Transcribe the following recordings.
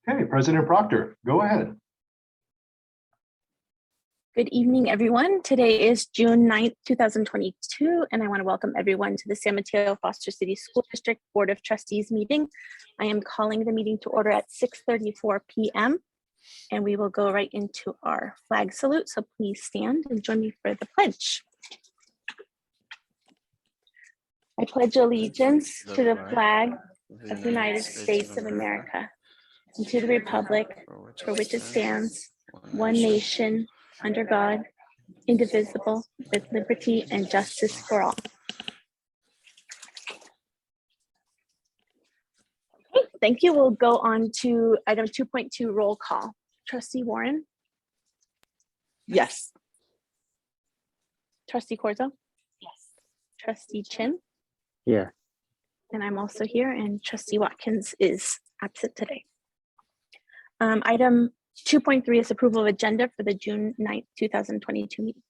Okay, President Proctor, go ahead. Good evening, everyone. Today is June 9th, 2022, and I want to welcome everyone to the San Mateo-Foster City School District Board of Trustees meeting. I am calling the meeting to order at 6:34 p.m. and we will go right into our flag salute. So please stand and join me for the pledge. I pledge allegiance to the flag of the United States of America and to the republic for which it stands, one nation, under God, indivisible, with liberty and justice for all. Okay, thank you. We'll go on to item 2.2, roll call. Trustee Warren? Yes. Trustee Corzo? Yes. Trustee Chin? Yeah. And I'm also here, and Trustee Watkins is absent today. Item 2.3 is approval of agenda for the June 9th, 2022 meeting.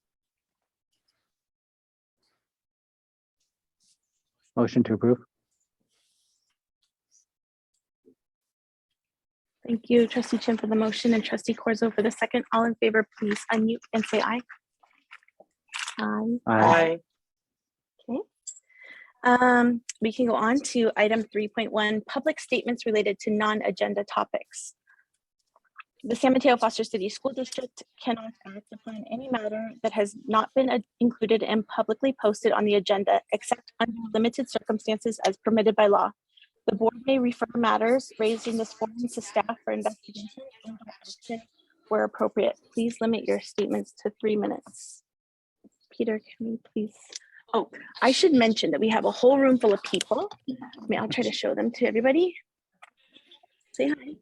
Motion to approve. Thank you, Trustee Chin for the motion and Trustee Corzo for the second. All in favor, please unmute and say aye. Aye. Aye. Okay. We can go on to item 3.1, public statements related to non-agenda topics. The San Mateo-Foster City School District cannot act upon any matter that has not been included and publicly posted on the agenda, except under limited circumstances as permitted by law. The board may refer matters raised in this forum to staff for investigation and action where appropriate. Please limit your statements to 3 minutes. Peter, can you please? Oh, I should mention that we have a whole room full of people. I'll try to show them to everybody. Say hi.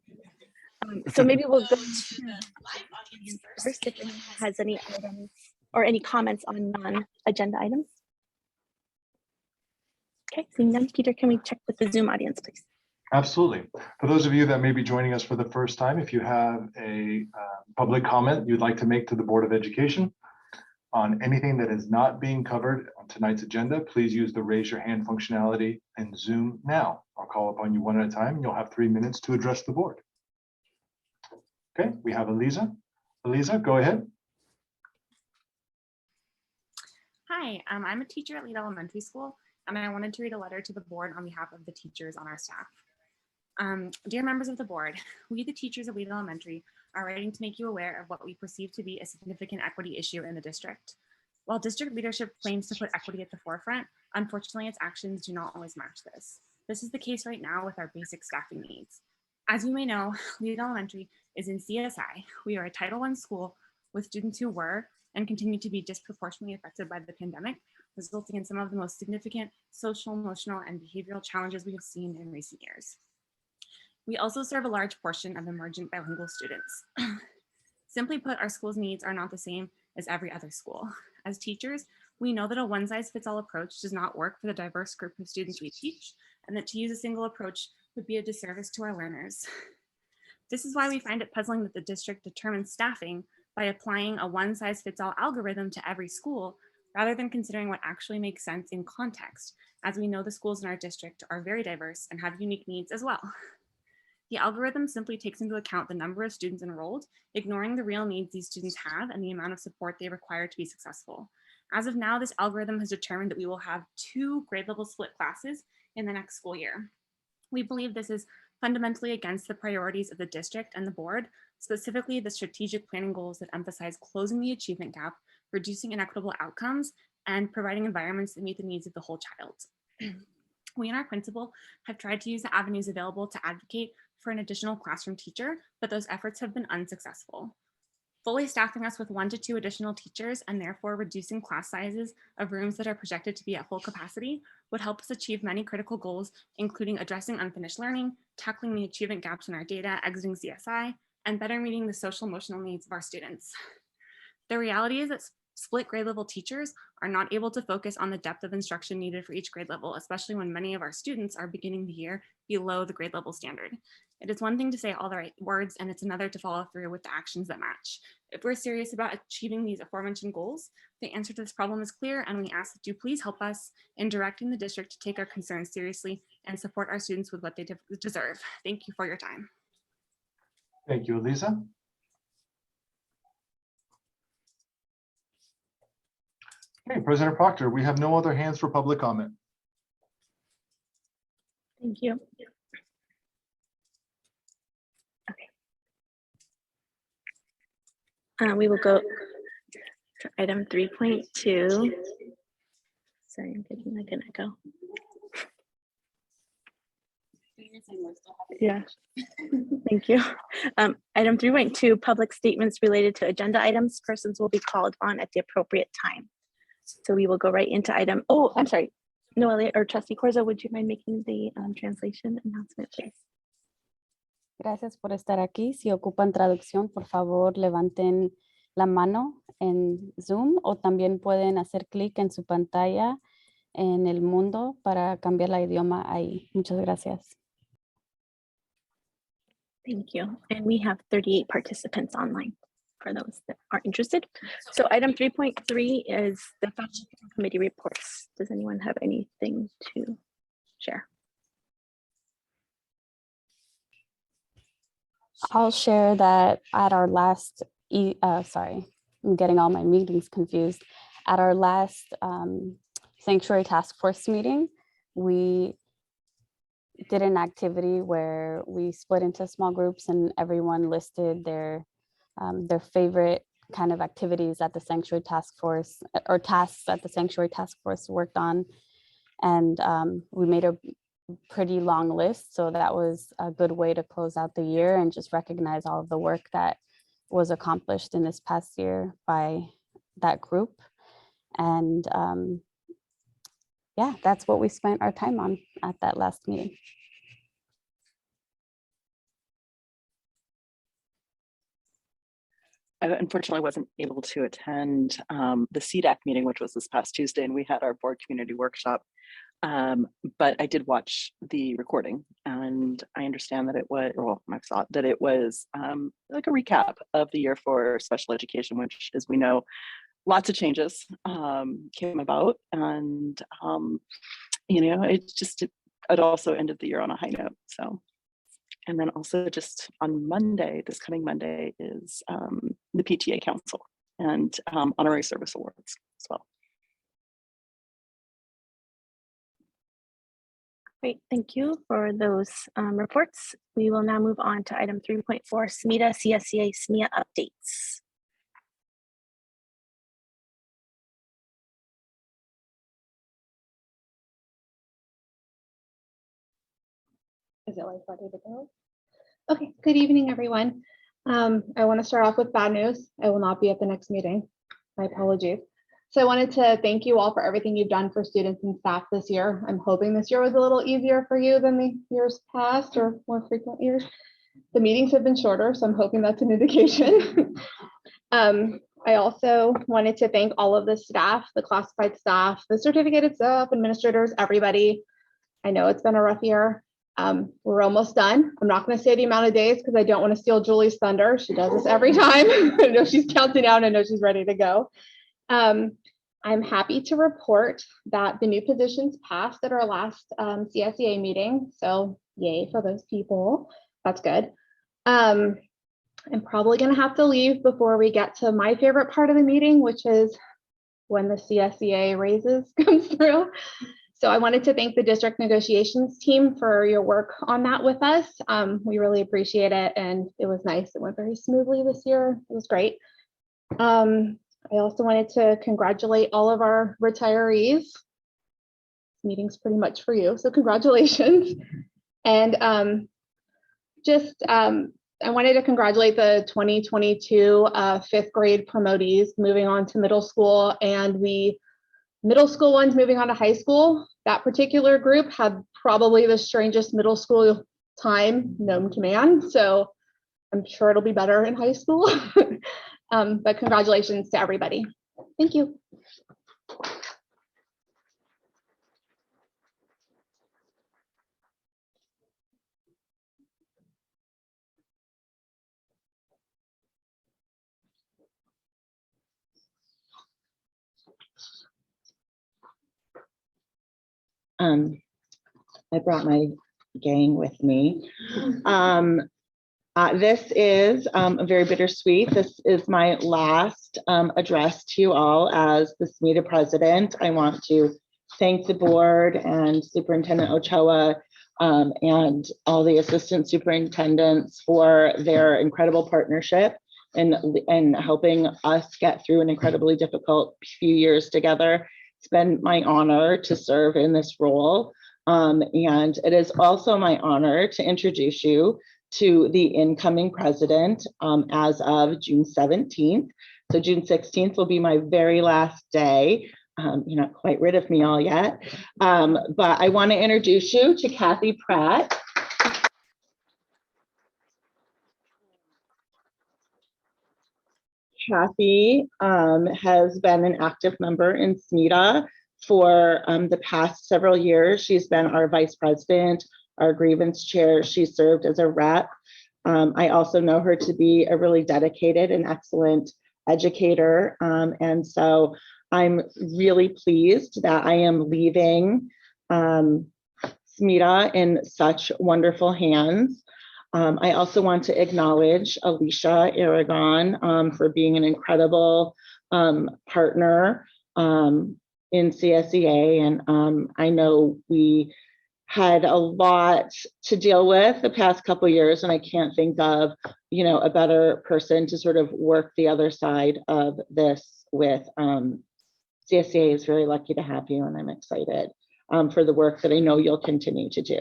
So maybe we'll go to first if anyone has any items or any comments on non-agenda items. Okay, seeing none. Peter, can we check with the Zoom audience, please? Absolutely. For those of you that may be joining us for the first time, if you have a public comment you'd like to make to the Board of Education on anything that is not being covered on tonight's agenda, please use the raise your hand functionality in Zoom now. I'll call upon you one at a time and you'll have 3 minutes to address the board. Okay, we have Eliza. Eliza, go ahead. Hi, I'm a teacher at Lead Elementary School, and I wanted to read a letter to the board on behalf of the teachers on our staff. Dear members of the board, we, the teachers of Lead Elementary, are writing to make you aware of what we perceive to be a significant equity issue in the district. While district leadership claims to put equity at the forefront, unfortunately, its actions do not always match this. This is the case right now with our basic staffing needs. As you may know, Lead Elementary is in CSI. We are a Title I school with students who were and continue to be disproportionately affected by the pandemic, resulting in some of the most significant social, emotional, and behavioral challenges we have seen in recent years. We also serve a large portion of emergent bilingual students. Simply put, our school's needs are not the same as every other school. As teachers, we know that a one-size-fits-all approach does not work for the diverse group of students we teach, and that to use a single approach would be a disservice to our learners. This is why we find it puzzling that the district determines staffing by applying a one-size-fits-all algorithm to every school, rather than considering what actually makes sense in context, as we know the schools in our district are very diverse and have unique needs as well. The algorithm simply takes into account the number of students enrolled, ignoring the real needs these students have and the amount of support they require to be successful. As of now, this algorithm has determined that we will have 2 grade level split classes in the next school year. We believe this is fundamentally against the priorities of the district and the board, specifically the strategic planning goals that emphasize closing the achievement gap, reducing inequitable outcomes, and providing environments that meet the needs of the whole child. We and our principal have tried to use the avenues available to advocate for an additional classroom teacher, but those efforts have been unsuccessful. Fully staffing us with 1 to 2 additional teachers and therefore reducing class sizes of rooms that are projected to be at full capacity would help us achieve many critical goals, including addressing unfinished learning, tackling the achievement gaps in our data, exiting CSI, and better meeting the social emotional needs of our students. The reality is that split grade level teachers are not able to focus on the depth of instruction needed for each grade level, especially when many of our students are beginning the year below the grade level standard. It is one thing to say all the right words, and it's another to follow through with the actions that match. If we're serious about achieving these aforementioned goals, the answer to this problem is clear, and we ask that you please help us in directing the district to take our concerns seriously and support our students with what they deserve. Thank you for your time. Thank you, Elisa. Okay, President Proctor, we have no other hands for public comment. Thank you. Okay. We will go to item 3.2. Sorry, I'm getting like an echo. Yeah, thank you. Item 3.2, public statements related to agenda items. Persons will be called on at the appropriate time. So we will go right into item, oh, I'm sorry, Noelia or Trustee Corzo, would you mind making the translation announcement, please? Gracias por estar aquí. Si ocupan traducción, por favor, levanten la mano en Zoom o también pueden hacer clic en su pantalla en el mundo para cambiar la idioma ahí. Muchas gracias. Thank you. And we have 38 participants online for those that are interested. So item 3.3 is the Financial Committee reports. Does anyone have anything to share? I'll share that at our last, sorry, I'm getting all my meetings confused. At our last Sanctuary Task Force meeting, we did an activity where we split into small groups and everyone listed their favorite kind of activities that the Sanctuary Task Force or tasks that the Sanctuary Task Force worked on. And we made a pretty long list. So that was a good way to close out the year and just recognize all of the work that was accomplished in this past year by that group. And yeah, that's what we spent our time on at that last meeting. I unfortunately wasn't able to attend the CDAC meeting, which was this past Tuesday, and we had our board community workshop. But I did watch the recording, and I understand that it was, well, I thought that it was like a recap of the year for special education, which, as we know, lots of changes came about, and you know, it also ended the year on a high note. So, and then also just on Monday, this coming Monday, is the PTA Council and honorary service awards as well. Great, thank you for those reports. We will now move on to item 3.4, SMETA CSCA SMEA updates. Is it like ready to go? Okay, good evening, everyone. I want to start off with bad news. I will not be at the next meeting. My apologies. So I wanted to thank you all for everything you've done for students and staff this year. I'm hoping this year was a little easier for you than the years past or more frequent years. The meetings have been shorter, so I'm hoping that's an indication. I also wanted to thank all of the staff, the classified staff, the certificated staff, administrators, everybody. I know it's been a rough year. We're almost done. I'm not going to say the amount of days because I don't want to steal Julie's thunder. She does this every time. I know she's counting down. I know she's ready to go. I'm happy to report that the new positions passed at our last CSEA meeting. So yay for those people. That's good. I'm probably going to have to leave before we get to my favorite part of the meeting, which is when the CSEA raises comes through. So I wanted to thank the district negotiations team for your work on that with us. We really appreciate it, and it was nice. It went very smoothly this year. It was great. I also wanted to congratulate all of our retirees. This meeting's pretty much for you, so congratulations. And I wanted to congratulate the 2022 fifth grade promotees moving on to middle school, and the middle school ones moving on to high school. That particular group had probably the strangest middle school time known to man. So I'm sure it'll be better in high school. But congratulations to everybody. Thank you. I brought my gang with me. This is very bittersweet. This is my last address to you all as the SMETA president. I want to thank the board and Superintendent Ochoa and all the assistant superintendents for their incredible partnership and helping us get through an incredibly difficult few years together. It's been my honor to serve in this role. And it is also my honor to introduce you to the incoming president as of June 17th. So June 16th will be my very last day. You're not quite rid of me all yet, but I want to introduce you to Kathy Pratt. Kathy has been an active member in SMETA for the past several years. She's been our vice president, our grievance chair. She served as a rep. I also know her to be a really dedicated and excellent educator. And so I'm really pleased that I am leaving SMETA in such wonderful hands. I also want to acknowledge Alicia Aragon for being an incredible partner in CSEA. And I know we had a lot to deal with the past couple of years, and I can't think of, a better person to sort of work the other side of this with. CSEA is very lucky to have you, and I'm excited for the work that I know you'll continue to do.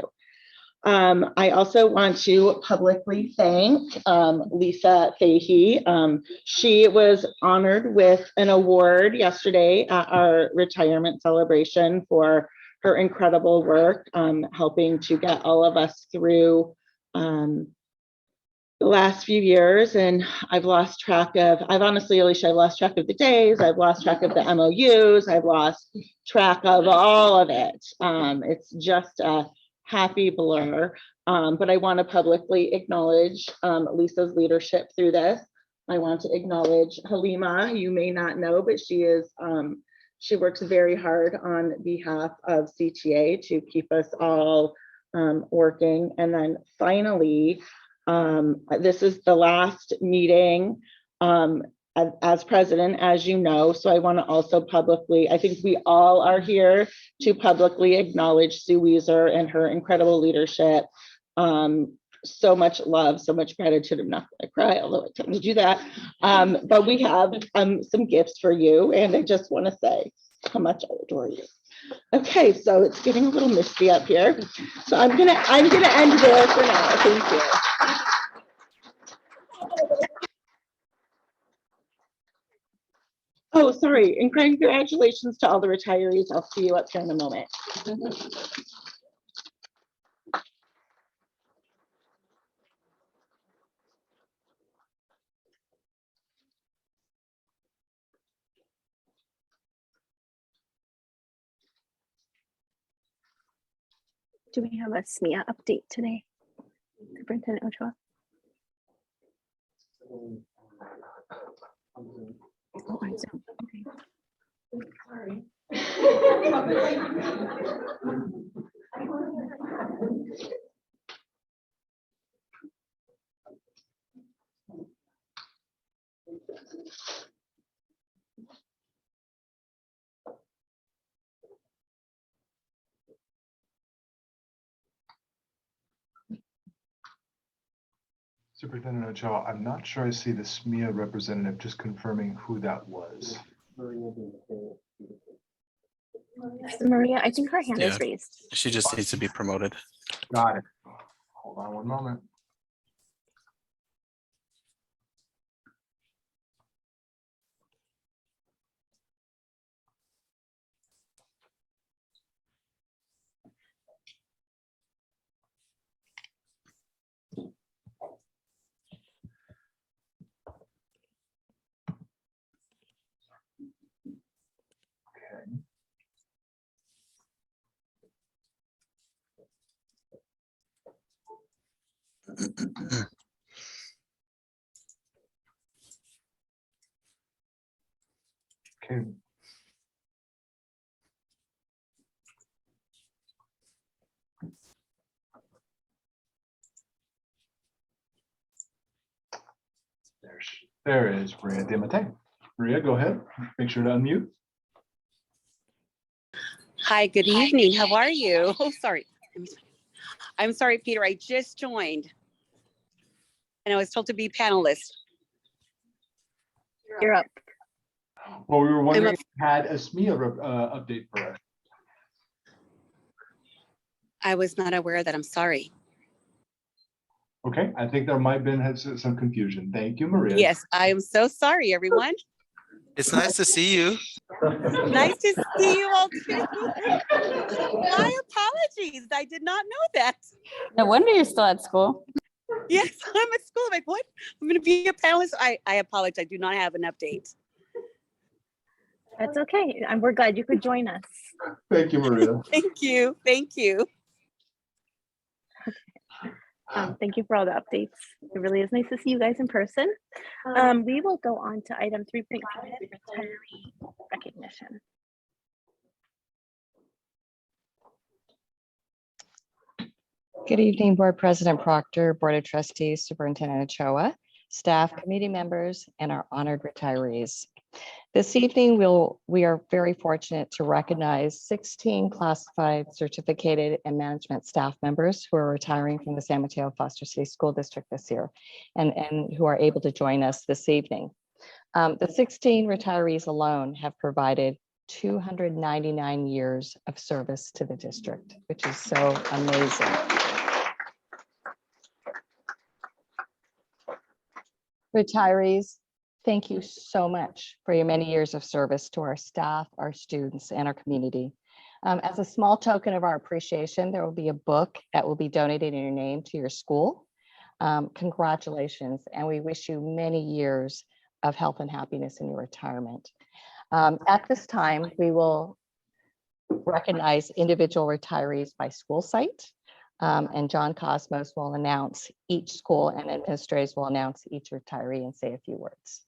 I also want to publicly thank Lisa Fahey. She was honored with an award yesterday at our retirement celebration for her incredible work, helping to get all of us through the last few years. And I've lost track of, honestly, Alicia, I've lost track of the days, I've lost track of the MOUs, I've lost track of all of it. It's just a happy blur, but I want to publicly acknowledge Lisa's leadership through this. I want to acknowledge Halima. You may not know, but she works very hard on behalf of CTA to keep us all working. And then finally, this is the last meeting as president, as you know, so I want to also publicly, I think we all are here to publicly acknowledge Sue Weiser and her incredible leadership. So much love, so much gratitude. I'm not going to cry, although I tend to do that. But we have some gifts for you, and I just want to say how much I adore you. Okay, so it's getting a little misty up here, so I'm gonna end there for now. Thank you. Oh, sorry, and congratulations to all the retirees. I'll see you up here in a moment. Do we have a SMEA update today, Superintendent Ochoa? Oh, on Zoom. Okay. Sorry. Superintendent Ochoa, I'm not sure I see the SMEA representative, just confirming who that was. Maria, I think her hand is raised. She just needs to be promoted. Got it. Hold on one moment. Okay. There is Maria De Matei. Maria, go ahead. Make sure to unmute. Hi, good evening. How are you? Oh, sorry. I'm sorry, Peter. I just joined. And I was told to be panelist. You're up. Well, we were wondering if you had a SMEA update for us. I was not aware of that. I'm sorry. Okay, I think there might have been some confusion. Thank you, Maria. Yes, I am so sorry, everyone. It's nice to see you. Nice to see you all too. My apologies. I did not know that. No wonder you're still at school. Yes, I'm at school. I'm like, what? I'm going to be a panelist. I apologize. I do not have an update. That's okay. And we're glad you could join us. Thank you, Maria. Thank you. Thank you. Thank you for all the updates. It really is nice to see you guys in person. We will go on to item 3.5, retiree recognition. Good evening, Board President Proctor, Board of Trustees, Superintendent Ochoa, staff, committee members, and our honored retirees. This evening, we are very fortunate to recognize 16 classified, certificated, and management staff members who are retiring from the San Mateo-Foster City School District this year and who are able to join us this evening. The 16 retirees alone have provided 299 years of service to the district, which is so amazing. Retirees, thank you so much for your many years of service to our staff, our students, and our community. As a small token of our appreciation, there will be a book that will be donated in your name to your school. Congratulations, and we wish you many years of health and happiness in your retirement. At this time, we will recognize individual retirees by school site. And John Cosmos will announce each school, and administrators will announce each retiree and say a few words.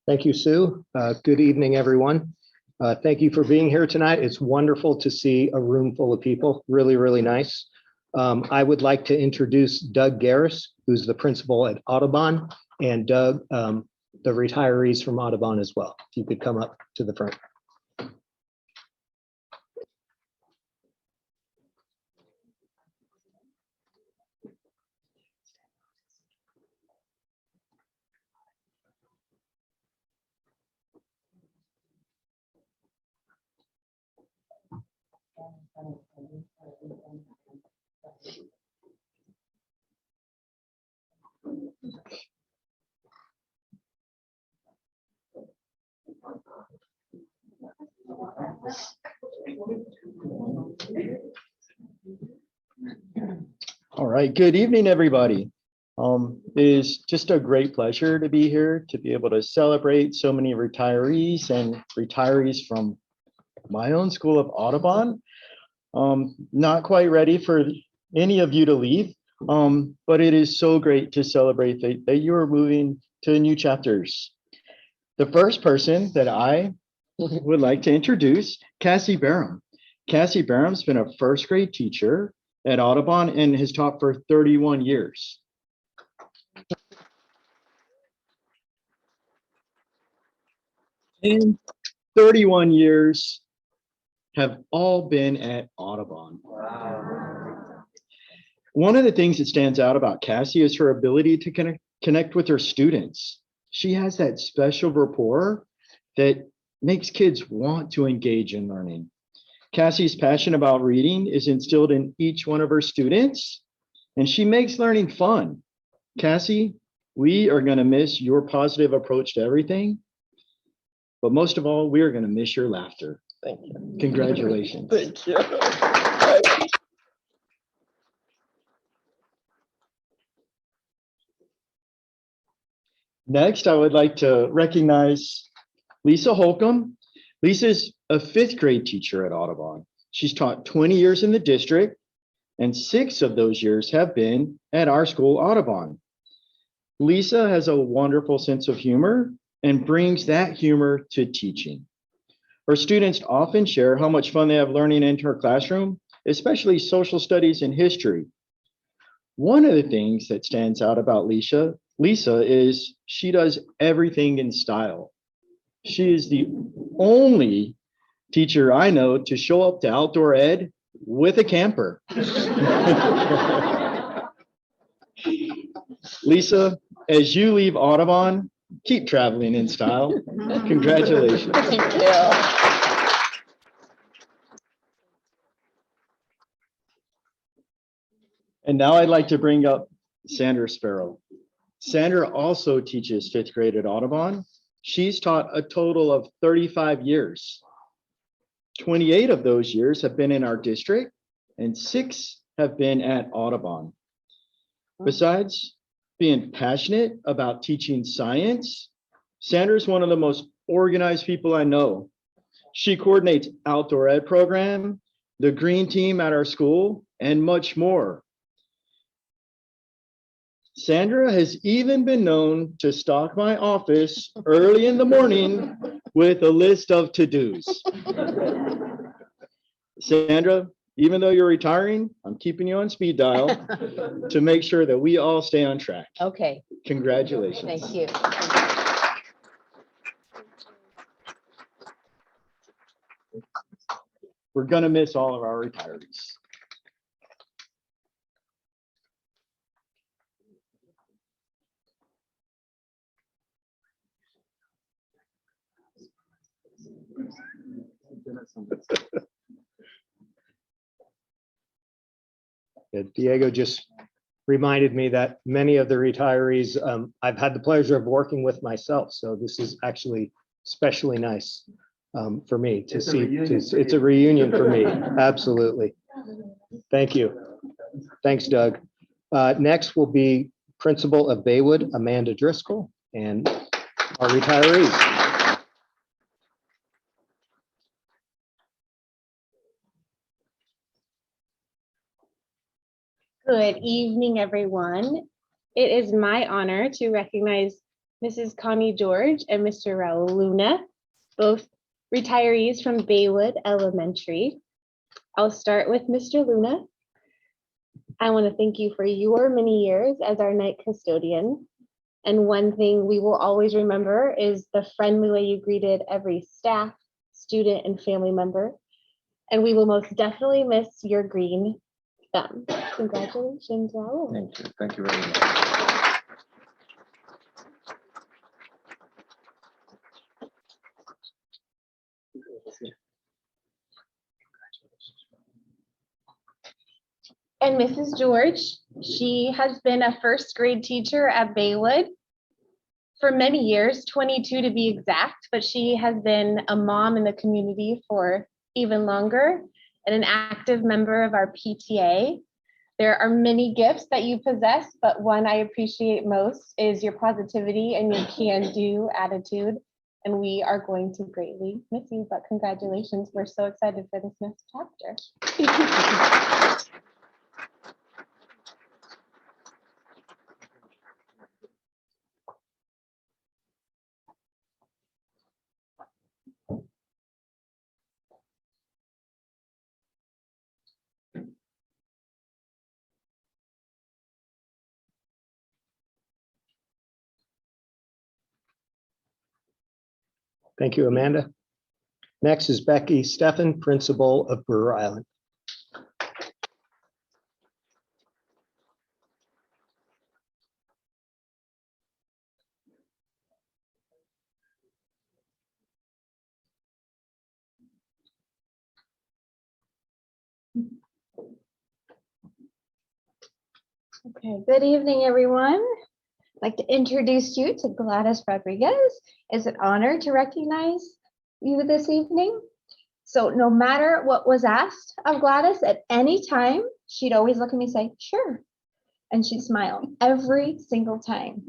Thank you, Sue. Good evening, everyone. Thank you for being here tonight. It's wonderful to see a room full of people. Really, really nice. I would like to introduce Doug Garris, who's the principal at Audubon, and Doug, the retirees from Audubon as well. If you could come up to the front. All right, good evening, everybody. It is just a great pleasure to be here, to be able to celebrate so many retirees and retirees from my own school of Audubon. Not quite ready for any of you to leave, but it is so great to celebrate that you are moving to new chapters. The first person that I would like to introduce, Cassie Barham. Cassie Barham's been a first grade teacher at Audubon and has taught for 31 years. And 31 years have all been at Audubon. Wow. One of the things that stands out about Cassie is her ability to connect with her students. She has that special rapport that makes kids want to engage in learning. Cassie's passion about reading is instilled in each one of her students, and she makes learning fun. Cassie, we are going to miss your positive approach to everything, but most of all, we are going to miss your laughter. Thank you. Congratulations. Thank you. Next, I would like to recognize Lisa Holcomb. Lisa's a 5th grade teacher at Audubon. She's taught 20 years in the district, and 6 of those years have been at our school, Audubon. Lisa has a wonderful sense of humor and brings that humor to teaching. Our students often share how much fun they have learning into our classroom, especially social studies and history. One of the things that stands out about Lisa is she does everything in style. She is the only teacher I know to show up to outdoor ed with a camper. Lisa, as you leave Audubon, keep traveling in style. Congratulations. Thank you. And now I'd like to bring up Sandra Sparrow. Sandra also teaches 5th grade at Audubon. She's taught a total of 35 years. 28 of those years have been in our district and 6 have been at Audubon. Besides being passionate about teaching science, Sandra is one of the most organized people I know. She coordinates outdoor ed program, the green team at our school, and much more. Sandra has even been known to stalk my office early in the morning with a list of to-dos. Sandra, even though you're retiring, I'm keeping you on speed dial to make sure that we all stay on track. Okay, Congratulations. thank you. We're gonna miss all of our retirees. Yeah, Diego just reminded me that many of the retirees I've had the pleasure of working with myself. So this is actually especially nice for me to see. It's a reunion for me. Absolutely. Thank you. Thanks, Doug. Next will be Principal of Baywood, Amanda Driscoll, and our retirees. Good evening, everyone. It is my honor to recognize Mrs. Connie George and Mr. Raul Luna, both retirees from Baywood Elementary. I'll start with Mr. Luna. I want to thank you for your many years as our night custodian. And one thing we will always remember is the friendly way you greeted every staff, student, and family member. And we will most definitely miss your green thumb. Congratulations, Raul. Thank you. Thank you very much. And Mrs. George, she has been a first grade teacher at Baywood for many years, 22 to be exact, but she has been a mom in the community for even longer and an active member of our PTA. There are many gifts that you possess, but one I appreciate most is your positivity and your can-do attitude. And we are going to greatly miss you, but congratulations. We're so excited for this next chapter. Thank you, Amanda. Next is Becky Steffen, Principal of Brewer Island. Okay, good evening, everyone. I'd like to introduce you to Gladys Rodriguez. It's an honor to recognize you this evening. So no matter what was asked of Gladys at any time, she'd always look at me and say, sure. And she'd smile every single time.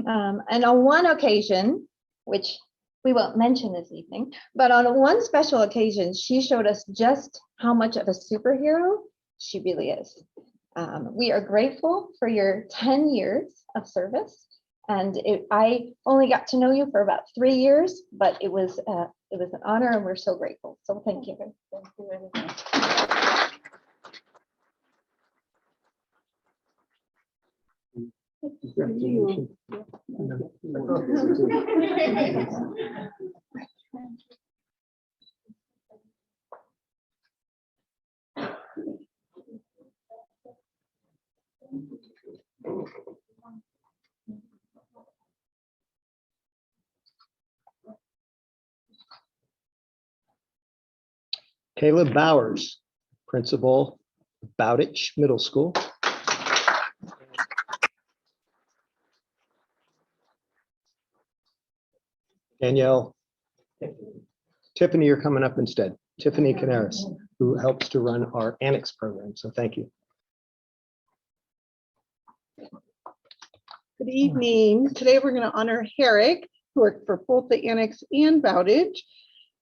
And on one occasion, which we won't mention this evening, but on one special occasion, she showed us just how much of a superhero she really is. We are grateful for your 10 years of service And I only got to know you for about 3 years, but it was an honor and we're so grateful. So thank you. Thank you very much. Caleb Bowers, principal, Bowditch Middle School. Danielle, Tiffany, you're coming up instead. Tiffany Canaris, who helps to run our annex program. So thank you. Good evening. Today we're going to honor Herrick, who worked for both the Annex and Bowditch.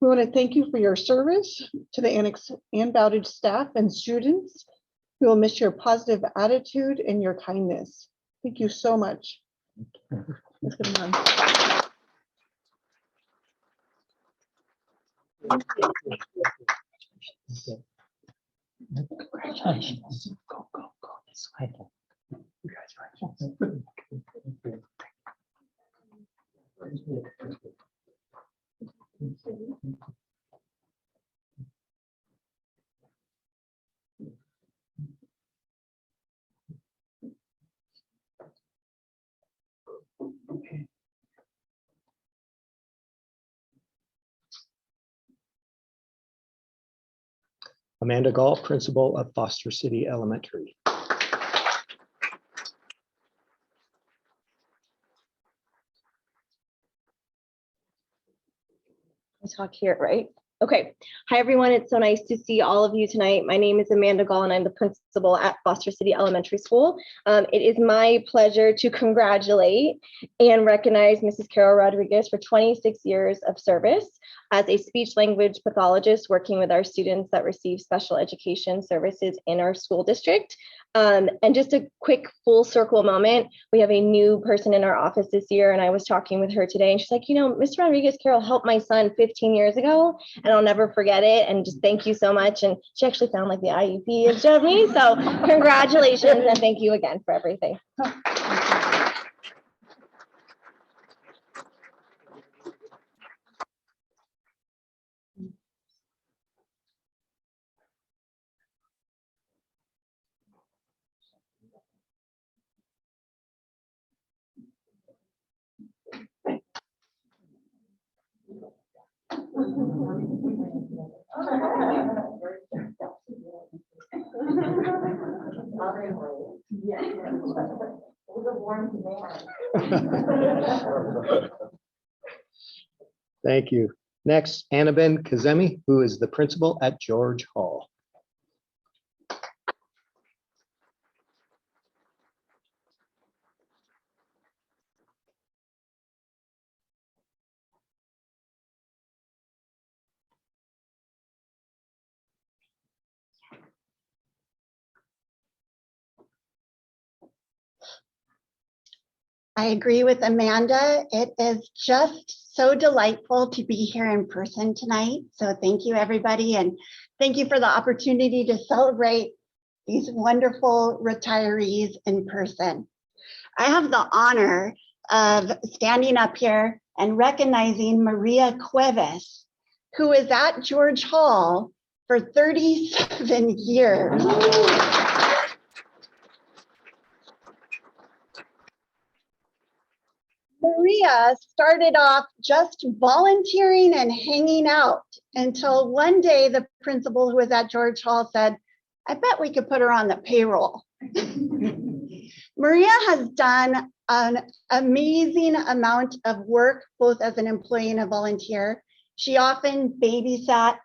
We want to thank you for your service to the Annex and Bowditch staff and students. We will miss your positive attitude and your kindness. Thank you so much. Let's get them on. Congratulations. Go, go, go. This way. Congratulations. Amanda Gall, principal of Foster City Elementary. Talk here, right? Okay. Hi, everyone. It's so nice to see all of you tonight. My name is Amanda Gall, and I'm the principal at Foster City Elementary School. It is my pleasure to congratulate and recognize Mrs. Carol Rodriguez for 26 years of service as a speech language pathologist working with our students that receive special education services in our school district. And just a quick full circle moment, we have a new person in our office this year, and I was talking with her today, and she's like, you know, Mr. Rodriguez Carol helped my son 15 years ago, and I'll never forget it, and just thank you so much. And she actually found like the IEP of me, so congratulations, and thank you again for everything. Thank you. Next, Annabelle Kazemi, who is the principal at George Hall. I agree with Amanda. It is just so delightful to be here in person tonight. So thank you, everybody. And thank you for the opportunity to celebrate these wonderful retirees in person. I have the honor of standing up here and recognizing Maria Cuevas, who is at George Hall for 37 years. Maria started off just volunteering and hanging out until one day the principal who was at George Hall said, I bet we could put her on the payroll. Maria has done an amazing amount of work, both as an employee and a volunteer. She often babysat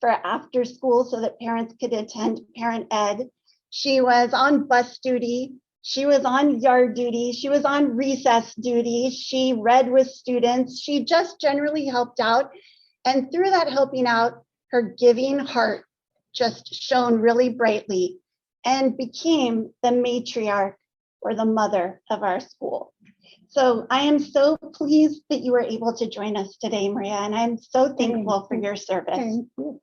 for after school so that parents could attend parent ed. She was on bus duty. She was on yard duty. She was on recess duty. She read with students. She just generally helped out. And through that helping out, her giving heart just shone really brightly and became the matriarch or the mother of our school. So I am so pleased that you were able to join us today, Maria, and I'm so thankful for your service. Thank you.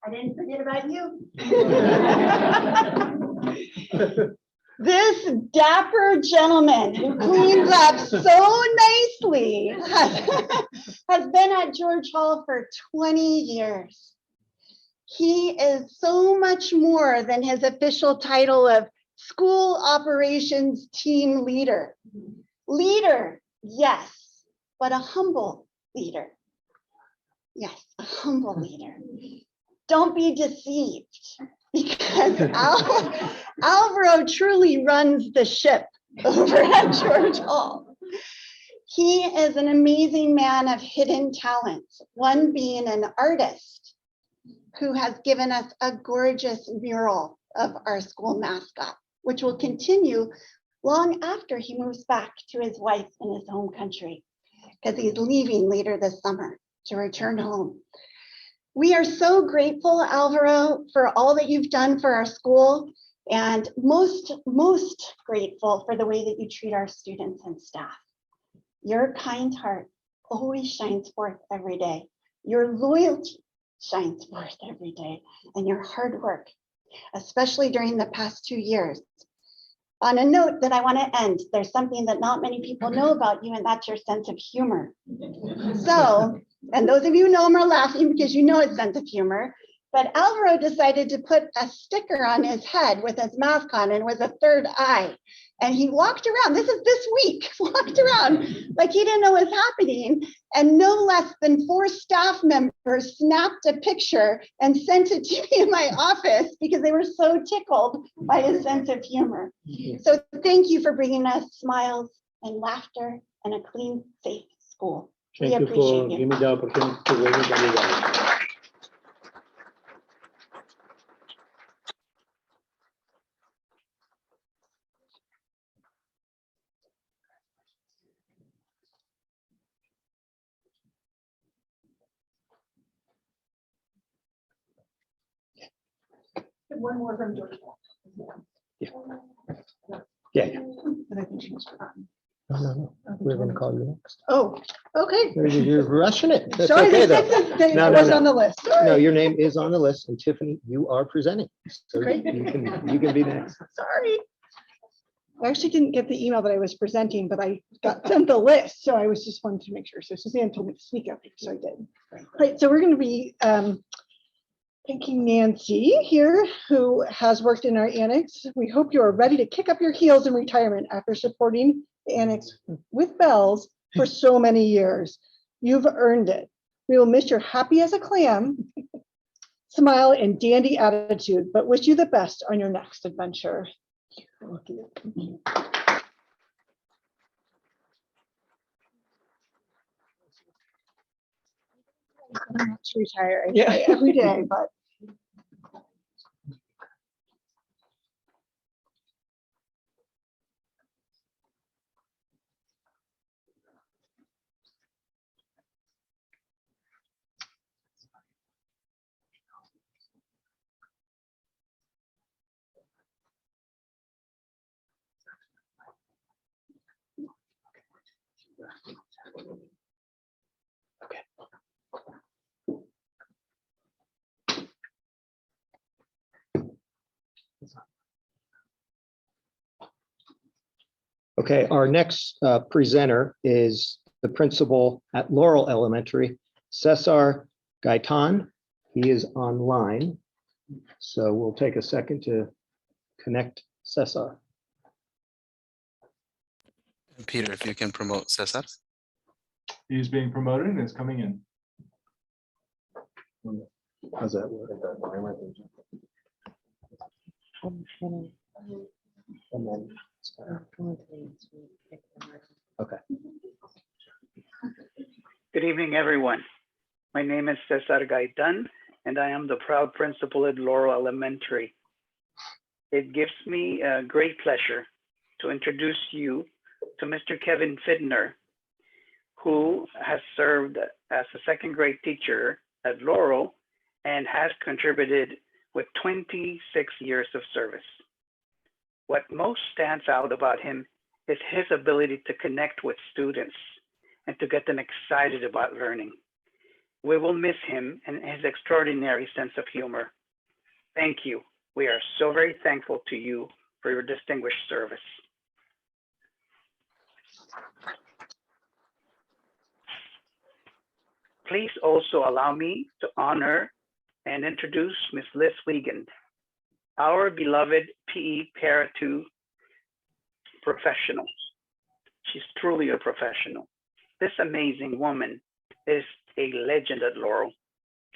I didn't forget about you. This dapper gentleman who cleans up so nicely has been at George Hall for 20 years. He is so much more than his official title of school operations team leader. Leader, yes, but a humble leader. Yes, a humble leader. Don't be deceived, because Alvaro truly runs the ship over at George Hall. He is an amazing man of hidden talents, one being an artist who has given us a gorgeous mural of our school mascot, which will continue long after he moves back to his wife in his home country, because he's leaving later this summer to return home. We are so grateful, Alvaro, for all that you've done for our school, and most grateful for the way that you treat our students and staff. Your kind heart always shines forth every day. Your loyalty shines forth every day, and your hard work, especially during the past 2 years. On a note that I want to end, there's something that not many people know about you, and that's your sense of humor. So, and those of you who know him are laughing because you know his sense of humor, but Alvaro decided to put a sticker on his head with his mask on, and it was a third eye. And he walked around, this is this week, walked around like he didn't know what was happening. And no less than 4 staff members snapped a picture and sent it to me in my office because they were so tickled by his sense of humor. So thank you for bringing us smiles and laughter and a clean, safe school. Thank you for giving me the opportunity to work with everyone. One more from George. Yeah. And I think she was forgotten. No. We're going to call you next. Oh, okay. You're rushing it. That's Sorry, okay, it though. was on the list. No, Sorry. your name is on the list, and Tiffany, you are presenting. So Great. you can be next. Sorry. I actually didn't get the email that I was presenting, but I got sent the list. So I was just wanting to make sure. So Suzanne told me to speak up, so I did. Right. So we're going to be thanking Nancy here, who has worked in our annex. We hope you are ready to kick up your heels in retirement after supporting the annex with bells for so many years. You've earned it. We will miss your happy as a clam, smile, and dandy attitude, but wish you the best on your next adventure. I'm not to retire every day, but Okay, our next presenter is the principal at Laurel Elementary, Cesar Gaitan. He is online, so we'll take a second to Connect Cesar. Peter, if you can promote Cesar. He's being promoted and is coming in. How's that work? Okay. Good evening, everyone. My name is Cesar Gaitan, and I am the proud principal at Laurel Elementary. It gives me a great pleasure to introduce you to Mr. Kevin Fidner, who has served as a second grade teacher at Laurel and has contributed with 26 years of service. What most stands out about him is his ability to connect with students and to get them excited about learning. We will miss him and his extraordinary sense of humor. Thank you. We are so very thankful to you for your distinguished service. Please also allow me to honor and introduce Ms. Liz Wiegand, our beloved PE Para 2 professional. She's truly a professional. This amazing woman is a legend at Laurel.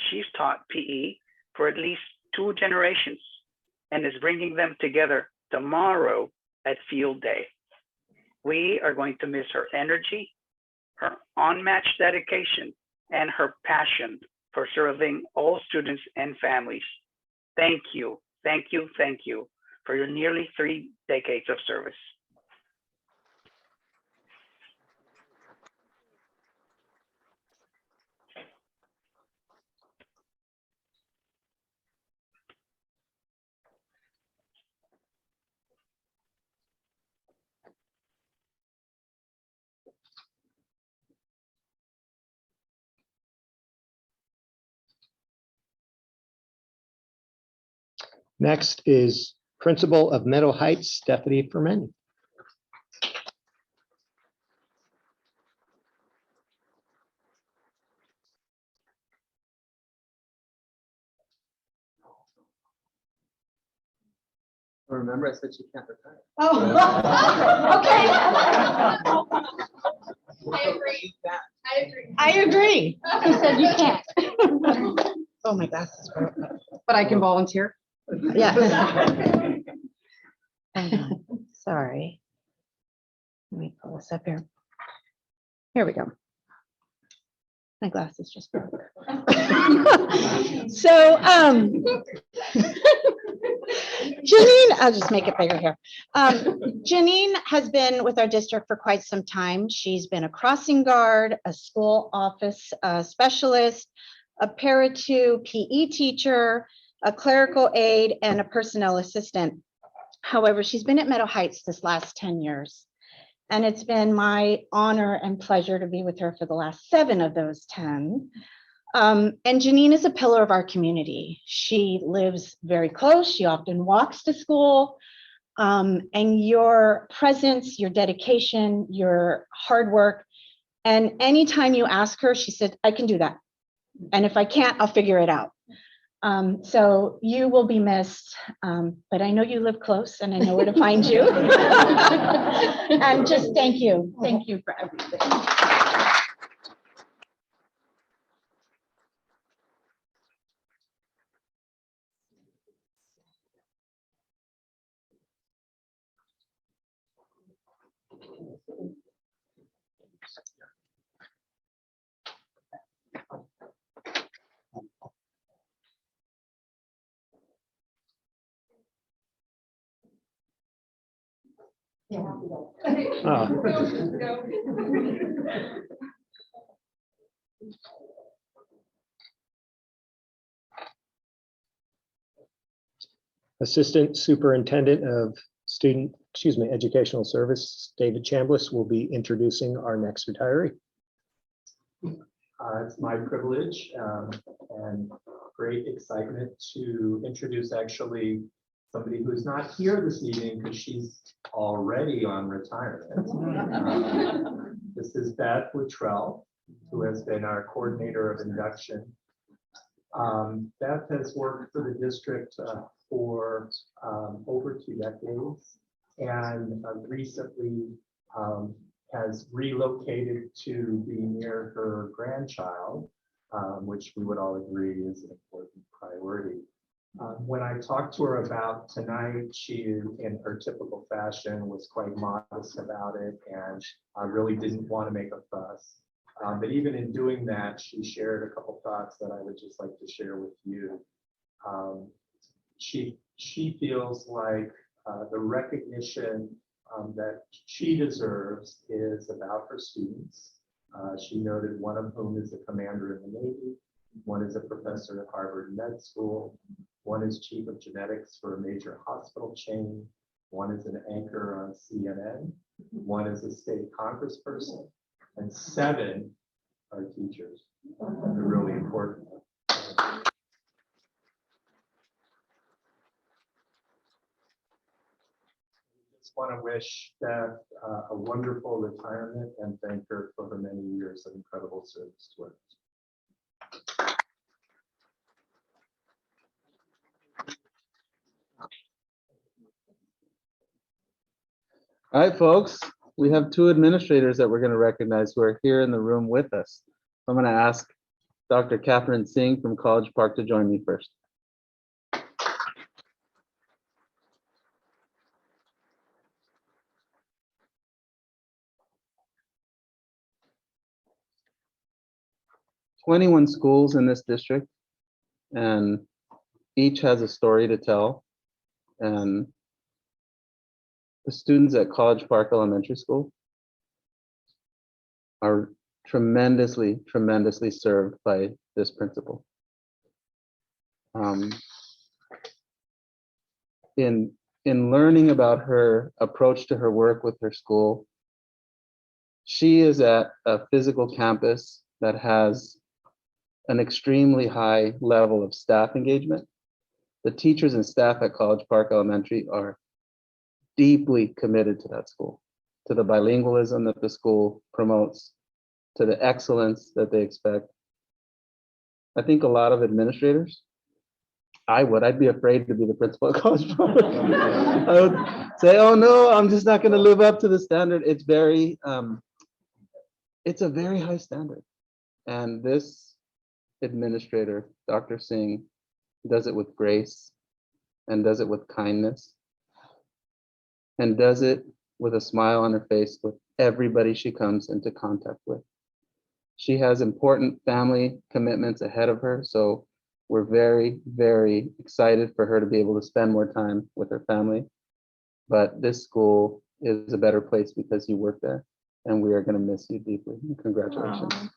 She's taught PE for at least 2 generations and is bringing them together tomorrow at field day. We are going to miss her energy, her unmatched dedication, and her passion for serving all students and families. Thank you, thank you, thank you for your nearly 3 decades of service. Next is Principal of Meadow Heights, Stephanie Fermendi. Remember, I said she can't retire. Oh, okay. I agree. He said you can't. Oh, my glasses broke. But I can volunteer. Yeah. Sorry. Let me pull this up here. Here we go. My glasses just broke. So, Janine, I'll just make it bigger here. Janine has been with our district for quite some time. She's been a crossing guard, a school office specialist, a Para 2 PE teacher, a clerical aide, and a personnel assistant. However, she's been at Meadow Heights this last 10 years. And it's been my honor and pleasure to be with her for the last 7 of those 10. And Janine is a pillar of our community. She lives very close. She often walks to school. And your presence, your dedication, your hard work, and anytime you ask her, she said, I can do that. And if I can't, I'll figure it out. So you will be missed, but I know you live close and I know where to find you. And just thank you. Thank you for everything. Assistant Superintendent of Educational Service, David Chambliss, will be introducing our next retiree. It's my privilege and great excitement to introduce actually somebody who's not here this evening because she's already on retirement. This is Beth Luttrell, who has been our coordinator of induction Beth has worked for the district for over 2 decades and recently has relocated to be near her grandchild, which we would all agree is an important priority. When I talked to her about tonight, she, in her typical fashion, was quite modest about it and really didn't want to make a fuss. But even in doing that, she shared a couple thoughts that I would just like to share with you. She feels like the recognition that she deserves is about her students. She noted one of whom is a commander in the Navy, one is a professor at Harvard Med School, one is chief of genetics for a major hospital chain, one is an anchor on CNN, one is a state congressperson, and 7 are teachers. They're really important. Just want to wish Beth a wonderful retirement and thank her for her many years of incredible service to us. All right, folks, we have 2 administrators that we're going to recognize who are here in the room with us. I'm going to ask Dr. Catherine Singh from College Park to join me first. "21 schools in this district, and each has a story to tell. And the students at College Park Elementary School are tremendously, tremendously served by this principal. In learning about her approach to her work with her school, she is at a physical campus that has an extremely high level of staff engagement. The teachers and staff at College Park Elementary are deeply committed to that school, to the bilingualism that the school promotes, to the excellence that they expect. I think a lot of administrators, I'd be afraid to be the principal at College Park. I would say, oh no, I'm just not gonna live up to the standard. It's a very high standard. And this administrator, Dr. Singh, does it with grace and does it with kindness and does it with a smile on her face with everybody she comes into contact with. She has important family commitments ahead of her, so we're very, very excited for her to be able to spend more time with her family. But this school is a better place because you work there, and we are going to miss you deeply. Congratulations.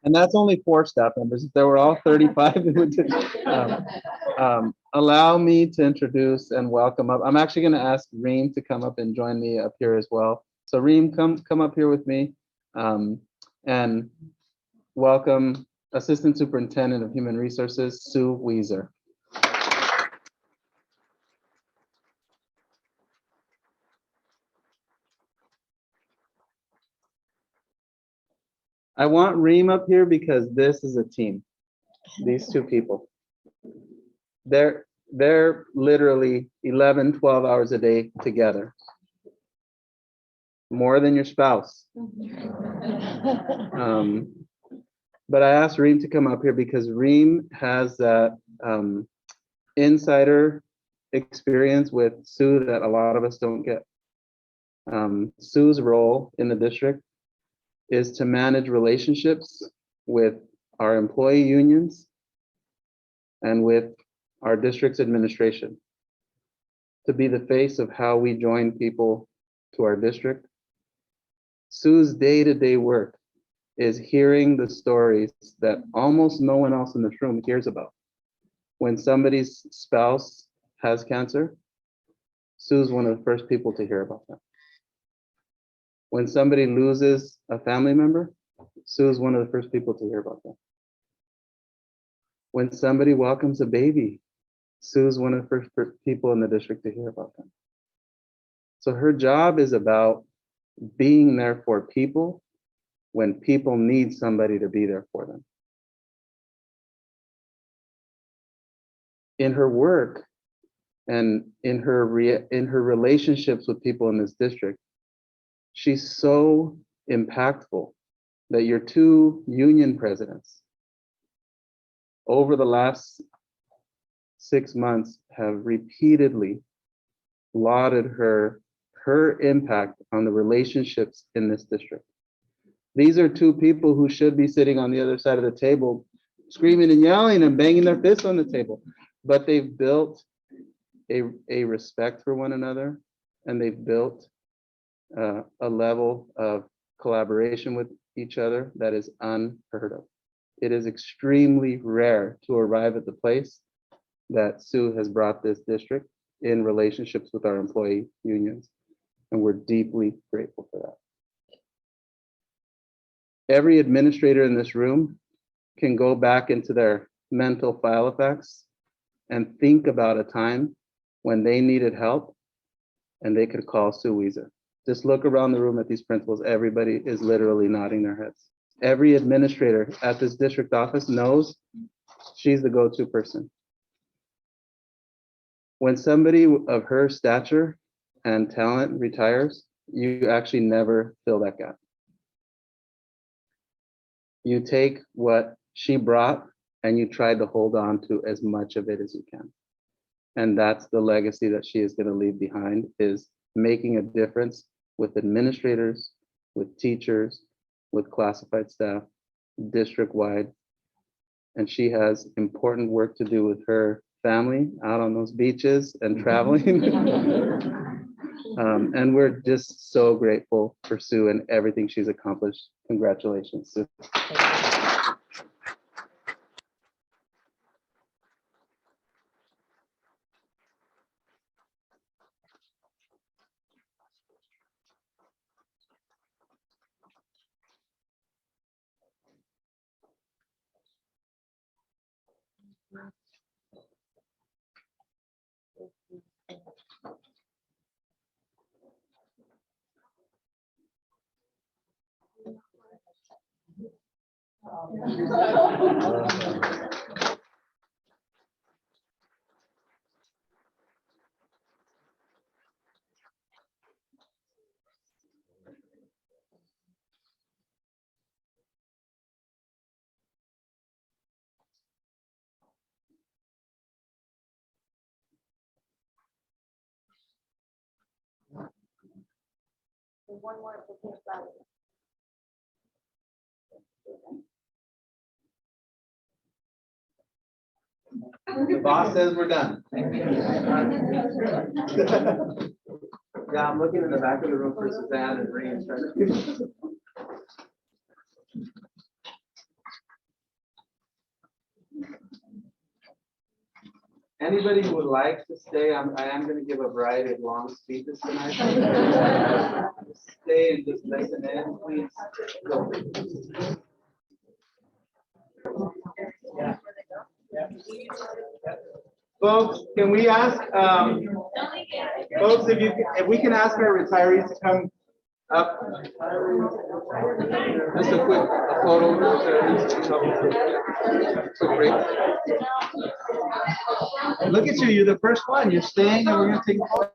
And that's only 4 staff members. If there were all 35, it would allow me to introduce and welcome up. I'm actually going to ask Reem to come up and join me up here as well. So Reem, come up here with me and welcome Assistant Superintendent of Human Resources, Sue Weiser. I want Reem up here because this is a team. these two people. They're literally 11, 12 hours a day together. More than your spouse. But I asked Reem to come up here because Reem has that insider experience with Sue that a lot of us don't get. Sue's role in the district is to manage relationships with our employee unions and with our district's administration, to be the face of how we join people to our district. Sue's day-to-day work is hearing the stories that almost no one else in this room hears about. When somebody's spouse has cancer, Sue's one of the first people to hear about that. When somebody loses a family member, Sue's one of the first people to hear about that. When somebody welcomes a baby, Sue's one of the first people in the district to hear about that. So her job is about being there for people when people need somebody to be there for them. In her work and in her relationships with people in this district, she's so impactful that your two union presidents over the last 6 months have repeatedly lauded her impact on the relationships in this district. These are two people who should be sitting on the other side of the table, screaming and yelling and banging their fists on the table, but they've built a respect for one another, and they've built a level of collaboration with each other that is unheard of. It is extremely rare to arrive at the place that Sue has brought this district in relationships with our employee unions, and we're deeply grateful for that. Every administrator in this room can go back into their mental file effects and think about a time when they needed help and they could call Sue Weiser. Just look around the room at these principals. Everybody is literally nodding their heads. Every administrator at this district office knows she's the go-to person. When somebody of her stature and talent retires, you actually never fill that gap. You take what she brought and you try to hold on to as much of it as you can. And that's the legacy that she is going to leave behind, is making a difference with administrators, with teachers, with classified staff, district-wide. And she has important work to do with her family out on those beaches and traveling. And we're just so grateful for Sue and everything she's accomplished. Congratulations, Sue. One more. The boss says we're done. Yeah, I'm looking in the back of the room for Suzanne and Reem. Anybody who would like to stay, I am going to give a variety of long speeches tonight. Stay and just listen in, please. Go. Yeah. Folks, can we ask, folks, if we can ask our retirees to come Up. Just a quick photo. Quick break. Look at you, you're the first one. You're staying and we're gonna take a photo.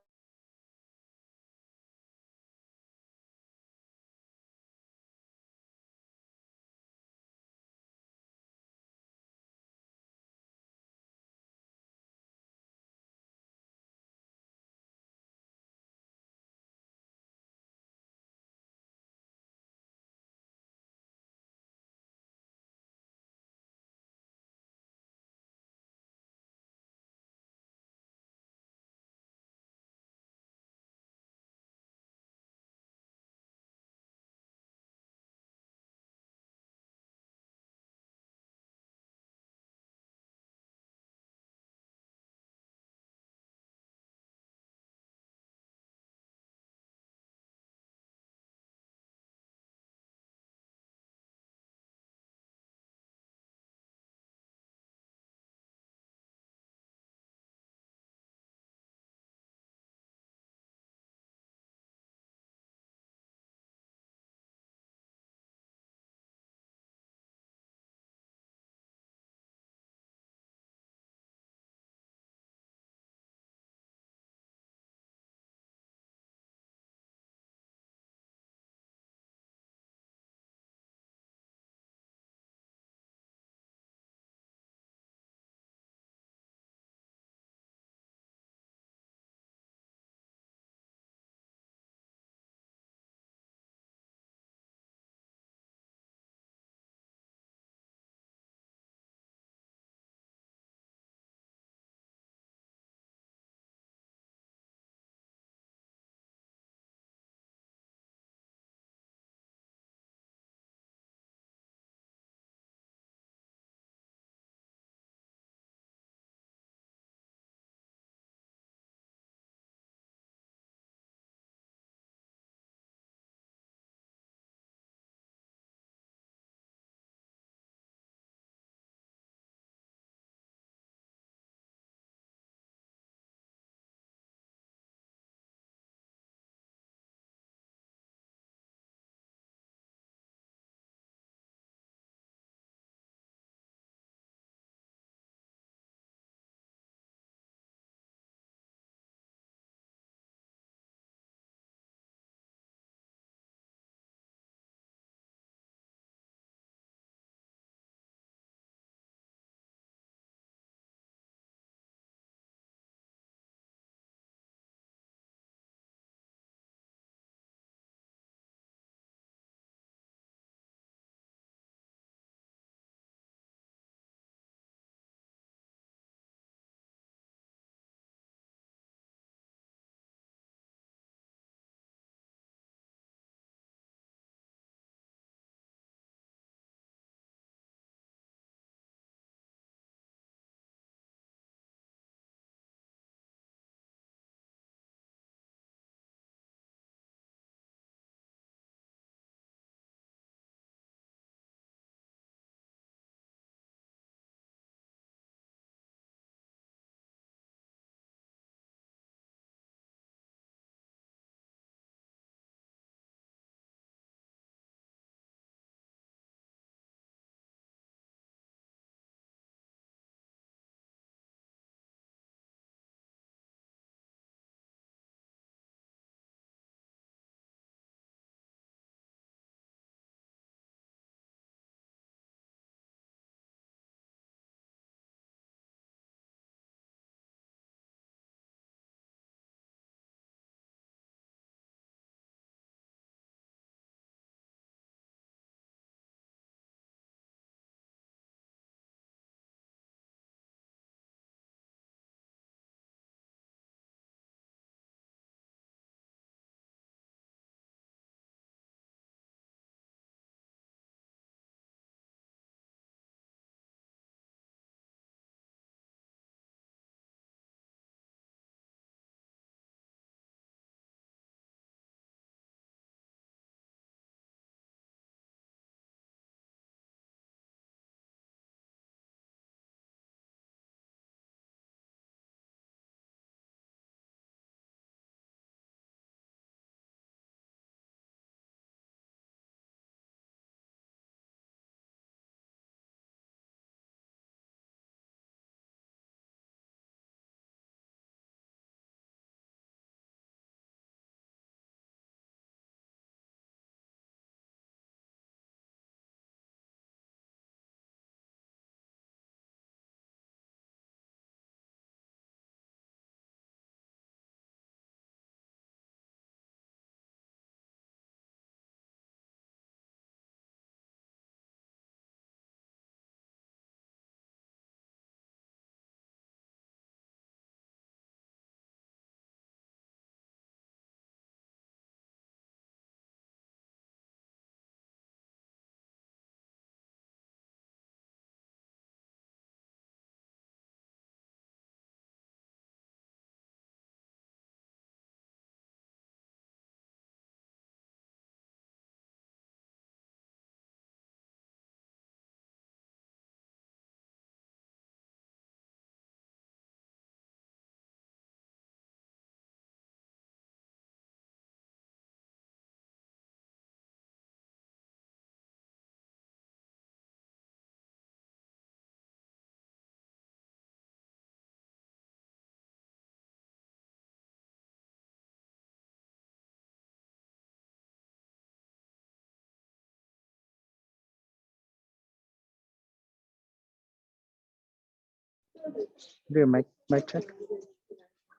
Do a mic check.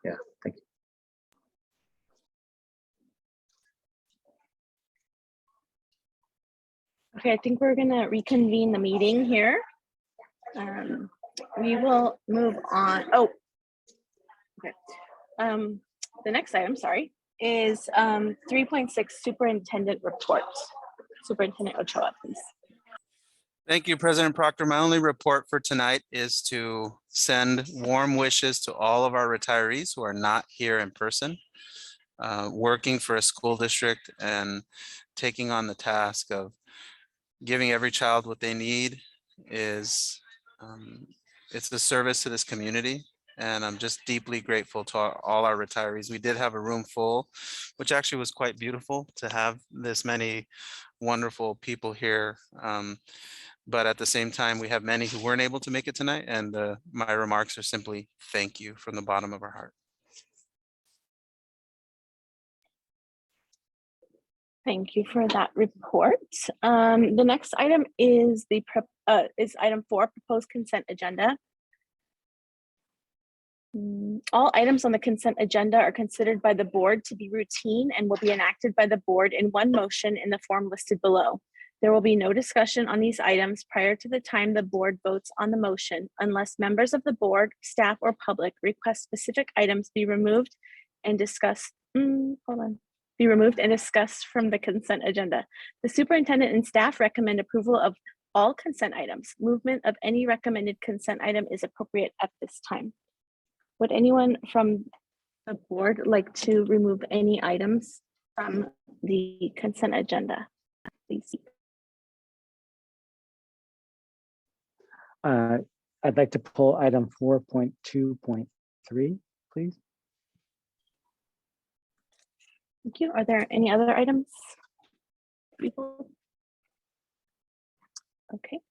Yeah, thank you. Okay, I think we're gonna reconvene the meeting here. We will move on. Oh, okay. The next item, sorry, is 3.6 Superintendent Report. Superintendent Ochoa, please. Thank you, President Proctor. My only report for tonight is to send warm wishes to all of our retirees who are not here in person, working for a school district and taking on the task of giving every child what they need is it's the service to this community. And I'm just deeply grateful to all our retirees. We did have a room full, which actually was quite beautiful to have this many wonderful people here. But at the same time, we have many who weren't able to make it tonight. And my remarks are simply thank you from the bottom of our heart. Thank you for that report. The next item is item 4, proposed consent agenda. All items on the consent agenda are considered by the board to be routine and will be enacted by the board in one motion in the form listed below. There will be no discussion on these items prior to the time the board votes on the motion unless members of the board, staff, or public request specific items be removed and discussed. Be removed and discussed from the consent agenda. The superintendent and staff recommend approval of all consent items. Movement of any recommended consent item is appropriate at this time. Would anyone from the board like to remove any items from the consent agenda? Please. I'd like to pull item 4.2.3, please. Thank you. Are there any other items? Okay.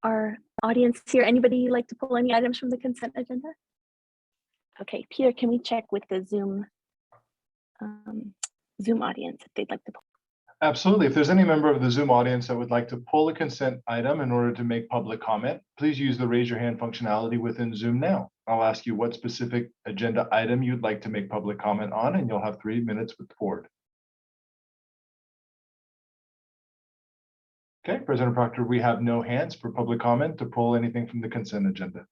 Our audience here, anybody like to pull any items from the consent agenda? Okay, Peter, can we check with the Zoom audience if they'd like to pull? Absolutely. If there's any member of the Zoom audience that would like to pull a consent item in order to make public comment, please use the raise your hand functionality within Zoom now. I'll ask you what specific agenda item you'd like to make public comment on, and you'll have 3 minutes with the board. Okay, President Proctor, we have no hands for public comment to pull anything from the consent agenda.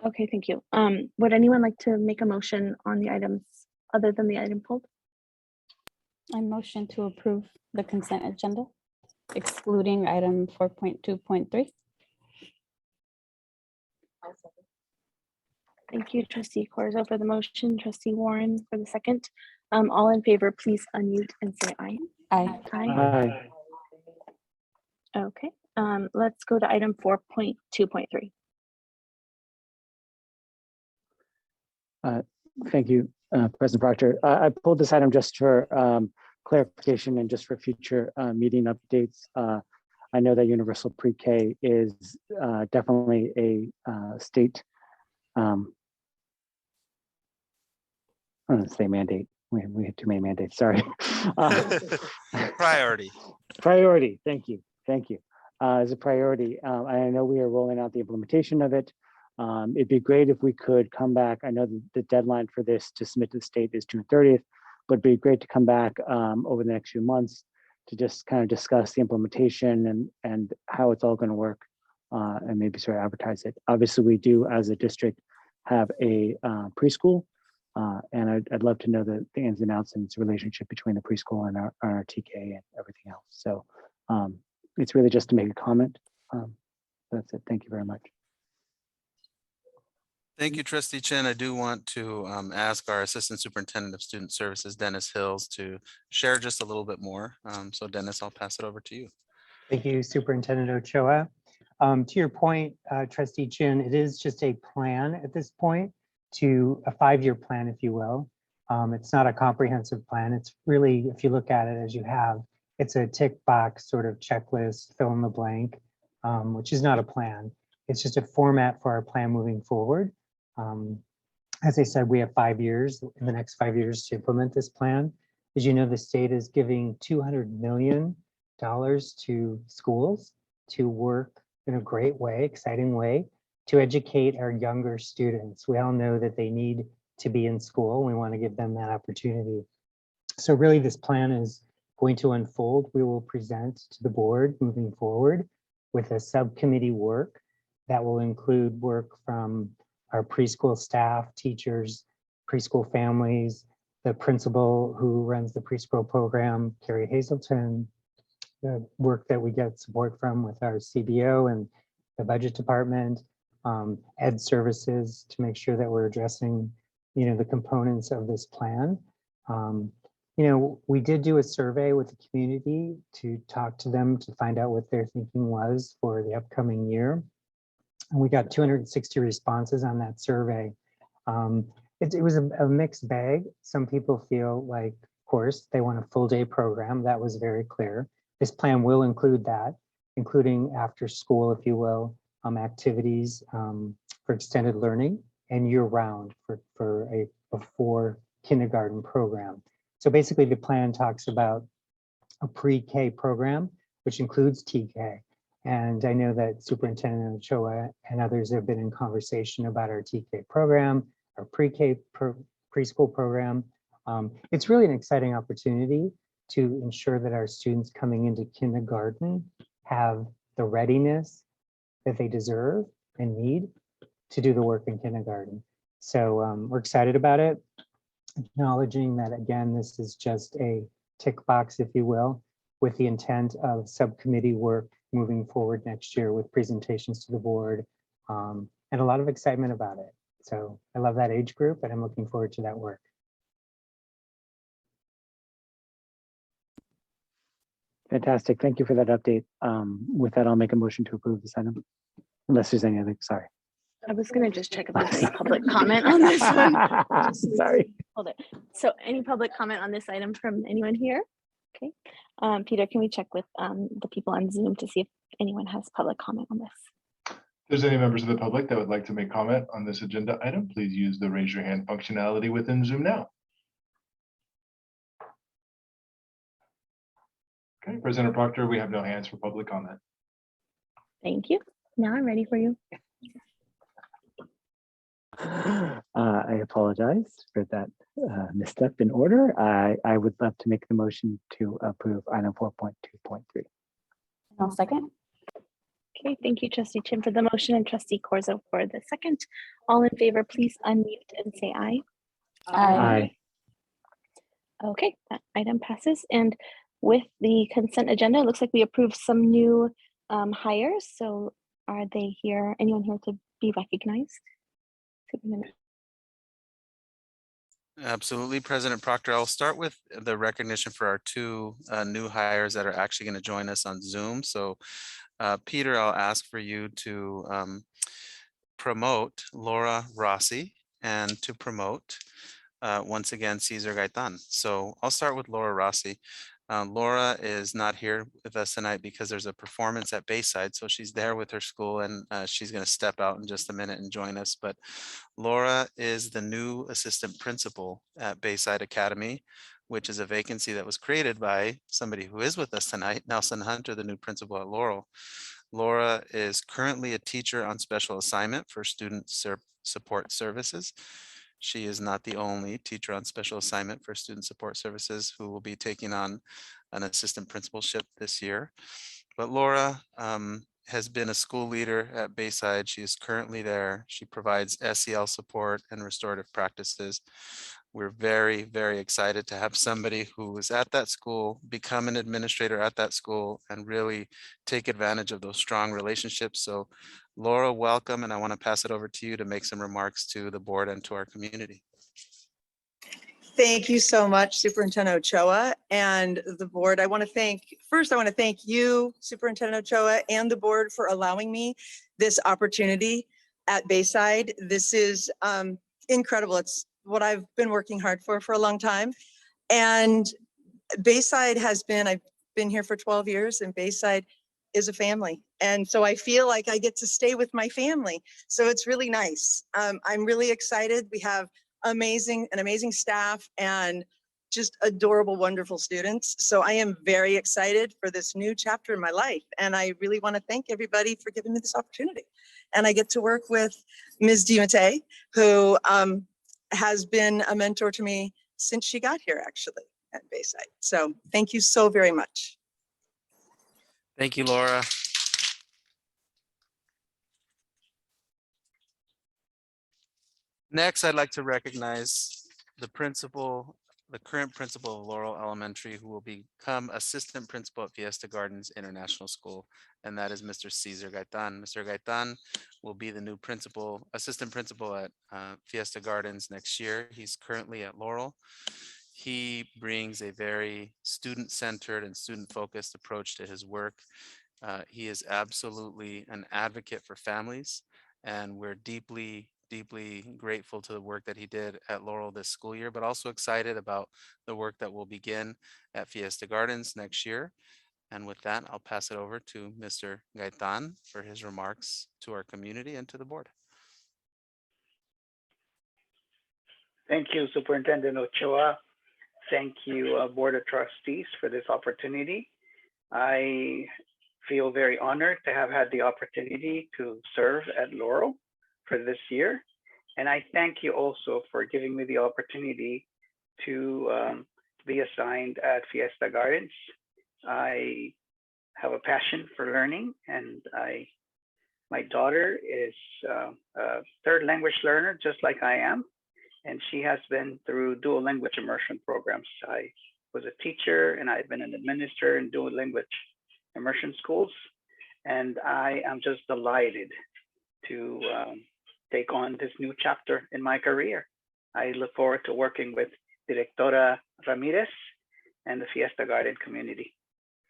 Okay, thank you. Would anyone like to make a motion on the items other than the item pulled? I motion to approve the consent agenda, excluding item 4.2.3. Thank you, Trustee Corzo for the motion, Trustee Warren for the second. All in favor, please unmute and say aye. Aye. Aye. Okay, let's go to item 4.2.3. Thank you, President Proctor. I pulled this item just for clarification and just for future meeting updates. I know that universal pre-K is definitely a state, I don't want to say mandate. We had too many mandates, sorry. Priority. Priority, thank you. As a priority, I know we are rolling out the implementation of it. It'd be great if we could come back. I know the deadline for this to submit to the state is June 30th, but it'd be great to come back over the next few months to just kind of discuss the implementation and how it's all going to work and maybe sort of advertise it. Obviously, we do as a district have a preschool, and I'd love to know the ins and outs and its relationship between the preschool and our TK and everything else. So it's really just to make a comment. That's it. Thank you very much. Thank you, Trustee Chen. I do want to ask our Assistant Superintendent of Student Services, Dennis Hills, to share just a little bit more. So Dennis, I'll pass it over to you. Thank you, Superintendent Ochoa. To your point, Trustee Chen, it is just a plan at this point, to a 5-year plan, if you will. It's not a comprehensive plan. It's really, if you look at it as you have, it's a tick box sort of checklist, fill in the blank, which is not a plan. It's just a format for our plan moving forward. As I said, we have 5 years, in the next 5 years to implement this plan. As you know, the state is giving $200 million to schools to work in a great way, exciting way to educate our younger students. We all know that they need to be in school. We want to give them that opportunity. So really this plan is going to unfold. We will present to the board moving forward with a subcommittee work that will include work from our preschool staff, teachers, preschool families, the principal who runs the preschool program, Carrie Hazelton, the work that we get support from with our CBO and the budget department, ed services to make sure that we're addressing, the components of this plan. We did do a survey with the community to talk to them to find out what their thinking was for the upcoming year. And we got 260 responses on that survey. It was a mixed bag. Some people feel like, of course, they want a full day program. That was very clear. This plan will include that, including after school, if you will, activities for extended learning and year round for a before kindergarten program. So basically the plan talks about a pre-K program, which includes TK. And I know that Superintendent Ochoa and others have been in conversation about our TK program, our pre-K preschool program. It's really an exciting opportunity to ensure that our students coming into kindergarten have the readiness that they deserve and need to do the work in kindergarten. So we're excited about it, acknowledging that, again, this is just a tick box, if you will, with the intent of subcommittee work moving forward next year with presentations to the board, and a lot of excitement about it. So I love that age group and I'm looking forward to that work. Fantastic. Thank you for that update. With that, I'll make a motion to approve this item. Unless there's any other, sorry. I was going to just check if there's any public comment on this one. Sorry. Hold it. So any public comment on this item from anyone here? Okay. Peter, can we check with the people on Zoom to see if anyone has public comment on this? If there's any members of the public that would like to make comment on this agenda item, please use the raise your hand functionality within Zoom now. Okay, President Proctor, we have no hands for public comment. Thank you. Now I'm ready for you. I apologize for that misstep in order. I would love to make the motion to approve item 4.2.3. I'll second. Okay, thank you, Trustee Chin for the motion and Trustee Corzo for the second. All in favor, please unmute and say aye. Aye. Okay, that item passes. And with the consent agenda, it looks like we approved some new hires. So are they here? Anyone here to be recognized? Absolutely, President Proctor. I'll start with the recognition for our two new hires that are actually going to join us on Zoom. So Peter, I'll ask for you to promote Laura Rossi and to promote once again Cesar Gaitan. So I'll start with Laura Rossi. Laura is not here with us tonight because there's a performance at Bayside, so she's there with her school, and she's going to step out in just a minute and join us. But Laura is the new assistant principal at Bayside Academy, which is a vacancy that was created by somebody who is with us tonight, Nelson Hunter, the new principal at Laurel. Laura is currently a teacher on special assignment for student support services. She is not the only teacher on special assignment for student support services who will be taking on an assistant principalship this year. But Laura has been a school leader at Bayside. She is currently there. She provides SEL support and restorative practices. We're very, very excited to have somebody who is at that school, become an administrator at that school, and really take advantage of those strong relationships. So Laura, welcome, and I want to pass it over to you to make some remarks to the board and to our community. Thank you so much, Superintendent Ochoa and the board. I want to thank you, Superintendent Ochoa, and the board for allowing me this opportunity at Bayside. This is incredible. It's what I've been working hard for a long time. And Bayside I've been here for 12 years, and Bayside is a family. And so I feel like I get to stay with my family. So it's really nice. I'm really excited. We have an amazing staff, and just adorable, wonderful students. So I am very excited for this new chapter in my life. And I really want to thank everybody for giving me this opportunity. And I get to work with Ms. DiMattei, who has been a mentor to me since she got here, actually, at Bayside. So thank you so very much. Thank you, Laura. Next, I'd like to recognize the principal, the current principal of Laurel Elementary, who will become assistant principal at Fiesta Gardens International School, and that is Mr. Cesar Gaitan. Mr. Gaitan will be the new principal, assistant principal at Fiesta Gardens next year. He's currently at Laurel. He brings a very student-centered and student-focused approach to his work. He is absolutely an advocate for families, and we're deeply grateful to the work that he did at Laurel this school year, but also excited about the work that will begin at Fiesta Gardens next year. And with that, I'll pass it over to Mr. Gaitan for his remarks to our community and to the board. Thank you, Superintendent Ochoa. Thank you, Board of Trustees, for this opportunity. I feel very honored to have had the opportunity to serve at Laurel for this year. And I thank you also for giving me the opportunity to be assigned at Fiesta Gardens. I have a passion for learning, and my daughter is a third language learner, just like I am. And she has been through dual language immersion programs. I was a teacher, and I've been an administrator in dual language immersion schools. And I am just delighted to take on this new chapter in my career. I look forward to working with Directora Ramirez and the Fiesta Garden community.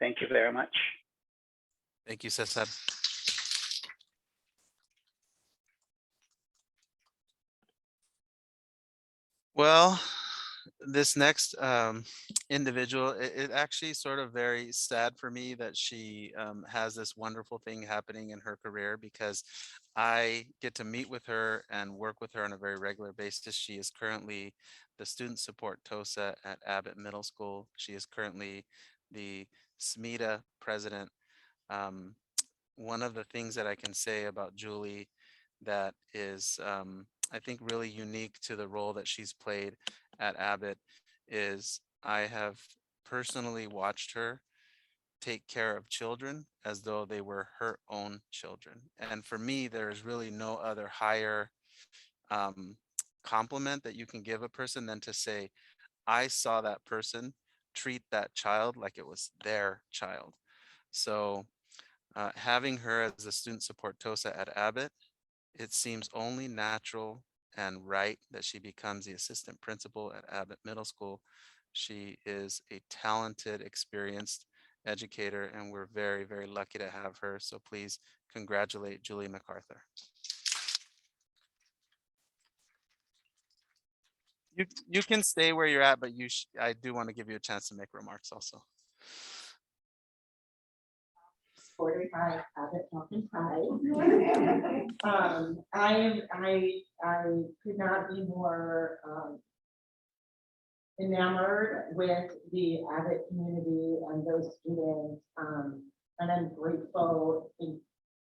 Thank you very much. Thank you, Cesar. Well, this next individual, it actually sort of very sad for me that she has this wonderful thing happening in her career, because I get to meet with her and work with her on a very regular basis. She is currently the student support TOSA at Abbott Middle School. She is currently the SMETA president. One of the things that I can say about Julie that is I think really unique to the role that she's played at Abbott is I have personally watched her take care of children as though they were her own children. And for me, there is really no other higher compliment that you can give a person than to say, I saw that person treat that child like it was their child. So having her as a student support TOSA at Abbott, it seems only natural and right that she becomes the assistant principal at Abbott Middle School. She is a talented, experienced educator, and we're very, very lucky to have her. So please congratulate Julie MacArthur. You can stay where you're at, but I do want to give you a chance to make remarks also. Supported by Abbott Mountain Pride. I could not be more enamored with the Abbott community and those students, and I'm grateful,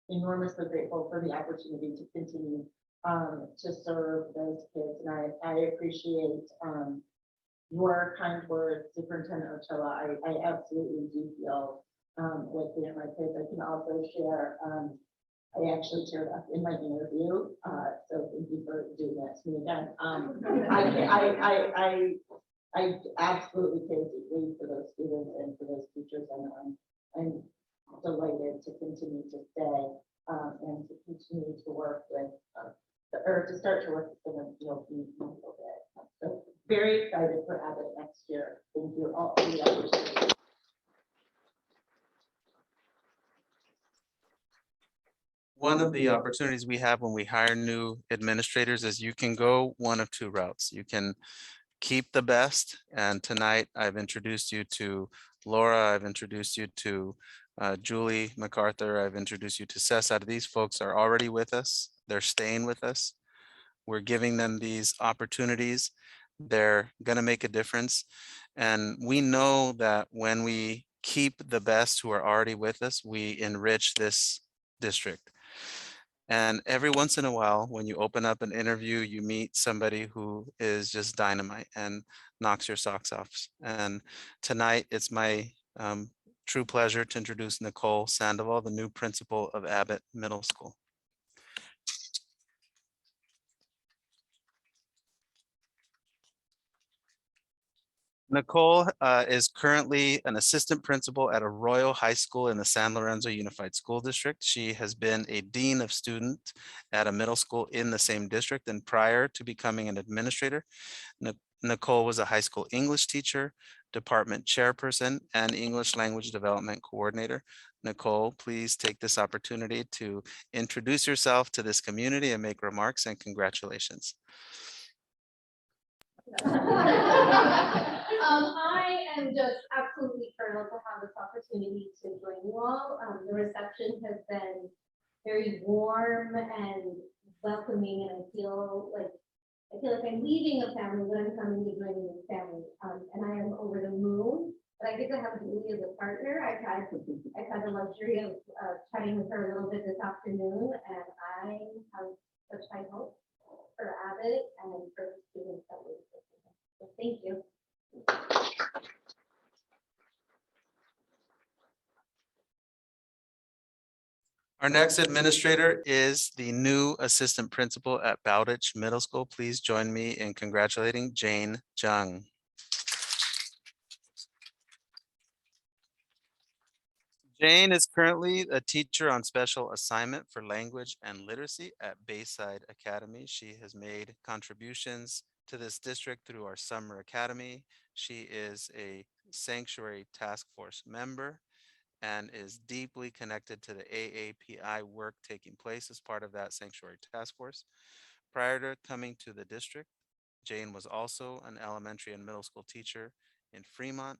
enormously grateful for the opportunity to continue to serve those kids, and I appreciate your kind words, Superintendent Ochoa. I absolutely do feel with me and my kids. I can also share, I actually shared up in my interview, so thank you for doing that to me again. I absolutely care deeply for those students and for those teachers, and I'm delighted to continue to stay and to continue to work with, or to start to work with them, be a little bit. So very excited for Abbott next year. Thank you all for the opportunity. One of the opportunities we have when we hire new administrators is you can go one of two routes. You can keep the best, and tonight I've introduced you to Laura, I've introduced you to Julie MacArthur, I've introduced you to Cesar. These folks are already with us, they're staying with us. We're giving them these opportunities They're gonna make a difference. And we know that when we keep the best who are already with us, we enrich this district. And every once in a while, when you open up an interview, you meet somebody who is just dynamite and knocks your socks off. And tonight, it's my true pleasure to introduce Nicole Sandoval, the new principal of Abbott Middle School. Nicole is currently an assistant principal at Arroyo High School in the San Lorenzo Unified School District. She has been a dean of student at a middle school in the same district, and prior to becoming an administrator, Nicole was a high school English teacher, department chairperson, and English language development coordinator. Nicole, please take this opportunity to introduce yourself to this community and make remarks, and congratulations. I am just absolutely thrilled to have this opportunity to join you all. The reception has been very warm and welcoming, and I feel like I'm leaving a family, but I'm coming to join a new family. And I am over the moon. But I get to have Julie as a partner. I've had the luxury of chatting with her a little bit this afternoon, and I have such high hopes for Abbott and for the students that we serve. So thank you. Our next administrator is the new assistant principal at Bowditch Middle School. Please join me in congratulating Jane Jung. Jane is currently a teacher on special assignment for language and literacy at Bayside Academy. She has made contributions to this district through our summer academy. She is a sanctuary task force member and is deeply connected to the AAPI work taking place as part of that sanctuary task force. Prior to coming to the district, Jane was also an elementary and middle school teacher in Fremont,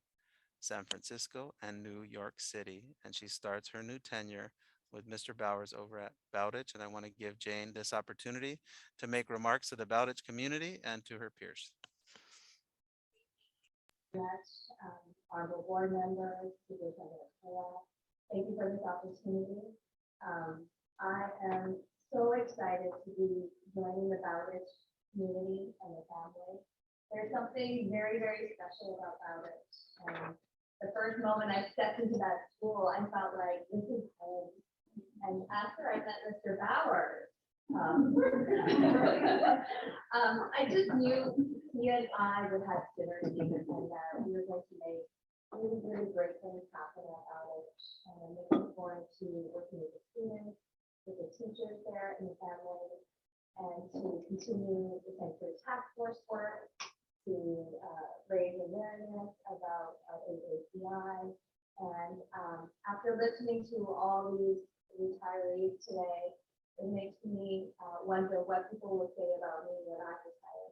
San Francisco, and New York City. And she starts her new tenure with Mr. Bowers over at Bowditch. And I want to give Jane this opportunity to make remarks to the Bowditch community and to her peers. Honorable board members, thank you for this opportunity. I am so excited to be joining the Bowditch community and the family. There's something very, very special about Bowditch. And the first moment I stepped into that school, I felt like this is home. And after I met Mr. Bowers, I just knew he and I would have synergy, and that we were going to make really, really great things happen at Bowditch. And I'm looking forward to working with the students, with the teachers there and the family, and to continue the sanctuary task force work, to raise awareness about AAPI. And after listening to all these retirees today, it makes me wonder what people will say about me when I retire.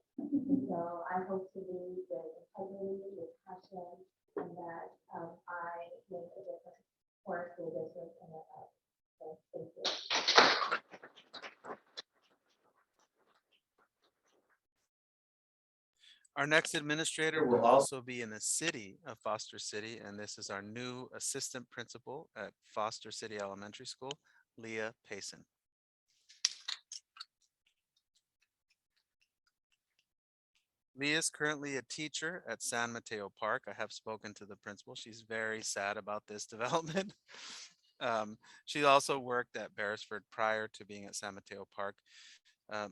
So I hope to lead with integrity, with passion, and that I make a difference for our school district and the health. So thank you. Our next administrator will also be in the city of Foster City, and this is our new assistant principal at Foster City Elementary School, Leah Payson. Leah is currently a teacher at San Mateo Park. I have spoken to the principal. She's very sad about this development. She also worked at Beresford prior to being at San Mateo Park.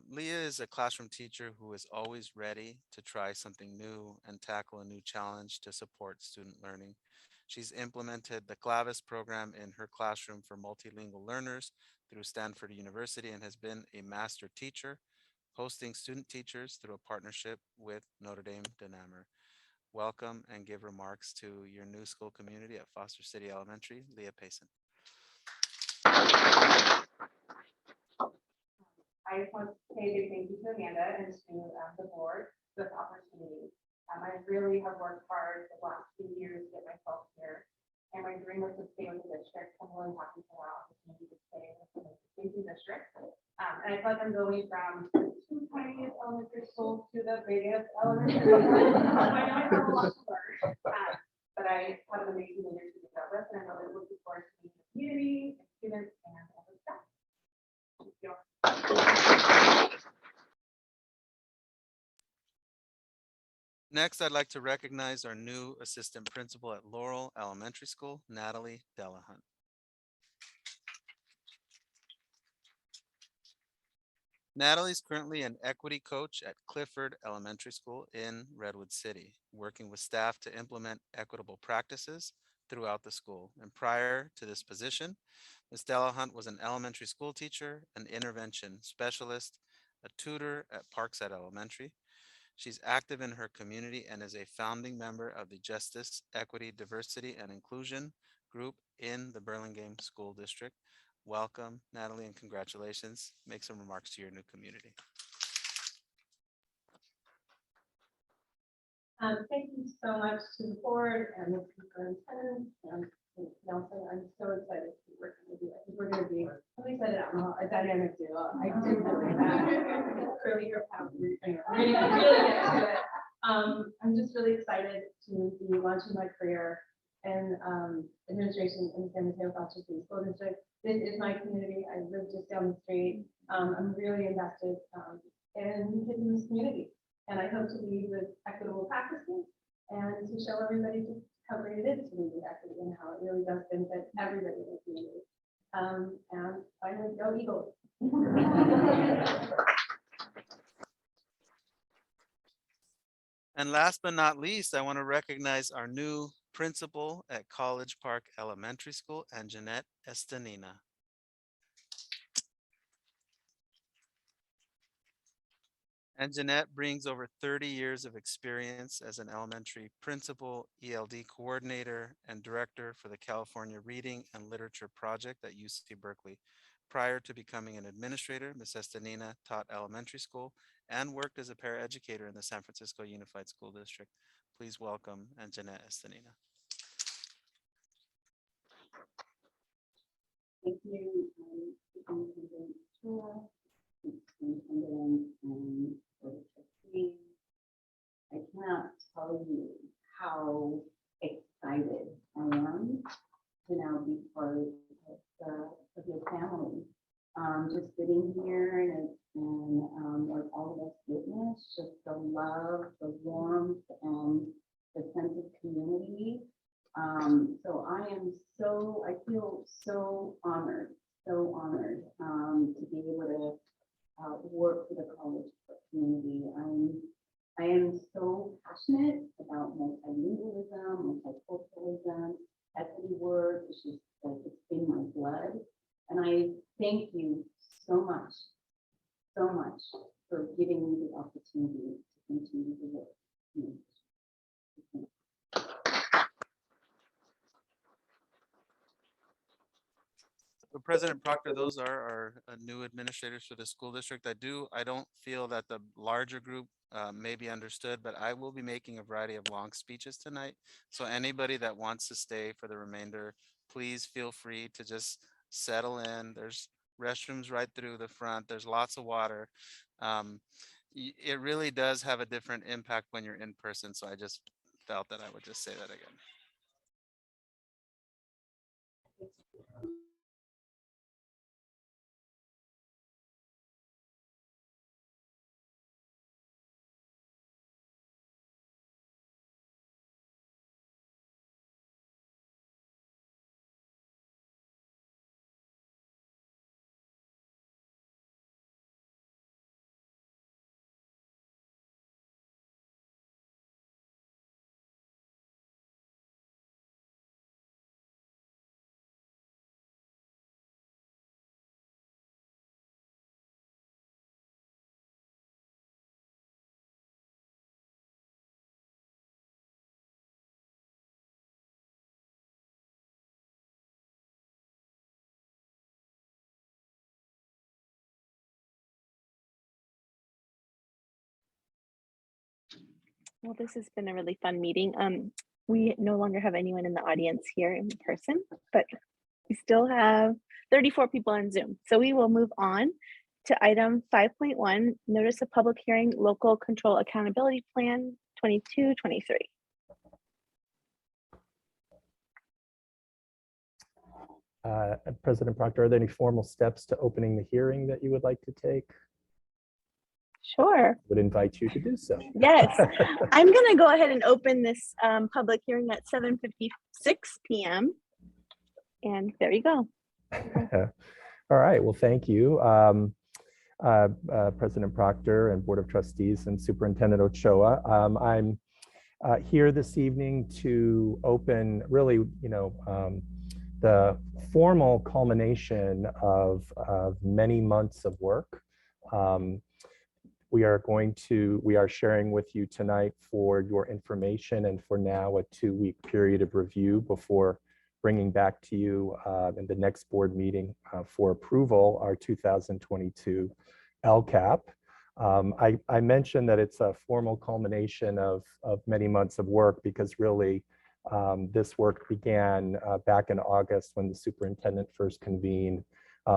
Leah is a classroom teacher who is always ready to try something new and tackle a new challenge to support student learning. She's implemented the Clavis program in her classroom for multilingual learners through Stanford University and has been a master teacher, hosting student teachers through a partnership with Notre Dame de Namur. Welcome and give remarks to your new school community at Foster City Elementary, Leah Payson. I just want to say a big thank you to Amanda and to the board for this opportunity. I really have worked hard the last few years to get myself here, and my dream was to stay with the district. I'm really happy for that opportunity to stay with the district. And I feel like I'm going from two tiniest elementary school to the biggest elementary school. So I know I have a lot to learn, but I have an amazing leader to do that with, and I'm really looking forward to meeting the community, and students, and all the staff. Thank you. Next, I'd like to recognize our new assistant principal at Laurel Elementary School, Natalie Delahunt. Natalie is currently an equity coach at Clifford Elementary School in Redwood City, working with staff to implement equitable practices throughout the school. And prior to this position, Ms. Delahunt was an elementary school teacher, an intervention specialist, a tutor at Parkside Elementary. She's active in her community and is a founding member of the Justice, Equity, Diversity, and Inclusion group in the Burlingame School District. Welcome, Natalie, and congratulations. Make some remarks to your new community. Thank you so much to the board and the superintendent and Nelson. I'm so excited to be working with you. I think we're going to be, let me set it out, a dynamic duo. I do believe that. Curly your path. We're going to really get to it. I'm just really excited to be launching my career in administration in San Mateo-Foster School District. This is my community. I live just down the street. I'm really invested in kids in this community. And I hope to lead with equitable practices and to show everybody just how great it is to lead with equity and how it really does benefit everybody in the community. And finally, go Eagles. And last but not least, I want to recognize our new principal at College Park Elementary School, Anjanette Estanina. And Jeanette brings over 30 years of experience as an elementary principal, ELD coordinator, and director for the California Reading and Literature Project at UC Berkeley. Prior to becoming an administrator, Ms. Estanina taught elementary school and worked as a paraeducator in the San Francisco Unified School District. Please welcome Anjanette Estanina. Thank you, Superintendent Chua, Superintendent and Board of Trustees. I cannot tell you how excited I am to now be part of your family. Just sitting here and what all of us witness, just the love, the warmth, and the sense of community. So I feel so honored to be able to work for the college community. I am so passionate about multilingualism, multiculturalism, equity work. It's just like it's in my blood. And I thank you so much for giving me the opportunity to continue to work. So President Proctor, those are our new administrators for the school district. I don't feel that the larger group may be understood, but I will be making a variety of long speeches tonight. So anybody that wants to stay for the remainder, please feel free to just settle in. There's restrooms right through the front. There's lots of water. It really does have a different impact when you're in person. So I just felt that I would just say that again. Well, this has been a really fun meeting. We no longer have anyone in the audience here in person, but we still have 34 people on Zoom. So we will move on to item 5.1, notice of public hearing, local control accountability plan 22-23. President Proctor, are there any formal steps to opening the hearing that you would like to take? Sure. Would invite you to do so. Yes, I'm going to go ahead and open this public hearing at 7:56 p.m. And there you go. All right, well, thank you. President Proctor and Board of Trustees and Superintendent Ochoa. I'm here this evening to open really, the formal culmination of many months of work. We are sharing with you tonight for your information and for now a 2-week period of review before bringing back to you in the next board meeting for approval our 2022 LCAP. I mentioned that it's a formal culmination of many months of work because really this work began back in August when the superintendent first convened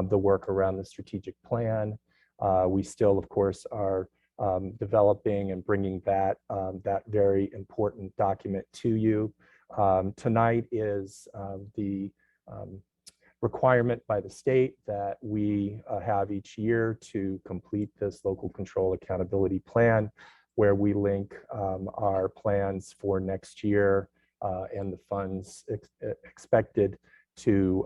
the work around the strategic plan. We still, of course, are developing and bringing that very important document to you. Tonight is the requirement by the state that we have each year to complete this local control accountability plan, where we link our plans for next year and the funds expected to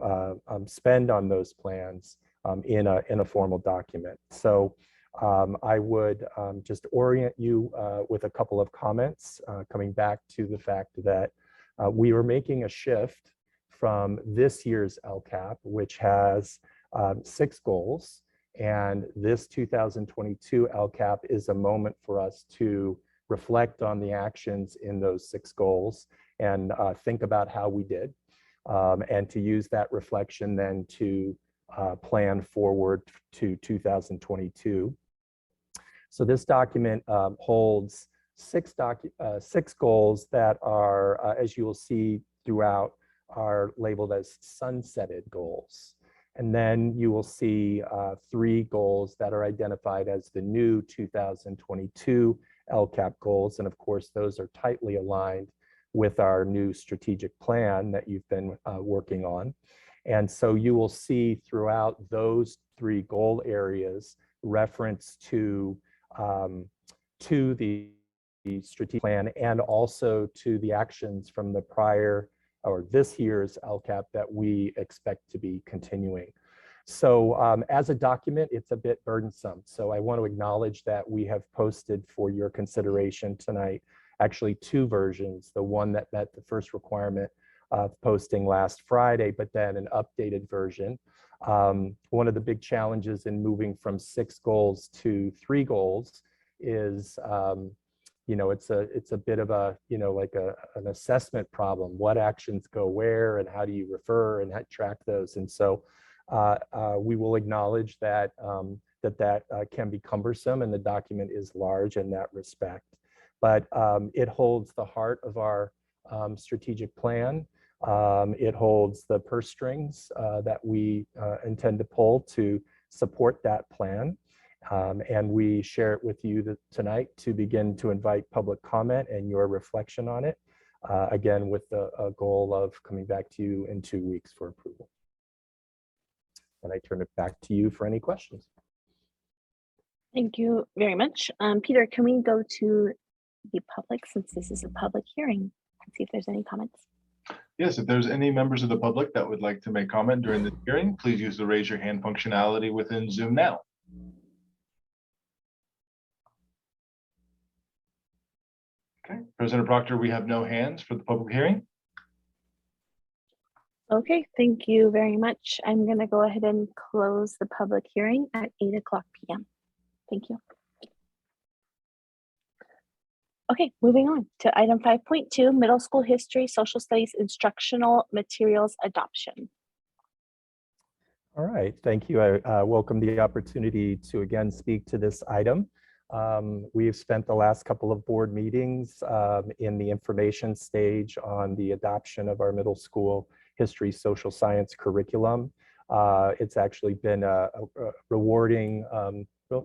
spend on those plans in a formal document. So I would just orient you with a couple of comments coming back to the fact that we are making a shift from this year's LCAP, which has 6 goals. And this 2022 LCAP is a moment for us to reflect on the actions in those 6 goals and think about how we did, and to use that reflection then to plan forward to 2022. So this document holds 6 goals that are, as you will see throughout, are labeled as sunsetted goals. And then you will see 3 goals that are identified as the new 2022 LCAP goals. And of course, those are tightly aligned with our new strategic plan that you've been working on. And so you will see throughout those 3 goal areas reference to the strategic plan and also to the actions from the prior or this year's LCAP that we expect to be continuing. So as a document, it's a bit burdensome. So I want to acknowledge that we have posted for your consideration tonight actually 2 versions, the one that met the first requirement of posting last Friday, but then an updated version. One of the big challenges in moving from 6 goals to 3 goals is, it's a bit of a, like an assessment problem. What actions go where and how do you refer and track those? And so we will acknowledge that that can be cumbersome and the document is large in that respect. But it holds the heart of our strategic plan. It holds the purse strings that we intend to pull to support that plan. And we share it with you tonight to begin to invite public comment and your reflection on it, again, with the goal of coming back to you in 2 weeks for approval. And I turn it back to you for any questions. Thank you very much. Peter, can we go to the public since this is a public hearing and see if there's any comments? Yes, if there's any members of the public that would like to make comment during the hearing, please use the raise your hand functionality within Zoom now. Okay, President Proctor, we have no hands for the public hearing. Okay, thank you very much. I'm going to go ahead and close the public hearing at 8:00 p.m. Thank you. Okay, moving on to item 5.2, middle school history, social studies, instructional materials adoption. All right, thank you. I welcome the opportunity to again speak to this item. We've spent the last couple of board meetings in the information stage on the adoption of our middle school history social science curriculum. It's actually been a rewarding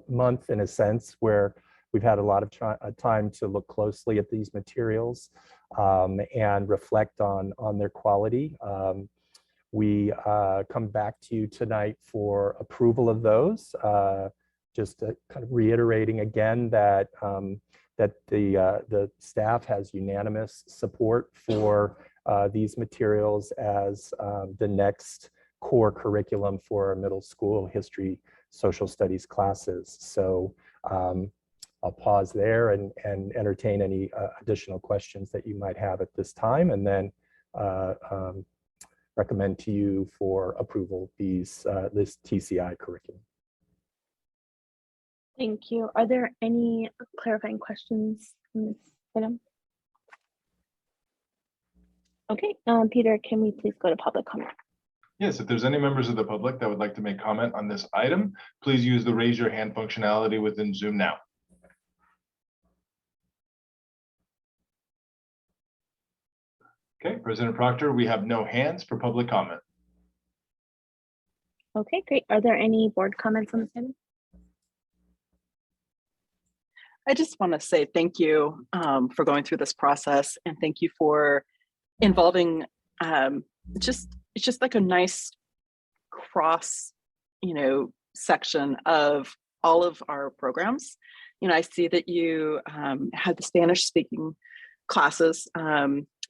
month in a sense where we've had a lot of time to look closely at these materials and reflect on their quality. We come back to you tonight for approval of those. Just kind of reiterating again that that the staff has unanimous support for these materials as the next core curriculum for our middle school history, social studies classes. So I'll pause there and entertain any additional questions that you might have at this time, and then recommend to you for approval this TCI curriculum. Thank you. Are there any clarifying questions on this item? Okay, Peter, can we please go to public comment? Yes, if there's any members of the public that would like to make comment on this item, please use the raise your hand functionality within Zoom now. Okay, President Proctor, we have no hands for public comment. Okay, great. Are there any board comments on this item? I just want to say thank you for going through this process, and thank you for involving it's just like a nice cross, section of all of our programs. I see that you had the Spanish speaking classes.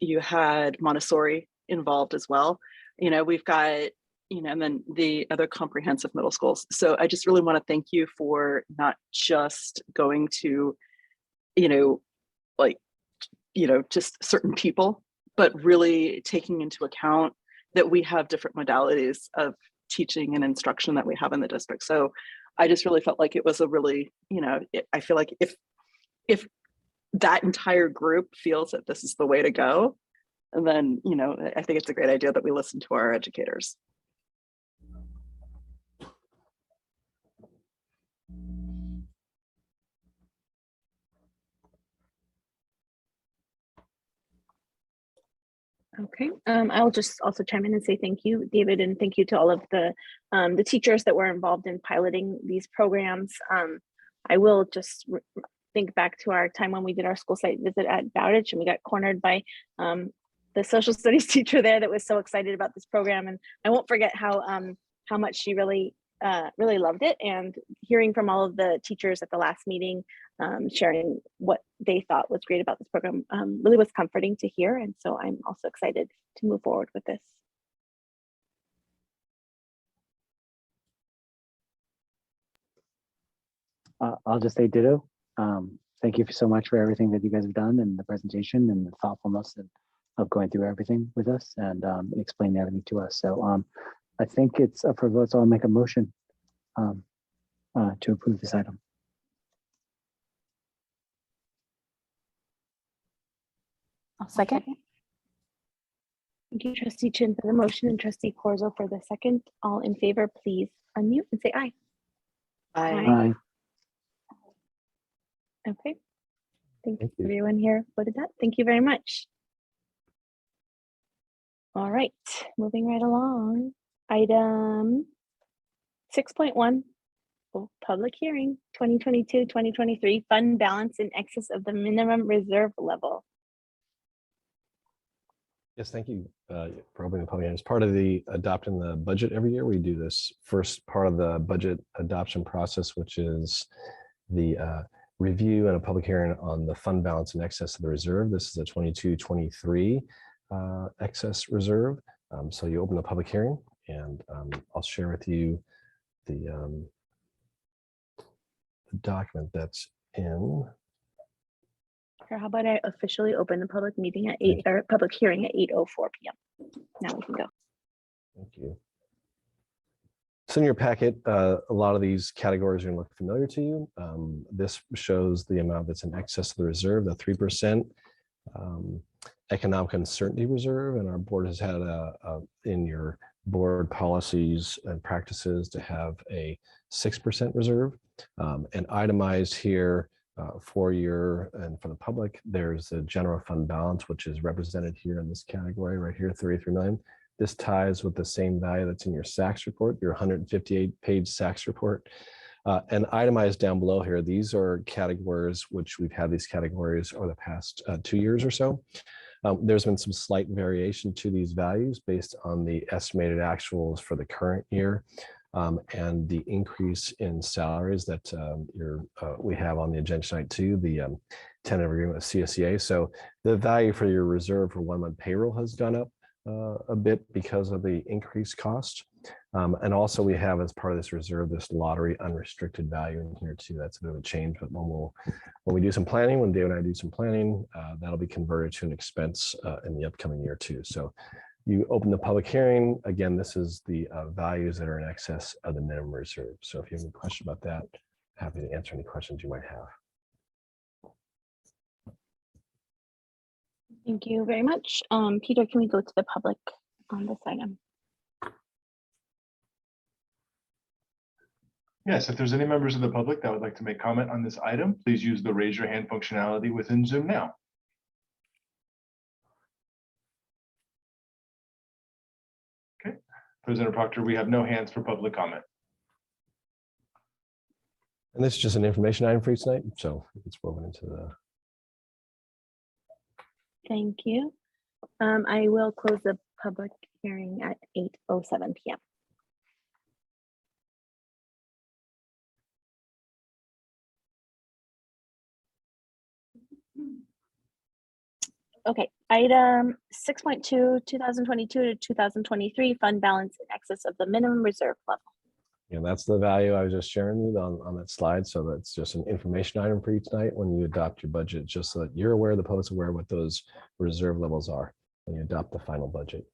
You had Montessori involved as well. We've got, and then the other comprehensive middle schools. So I just really want to thank you for not just going to, just certain people, but really taking into account that we have different modalities of teaching and instruction that we have in the district. So I just really felt like it was a really, I feel like if that entire group feels that this is the way to go, and then, I think it's a great idea that we listen to our educators. Okay, I'll just also chime in and say thank you, David, and thank you to all of the teachers that were involved in piloting these programs. I will just think back to our time when we did our school site visit at Bowditch, and we got cornered by the social studies teacher there that was so excited about this program, and I won't forget how much she really loved it. And hearing from all of the teachers at the last meeting, sharing what they thought was great about this program really was comforting to hear. And so I'm also excited to move forward with this. I'll just say ditto. Thank you so much for everything that you guys have done and the presentation and the thoughtfulness of going through everything with us and explaining everything to us. So I think it's up for vote, so I'll make a motion to approve this item. I'll second. Thank you, Trustee Chin for the motion and Trustee Corzo for the second. All in favor, please unmute and say aye. Aye. Okay. Thank you. Everyone here voted that. Thank you very much. All right, moving right along. Item 6.1, public hearing 2022-2023 fund balance in excess of the minimum reserve level. Yes, thank you for opening the public hearing. As part of the adopting the budget every year, we do this first part of the budget adoption process, which is the review and a public hearing on the fund balance in excess of the reserve. This is a 22-23 excess reserve. So you open a public hearing, and I'll share with you the document that's in. How about I officially open the public meeting at 8 or public hearing at 8:04 p.m. Now we can go. Thank you. So in your packet, a lot of these categories are going to look familiar to you. This shows the amount that's in excess of the reserve, the 3% economic uncertainty reserve, and our board has had in your board policies and practices to have a 6% reserve. And itemized here for your and for the public, there's a general fund balance, which is represented here in this category right here, 33 million. This ties with the same value that's in your SACS report, your 158-page SACS report. And itemized down below here, these are categories which we've had these categories over the past 2 years or so. There's been some slight variation to these values based on the estimated actuals for the current year and the increase in salaries that we have on the agenda tonight too, the tentative agreement with CSEA. So the value for your reserve for 1 month payroll has gone up a bit because of the increased cost. And also we have, as part of this reserve, this lottery unrestricted value in here too. That's a bit of a change, but when we do some planning, when Dave and I do some planning, that'll be converted to an expense in the upcoming year too. So you open the public hearing. Again, this is the values that are in excess of the minimum reserve. So if you have any question about that, happy to answer any questions you might have. Thank you very much. Peter, can we go to the public on this item? Yes, if there's any members of the public that would like to make comment on this item, please use the raise your hand functionality within Zoom now. Okay, President Proctor, we have no hands for public comment. And this is just an information item for you tonight, so it's woven into the. Thank you. I will close the public hearing at 8:07 p.m. Okay, item 6.2, 2022 to 2023 fund balance in excess of the minimum reserve level. Yeah, that's the value I was just sharing with you on that slide. So that's just an information item for you tonight when you adopt your budget, just so that you're aware, the public's aware what those reserve levels are when you adopt the final budget.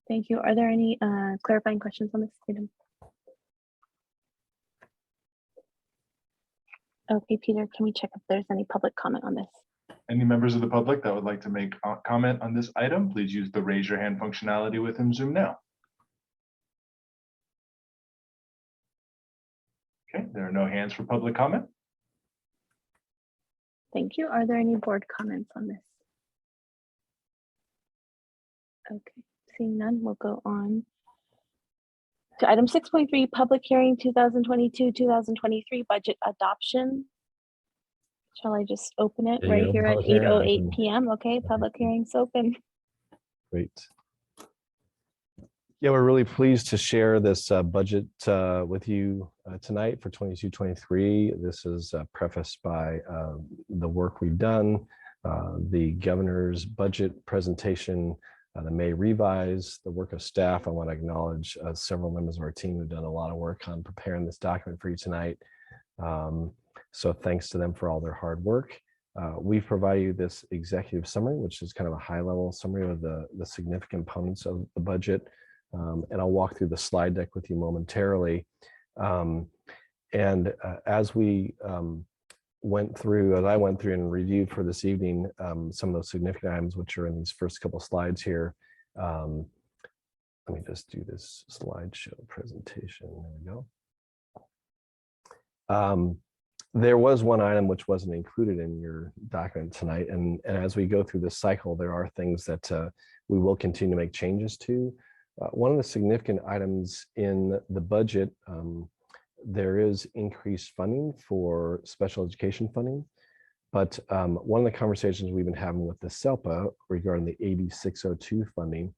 Thank you. Are there any clarifying questions on this item? Okay, Peter, can we check if there's any public comment on this? Any members of the public that would like to make a comment on this item, please use the raise your hand functionality within Zoom now. Okay, there are no hands for public comment. Thank you. Are there any board comments on this? Okay, seeing none, we'll go on to item 6.3, public hearing 2022-2023 budget adoption. Shall I just open it right here at 8:08 p.m.? Okay, public hearing's open. Great. Yeah, we're really pleased to share this budget with you tonight for 22-23. This is prefaced by the work we've done, the governor's budget presentation, the May revise, the work of staff. I want to acknowledge several members of our team who've done a lot of work on preparing this document for you tonight. So thanks to them for all their hard work. We've provided you this executive summary, which is kind of a high-level summary of the significant components of the budget. And I'll walk through the slide deck with you momentarily. As we went through and reviewed for this evening, some of those significant items which are in these first couple slides here. Let me just do this slideshow presentation. There we go. There was one item which wasn't included in your document tonight, and as we go through this cycle, there are things that we will continue to make changes to. One of the significant items in the budget, there is increased funding for special education funding, but one of the conversations we've been having with the SELPA regarding the AB 602 funding,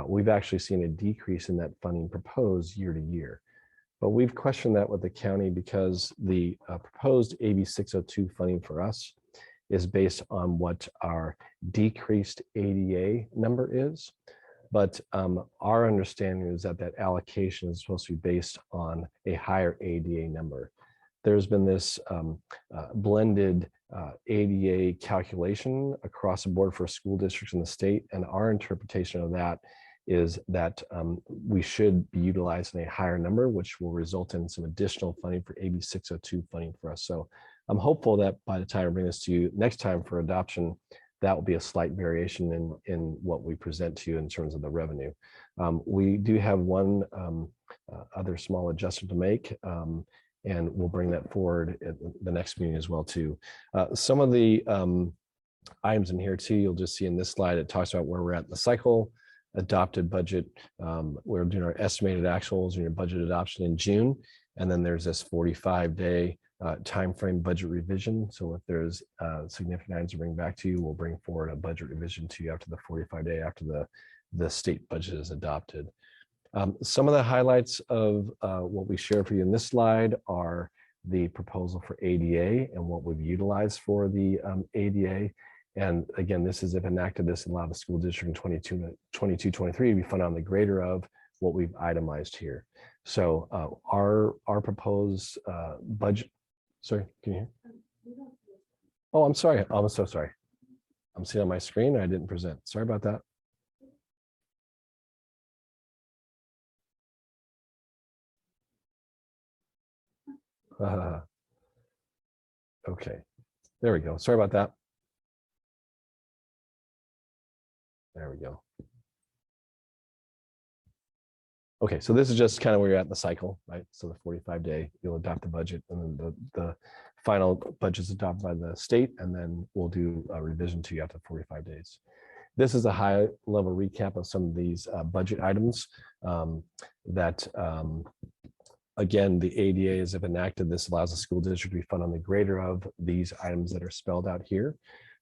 we've actually seen a decrease in that funding proposed year to year. But we've questioned that with the county because the proposed AB 602 funding for us is based on what our decreased ADA number is. But our understanding is that that allocation is supposed to be based on a higher ADA number. There's been this blended ADA calculation across the board for school districts in the state, and our interpretation of that is that we should be utilizing a higher number, which will result in some additional funding for AB 602 funding for us. So I'm hopeful that by the time I bring this to you next time for adoption, that will be a slight variation in what we present to you in terms of the revenue. We do have one other small adjustment to make, and we'll bring that forward at the next meeting as well too. Some of the items in here too. You'll just see in this slide, it talks about where we're at in the cycle, adopted budget. We're doing our estimated actuals and your budget adoption in June. And then there's this 45-day timeframe budget revision. So if there's significant items to bring back to you, we'll bring forward a budget revision to you after the 45-day after the state budget is adopted. Some of the highlights of what we share for you in this slide are the proposal for ADA and what we've utilized for the ADA. And again, this is if enacted, this allow the school district in 22-23 to be funded on the greater of what we've itemized here. So our proposed budget, sorry, can you hear? Oh, I'm sorry. I'm so sorry. I'm seeing on my screen, I didn't present. Sorry about that. Okay, there we go. Sorry about that. There we go. Okay, so this is just kind of where you're at in the cycle, right? So the 45-day, you'll adopt the budget, and then the final budget is adopted by the state, and then we'll do a revision to you after 45 days. This is a high-level recap of some of these budget items that again, the ADA is if enacted, this allows the school district to be funded on the greater of these items that are spelled out here.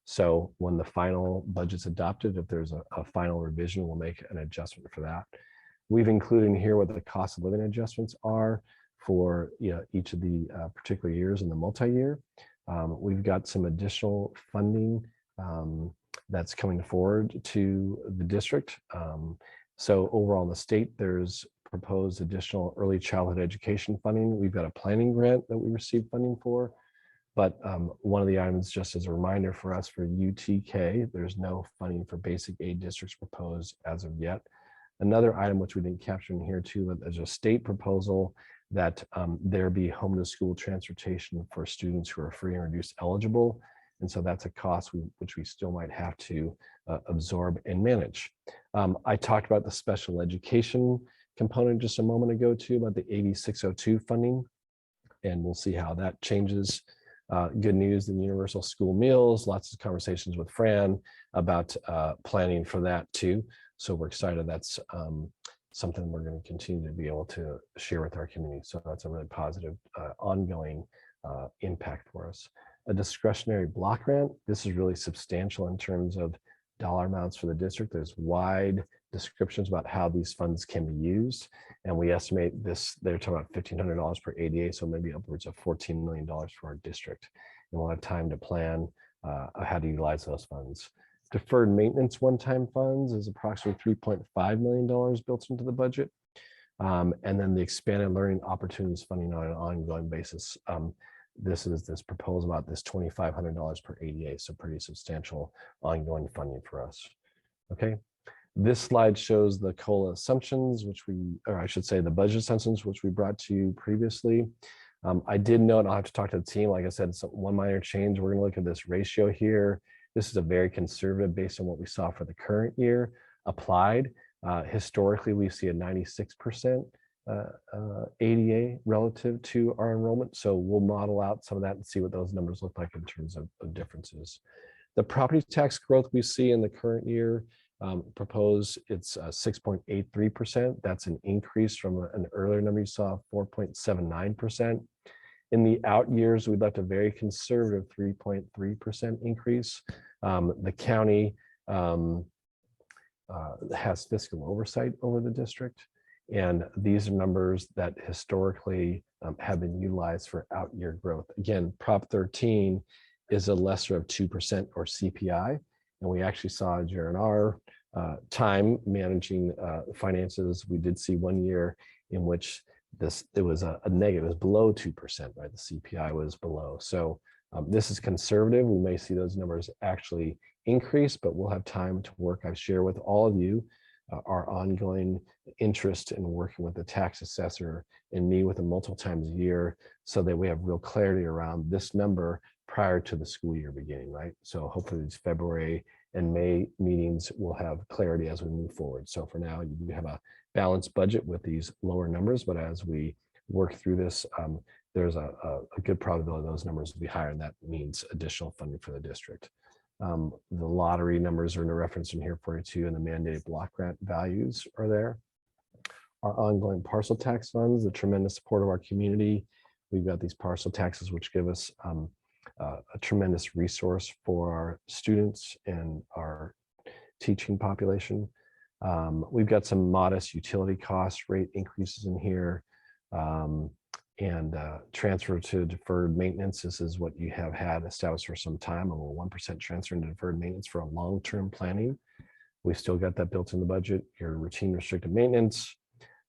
So when the final budget's adopted, if there's a final revision, we'll make an adjustment for that. We've included in here what the cost of living adjustments are for each of the particular years in the multi-year. We've got some additional funding that's coming forward to the district. So overall in the state, there's proposed additional early childhood education funding. We've got a planning grant that we received funding for, but one of the items, just as a reminder for us for UTK, there's no funding for basic aid districts proposed as of yet. Another item which we didn't capture in here too, but there's a state proposal that there be home to school transportation for students who are free and reduced eligible. And so that's a cost which we still might have to absorb and manage. I talked about the special education component just a moment ago too, about the AB 602 funding, and we'll see how that changes. Good news in universal school meals, lots of conversations with Fran about planning for that too. So we're excited that's something we're going to continue to be able to share with our community. So that's a really positive ongoing impact for us. A discretionary block grant, this is really substantial in terms of dollar amounts for the district. There's wide descriptions about how these funds can be used. And we estimate this, they're talking about $1,500 per ADA, so maybe upwards of $14 million for our district. And we'll have time to plan how to utilize those funds. Deferred maintenance one-time funds is approximately $3.5 million built into the budget. And then the expanded learning opportunities funding on an ongoing basis. This is this proposal about this $2,500 per ADA, so pretty substantial ongoing funding for us. Okay, this slide shows the COLA assumptions, or I should say the budget assumptions, which we brought to you previously. I did note, I'll have to talk to the team. Like I said, one minor change. We're going to look at this ratio here. This is a very conservative based on what we saw for the current year applied. Historically, we see a 96% ADA relative to our enrollment. So we'll model out some of that and see what those numbers look like in terms of differences. The property tax growth we see in the current year proposed, it's 6.83%. That's an increase from an earlier number you saw, 4.79%. In the out years, we left a very conservative 3.3% increase. The county has fiscal oversight over the district. And these are numbers that historically have been utilized for out year growth. Again, Prop 13 is a lesser of 2% or CPI. And we actually saw during our time managing finances, we did see one year in which it was a negative, it was below 2%, right? The CPI was below. So this is conservative. We may see those numbers actually increase, but we'll have time to work. I've shared with all of you our ongoing interest in working with the tax assessor and meet with them multiple times a year so that we have real clarity around this number prior to the school year beginning, right? So hopefully these February and May meetings will have clarity as we move forward. So for now, you have a balanced budget with these lower numbers, but as we work through this, there's a good probability those numbers will be higher, and that means additional funding for the district. The lottery numbers are in a reference in here for you too, and the mandated block grant values are there. Our ongoing parcel tax funds, the tremendous support of our community. We've got these parcel taxes, which give us a tremendous resource for our students and our teaching population. We've got some modest utility cost rate increases in here, and transfer to deferred maintenance. This is what you have had established for some time, a 1% transfer into deferred maintenance for a long-term planning. We've still got that built in the budget. Your routine restricted maintenance,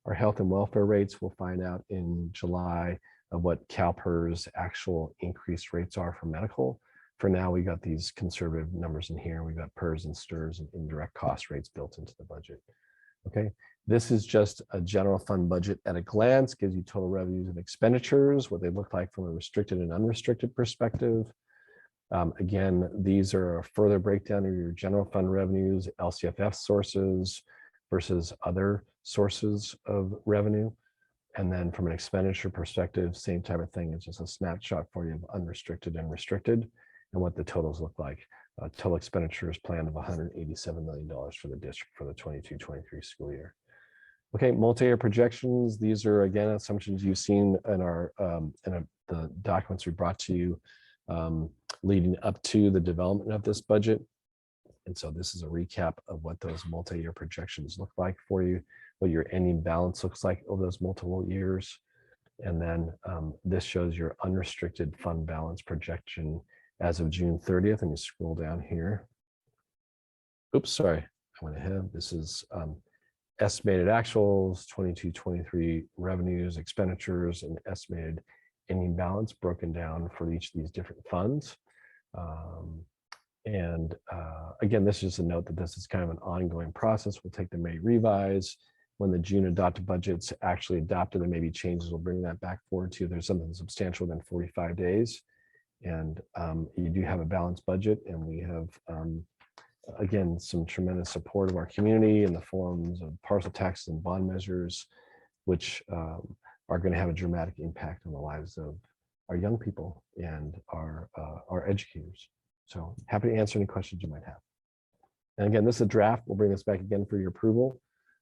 our health and welfare rates, we'll find out in July of what CalPERS actual increased rates are for medical. For now, we got these conservative numbers in here. We've got PERS and STIRS and indirect cost rates built into the budget. Okay, this is just a general fund budget at a glance, gives you total revenues and expenditures, what they look like from a restricted and unrestricted perspective. Again, these are a further breakdown of your general fund revenues, LCFF sources versus other sources of revenue. And then from an expenditure perspective, same type of thing. It's just a snapshot for you of unrestricted and restricted and what the totals look like. Total expenditures planned of $187 million for the district for the 22-23 school year. Okay, multi-year projections. These are, again, assumptions you've seen in our the documents we brought to you leading up to the development of this budget. And so this is a recap of what those multi-year projections look like for you, what your ending balance looks like over those multiple years. And then this shows your unrestricted fund balance projection as of June 30th. And you scroll down here. Oops, sorry, I went ahead. This is estimated actuals, 22-23 revenues, expenditures, and estimated ending balance broken down for each of these different funds. Again, this is a note that this is kind of an ongoing process. We'll take the May revise. When the June adopted budget's actually adopted, there may be changes. We'll bring that back forward to you. There's something substantial within 45 days. And you do have a balanced budget, and we have, again, some tremendous support of our community in the forms of parcel taxes and bond measures, which are going to have a dramatic impact on the lives of our young people and our educators. So happy to answer any questions you might have. And again, this is a draft. We'll bring this back again for your approval.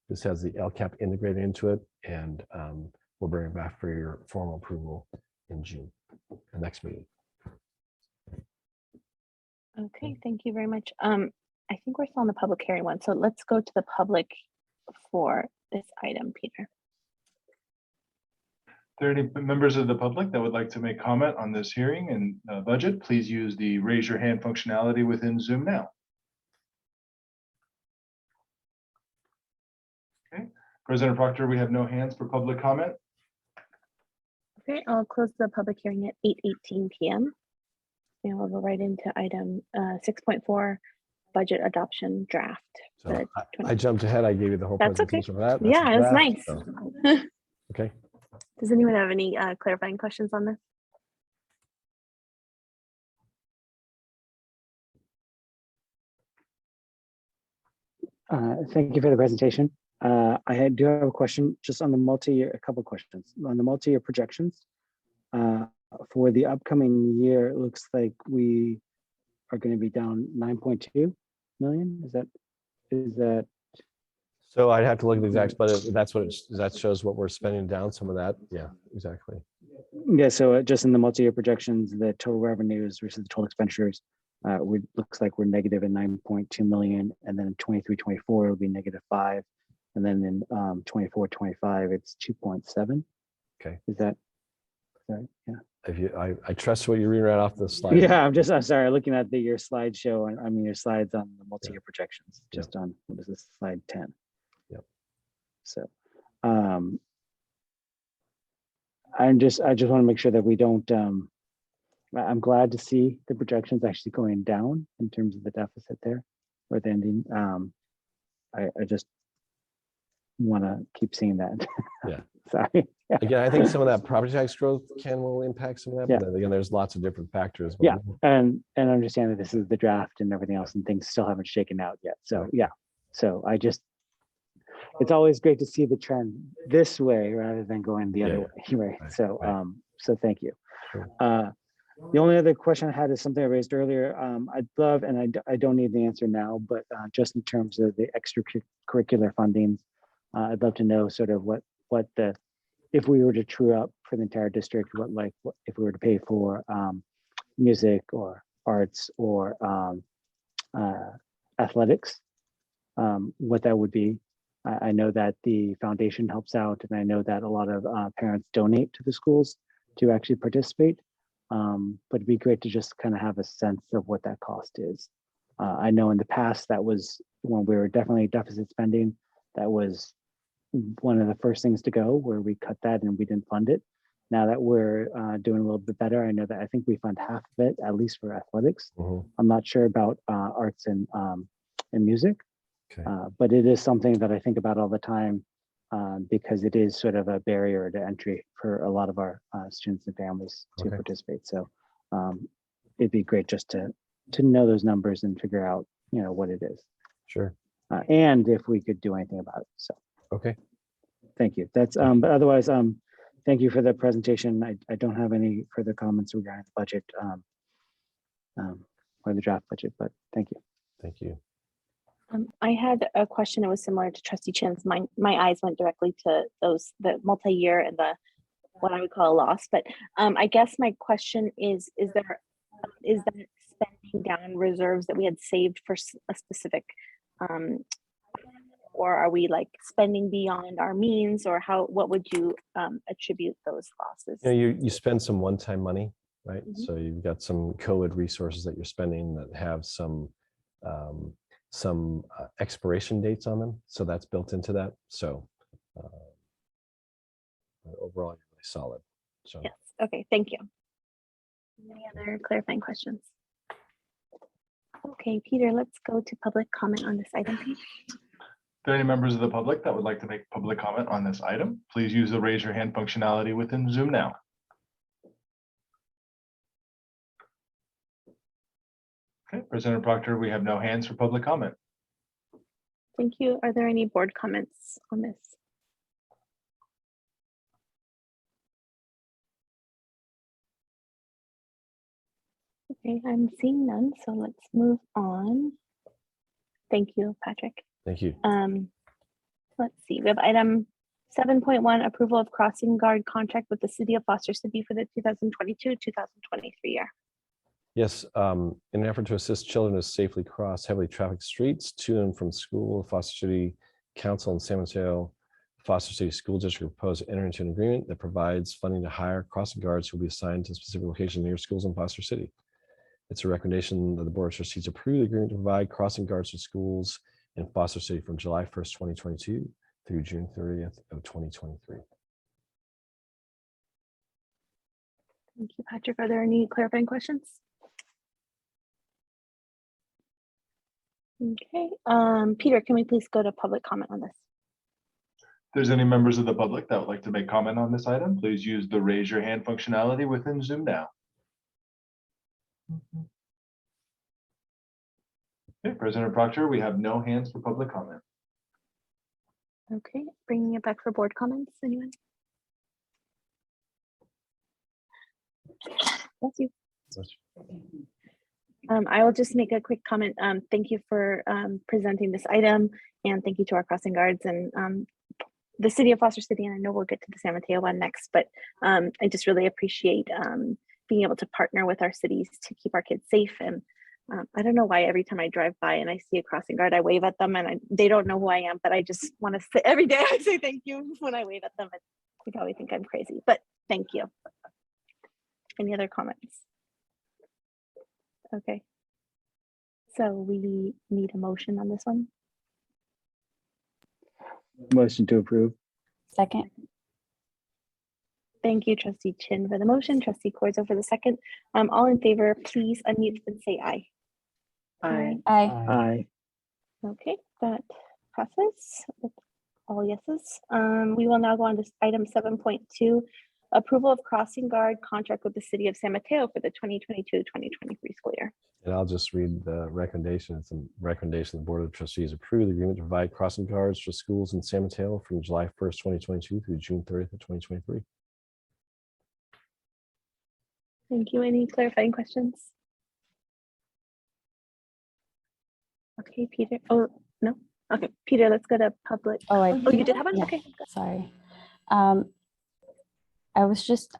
This has the LCAP integrated into it, and we'll bring it back for your formal approval in June, the next meeting. Okay, thank you very much. I think we're still on the public hearing one, so let's go to the public for this item, Peter. Are there any members of the public that would like to make comment on this hearing and budget? Please use the raise your hand functionality within Zoom now. Okay, President Proctor, we have no hands for public comment. Okay, I'll close the public hearing at 8:18 p.m. And we'll go right into item 6.4, budget adoption draft. So I jumped ahead. I gave you the whole That's presentation okay. for that. Yeah, it was nice. So, okay. Does anyone have any clarifying questions on this? Thank you for the presentation. Do have a question just on the multi-year, a couple of questions on the multi-year projections. For the upcoming year, it looks like we are going to be down 9.2 million. Is that? So I'd have to look at the exact, but that's what that shows what we're spending down some of that. Yeah, exactly. Yeah, so just in the multi-year projections, the total revenues versus the total expenditures, looks like we're negative at 9.2 million, and then in 23-24 it'll be -5, and then in 24-25 it's 2.7. Okay. Is that right? Yeah. If you, I trust what you're reading right off the slide. Yeah, I'm sorry, looking at your slideshow, and I mean your slides on the multi-year projections, just on, what is this, slide 10? Yep. So, I just want to make sure that we don't, I'm glad to see the projections actually going down in terms of the deficit there, or the ending. I just want to keep seeing that. Yeah. Sorry. Yeah. Again, I think some of that property tax growth will impact some of that, Yeah. but then again, there's lots of different factors. Yeah, and understand that this is the draft and everything else, and things still haven't shaken out yet. So yeah, so it's always great to see the trend this way rather than going the other way. Right. So so thank you. Sure. The only other question I had is something I raised earlier. I'd love, and I don't need the answer now, but just in terms of the extracurricular funding, I'd love to know sort of what the, if we were to true up for the entire district, what if we were to pay for music or arts or athletics, what that would be. I know that the foundation helps out, and I know that a lot of parents donate to the schools to actually participate. But it'd be great to just kind of have a sense of what that cost is. I know in the past that was when we were definitely deficit spending, that was one of the first things to go, where we cut that and we didn't fund it. Now that we're doing a little bit better, I know that I think we fund half of it, at least for athletics. I'm not sure about arts and music, but it is something that I think about all the time because it is sort of a barrier to entry for a lot of our students and families to participate. So it'd be great just to know those numbers and figure out, you know, what it is. Sure. And if we could do anything about it. So. Okay. Thank you. That's but otherwise, thank you for the presentation. I don't have any further comments regarding the budget or the draft budget, but thank you. Thank you. I had a question that was similar to Trustee Chin's. My eyes went directly to the multi-year and the what I would call a loss. But I guess my question is that spending down reserves that we had saved for a specific or are we like spending beyond our means, or what would you attribute those losses? You know, you spend some one-time money, right? So you've got some COVID resources that you're spending that have some expiration dates on them. So that's built into that. So overall, you're really solid. So yes. Okay. Thank you. Any other clarifying questions? Okay, Peter, let's go to public comment on this item, please. If there are any members of the public that would like to make public comment on this item, please use the raise your hand functionality within Zoom now. Okay, President Proctor, we have no hands for public comment. Thank you. Are there any board comments on this? Okay, I'm seeing none, so let's move on. Thank you, Patrick. thank you. Let's see, we have item 7.1, approval of crossing guard contract with the City of Foster City for the 2022-2023 year. Yes, in an effort to assist children to safely cross heavily trafficked streets to and from school, Foster City Council and San Mateo Foster City School District proposed to enter into an agreement that provides funding to hire crossing guards who will be assigned to specific locations near schools in Foster City. It's a recommendation that the Board of Trustees approve the agreement to provide crossing guards to schools in Foster City from July 1st, 2022 through June 30th of 2023. Thank you, Patrick. Are there any clarifying questions? Okay, Peter, can we please go to public comment on this? If there's any members of the public that would like to make comment on this item, please use the raise your hand functionality within Zoom now. Okay, President Proctor, we have no hands for public comment. Okay, bringing it back for board comments, anyone? Bless you. I will just make a quick comment. Thank you for presenting this item, and thank you to our crossing guards and the City of Foster City. And I know we'll get to the San Mateo one next, but I just really appreciate being able to partner with our cities to keep our kids safe. And I don't know why every time I drive by and I see a crossing guard, I wave at them, and they don't know who I am, but I just want to say every day I say thank you when I wave at them. And they probably think I'm crazy, but thank you. Any other comments? Okay. So we need a motion on this one. Motion to approve. Second. Thank you, Trustee Chin, for the motion. Trustee Corzo for the second. All in favor, please unmute and say aye. Aye. Aye. Aye. Okay, that passes with all yeses. We will now go on to item 7.2, approval of crossing guard contract with the City of San Mateo for the 2022-2023 school year. And I'll just read the recommendation. It's a recommendation the Board of Trustees approve the agreement to provide crossing guards for schools in San Mateo from July 1st, 2022 through June 30th of 2023. Thank you. Any clarifying questions? Okay, Peter. Oh, no. Okay, Peter, let's go to public. Oh, Oh, you did have one? yeah, Okay. sorry.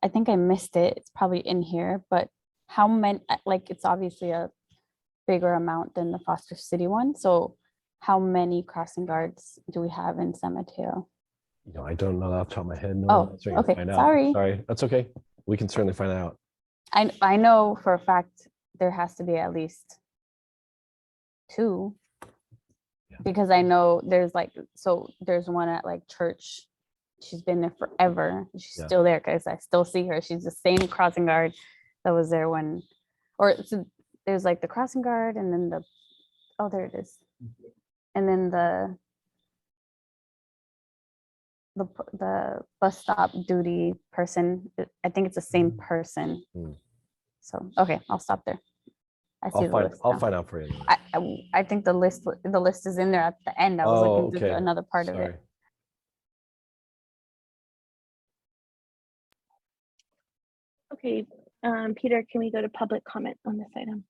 I think I missed it. It's probably in here, but how many, like, it's obviously a bigger amount than the Foster City one. So how many crossing guards do we have in San Mateo? You know, I don't know off the top of my head. No, Oh, that's what you okay, find out. sorry. Sorry, that's okay. We can certainly find out. I know for a fact there has to be at least 2. Because I know there's like, so there's one at like church. She's been there forever. She's still there because I still see her. She's the same crossing guard that was there when, or so there's like the crossing guard and then the, oh, there it is. And then the bus stop duty person, I think it's the same person. So, okay, I'll stop there. I see the list I'll now. find out for you. I think the list is in there at the end. I was looking okay. through another part of Sorry. it. Okay, Peter, can we go to public comment on this item?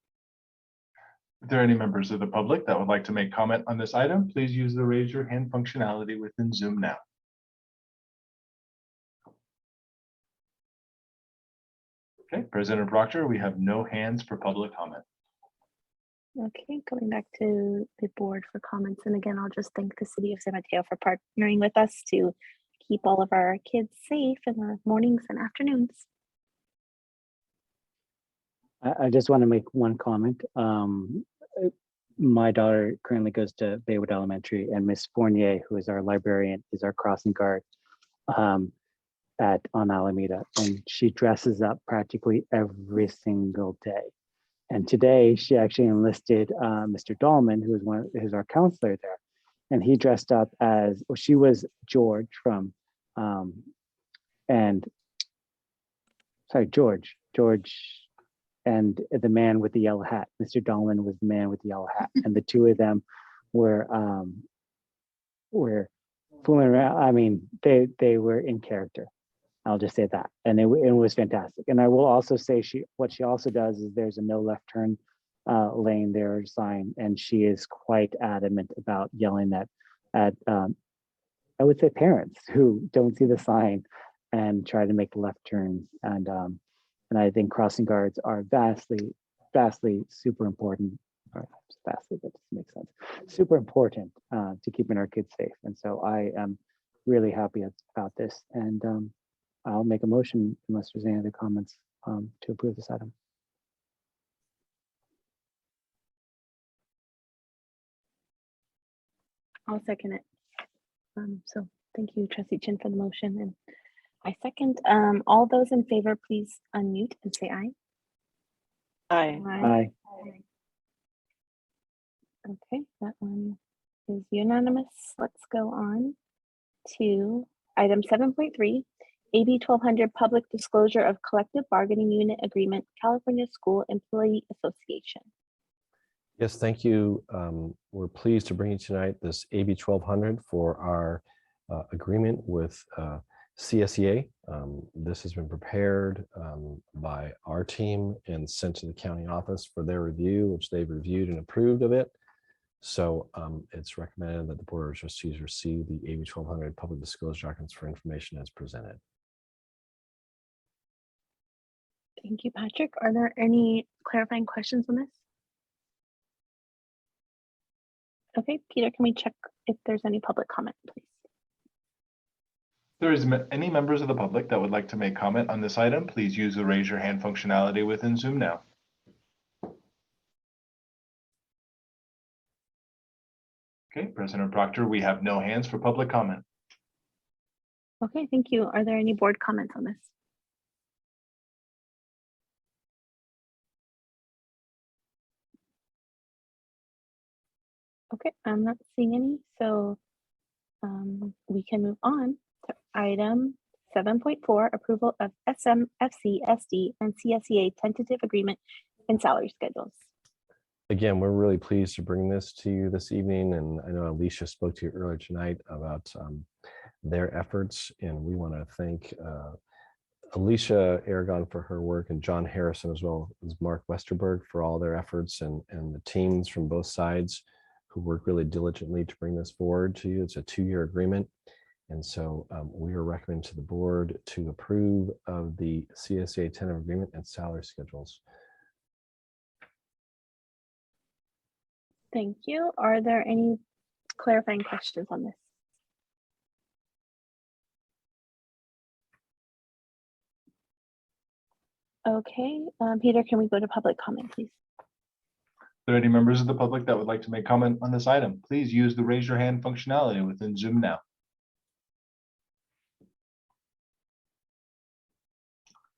If there are any members of the public that would like to make comment on this item, please use the raise your hand functionality within Zoom now. Okay, President Proctor, we have no hands for public comment. Okay, going back to the board for comments. And again, I'll just thank the city of San Mateo for partnering with us to keep all of our kids safe in the mornings and afternoons. I just want to make one comment. My daughter currently goes to Baywood Elementary, and Miss Fournier, who is our librarian, is our crossing guard on Alameda, and she dresses up practically every single day. And today she actually enlisted Mr. Dahlman, who's our counselor there, and he dressed up as, well, she was George from George and the man with the yellow hat. Mr. Dahlman was the man with the yellow hat, and the two of them were fooling around. I mean, they were in character. I'll just say that, and it was fantastic. And I will also say what she also does is there's a no left turn lane there sign, and she is quite adamant about yelling at I would say parents who don't see the sign and try to make left turns. And I think crossing guards are vastly super important. Or vastly, that doesn't make sense. Super important to keeping our kids safe. And so I am really happy about this. And I'll make a motion unless there's any other comments to approve this item. I'll second it. So thank you, Trustee Chin, for the motion, and I second. All those in favor, please unmute and say aye. Aye. Aye. Okay, that one is unanimous. Let's go on to item 7.3, AB 1200 Public Disclosure of Collective Bargaining Unit Agreement, California School Employee Association. Yes, thank you. We're pleased to bring you tonight this AB 1200 for our agreement with CSEA. This has been prepared by our team and sent to the county office for their review, which they've reviewed and approved of it. So it's recommended that the Board of Trustees receive the AB 1200 public disclosure documents for information as presented. Thank you, Patrick. Are there any clarifying questions on this? Okay, Peter, can we check if there's any public comment, please? If there is any members of the public that would like to make comment on this item, please use the raise your hand functionality within Zoom now. Okay, President Proctor, we have no hands for public comment. Okay, thank you. Are there any board comments on this? Okay, I'm not seeing any, so we can move on to item 7.4, approval of SMFCSD and CSEA tentative agreement and salary schedules. Again, we're really pleased to bring this to you this evening, and I know Alicia spoke to you earlier tonight about their efforts, and we want to thank Alicia Aragon for her work, and John Harrison, as well as Mark Westerberg, for all their efforts, and the teams from both sides who work really diligently to bring this forward to you. It's a 2-year agreement. And so we are recommending to the board to approve of the CSA tentative agreement and salary schedules. Thank you. Are there any clarifying questions on this? Okay, Peter, can we go to public comment, please? Are there any members of the public that would like to make comment on this item? Please use the raise your hand functionality within Zoom now.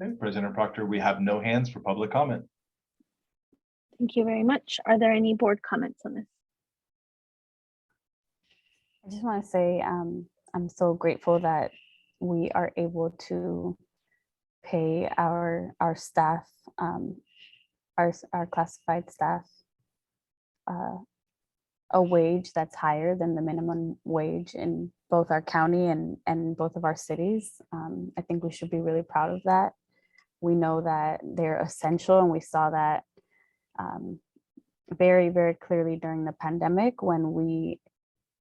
Okay, President Proctor, we have no hands for public comment. Thank you very much. Are there any board comments on this? I just want to say I'm so grateful that we are able to pay our staff, our classified staff, a wage that's higher than the minimum wage in both our county and both of our cities. I think we should be really proud of that. We know that they're essential, and we saw that very, very clearly during the pandemic, when we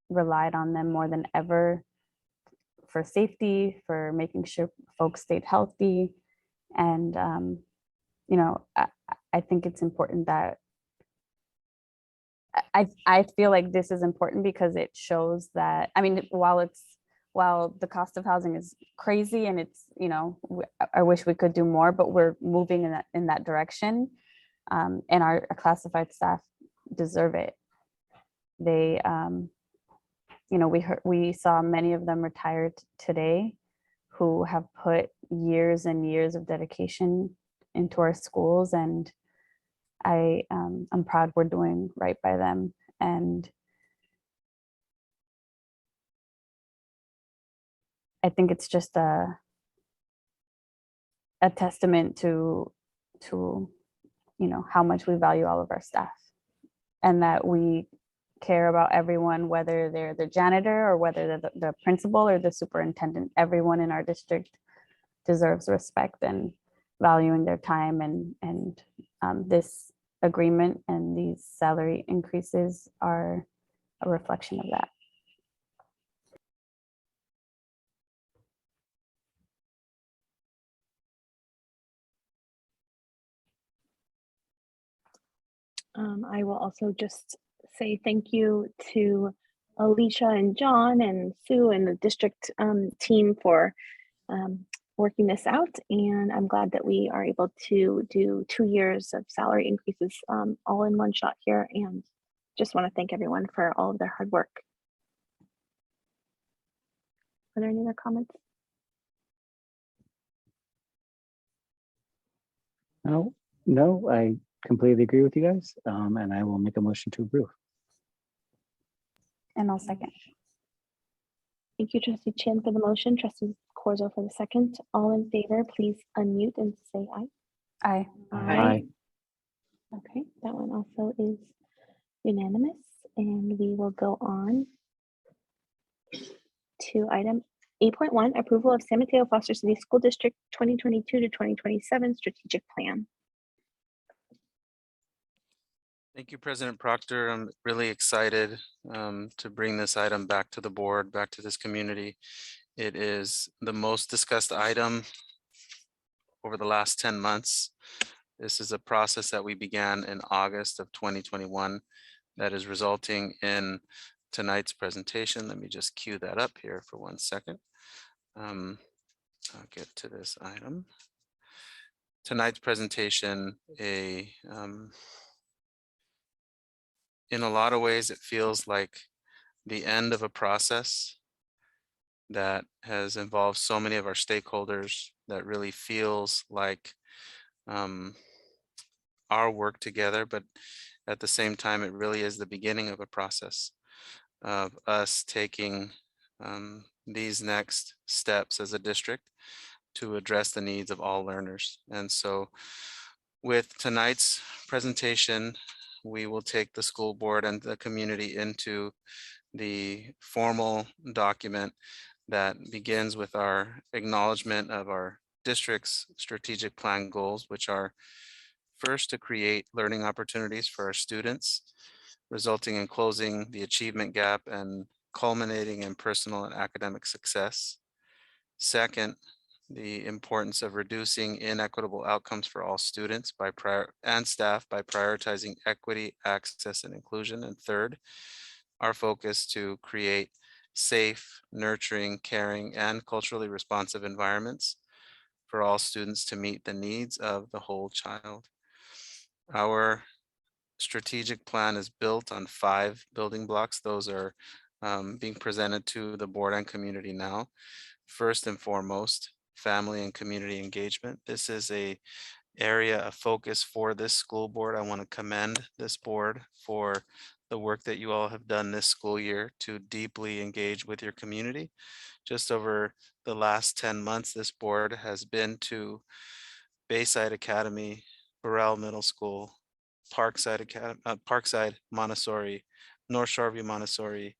relied on them more than ever for safety, for making sure folks stayed healthy. And, you know, I think it's important that I feel like this is important because it shows that, I mean, while the cost of housing is crazy and it's, you know, I wish we could do more, but we're moving in that direction. And our classified staff deserve it. They, you know, we saw many of them retired today who have put years and years of dedication into our schools, and I'm proud we're doing right by them. And I think it's just a testament to you know, how much we value all of our staff, and that we care about everyone, whether they're the janitor or whether they're the principal or the superintendent. Everyone in our district deserves respect and valuing their time, and this agreement and these salary increases are a reflection of that. I will also just say thank you to Alicia and John and Sue and the district team for working this out. And I'm glad that we are able to do 2 years of salary increases all in one shot here. And just want to thank everyone for all of their hard work. Are there any other comments? No, I completely agree with you guys, and I will make a motion to approve. And I'll second. Thank you, Trustee Chin, for the motion. Trustee Corzo for the second. All in favor, please unmute and say aye. Aye. Aye. Okay, that one also is unanimous, and we will go on to item 8.1, approval of San Mateo-Foster City School District 2022 to 2027 strategic plan. Thank you, President Proctor. I'm really excited to bring this item back to the board, back to this community. It is the most discussed item over the last 10 months. This is a process that we began in August of 2021 that is resulting in tonight's presentation. Let me just cue that up here for 1 second. I'll get to this item. Tonight's presentation, in a lot of ways, it feels like the end of a process that has involved so many of our stakeholders, that really feels like our work together, but at the same time, it really is the beginning of a process of us taking these next steps as a district to address the needs of all learners. And so with tonight's presentation, we will take the school board and the community into the formal document that begins with our acknowledgement of our district's strategic plan goals, which are first to create learning opportunities for our students, resulting in closing the achievement gap and culminating in personal and academic success. Second, the importance of reducing inequitable outcomes for all students and staff by prioritizing equity, access, and inclusion. And third, our focus to create safe, nurturing, caring, and culturally responsive environments for all students to meet the needs of the whole child. Our strategic plan is built on 5 building blocks. Those are being presented to the board and community now. First and foremost, family and community engagement. This is an area of focus for this school board. I want to commend this board for the work that you all have done this school year to deeply engage with your community. Just over the last 10 months, this board has been to Bayside Academy, Burrell Middle School, Parkside Montessori, North Shoreview Montessori.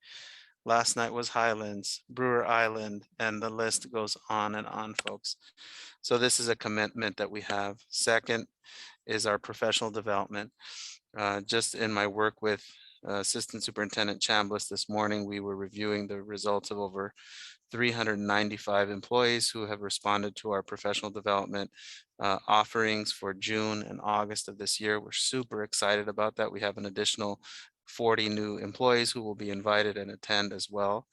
Last night was Highlands, Brewer Island, and the list goes on and on, folks. So this is a commitment that we have. Second is our professional development. Just in my work with Assistant Superintendent Chambliss this morning, we were reviewing the results of over 395 employees who have responded to our professional development offerings for June and August of this year. We're super excited about that. We have an additional 40 new employees who will be invited and attend as well.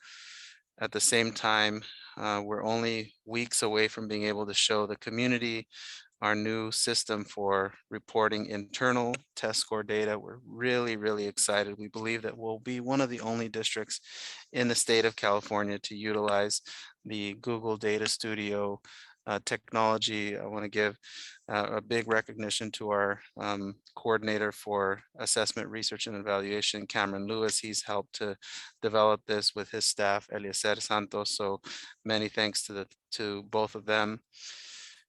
At the same time, we're only weeks away from being able to show the community our new system for reporting internal test score data. We're really, really excited. We believe that we'll be one of the only districts in the state of California to utilize the Google Data Studio technology. I want to give a big recognition to our coordinator for assessment, research, and evaluation, Cameron Lewis. He's helped to develop this with his staff, Eliezer Santos. So many thanks to both of them.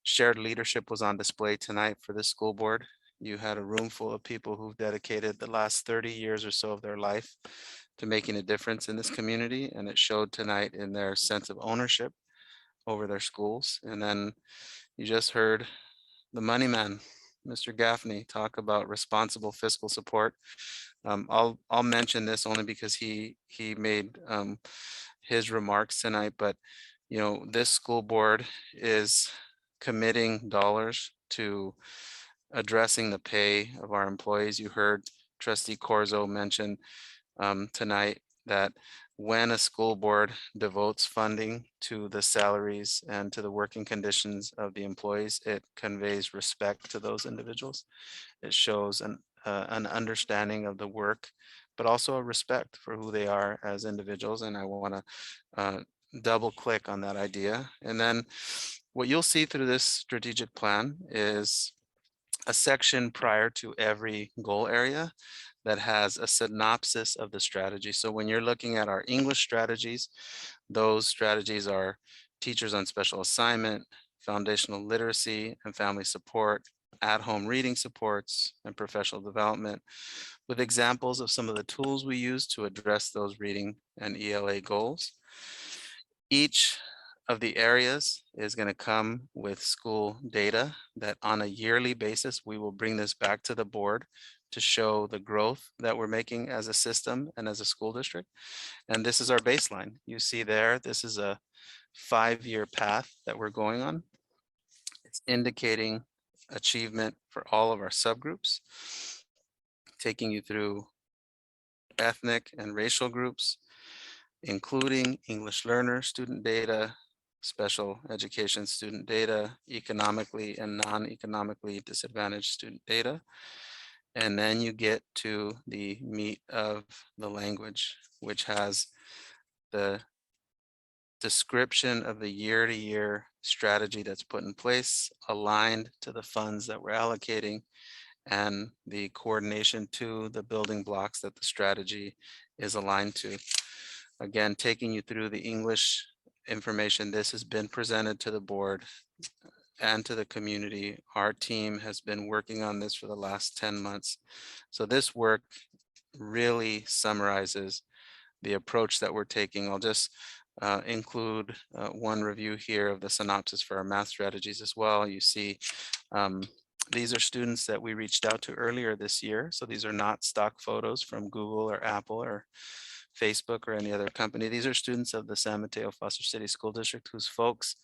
Shared leadership was on display tonight for this school board. You had a room full of people who've dedicated the last 30 years or so of their life to making a difference in this community, and it showed tonight in their sense of ownership over their schools. And then you just heard the money man, Mr. Gaffney, talk about responsible fiscal support. I'll mention this only because he made his remarks tonight, but you know, this school board is committing dollars to addressing the pay of our employees. You heard Trustee Corzo mention tonight that when a school board devotes funding to the salaries and to the working conditions of the employees, it conveys respect to those individuals. It shows an understanding of the work, but also a respect for who they are as individuals. And I want to double click on that idea. And then what you'll see through this strategic plan is a section prior to every goal area that has a synopsis of the strategy. So when you're looking at our English strategies, those strategies are teachers on special assignment, foundational literacy and family support, at-home reading supports, and professional development, with examples of some of the tools we use to address those reading and ELA goals. Each of the areas is going to come with school data that on a yearly basis, we will bring this back to the board to show the growth that we're making as a system and as a school district. And this is our baseline. You see there, this is a 5-year path that we're going on. It's indicating achievement for all of our subgroups, taking you through ethnic and racial groups, including English learner student data, special education student data, economically and non-economically disadvantaged student data. And then you get to the meat of the language, which has the description of the year-to-year strategy that's put in place, aligned to the funds that we're allocating, and the coordination to the building blocks that the strategy is aligned to. Again, taking you through the English information, this has been presented to the board and to the community. Our team has been working on this for the last 10 months. So this work really summarizes the approach that we're taking. I'll just include one review here of the synopsis for our math strategies as well. You see, these are students that we reached out to earlier this year. So these are not stock photos from Google or Apple or Facebook or any other company. These are students of the San Mateo-Foster City School District whose folks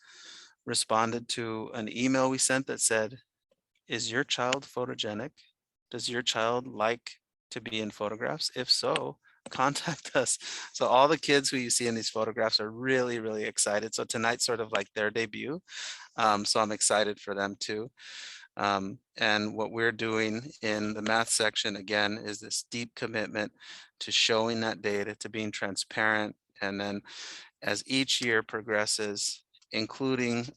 responded to an email we sent that said, is your child photogenic? Does your child like to be in photographs? If so, contact us. So all the kids who you see in these photographs are really, really excited. So tonight's sort of like their debut. So I'm excited for them too. And what we're doing in the math section, again, is this deep commitment to showing that data, to being transparent. And then as each year progresses, including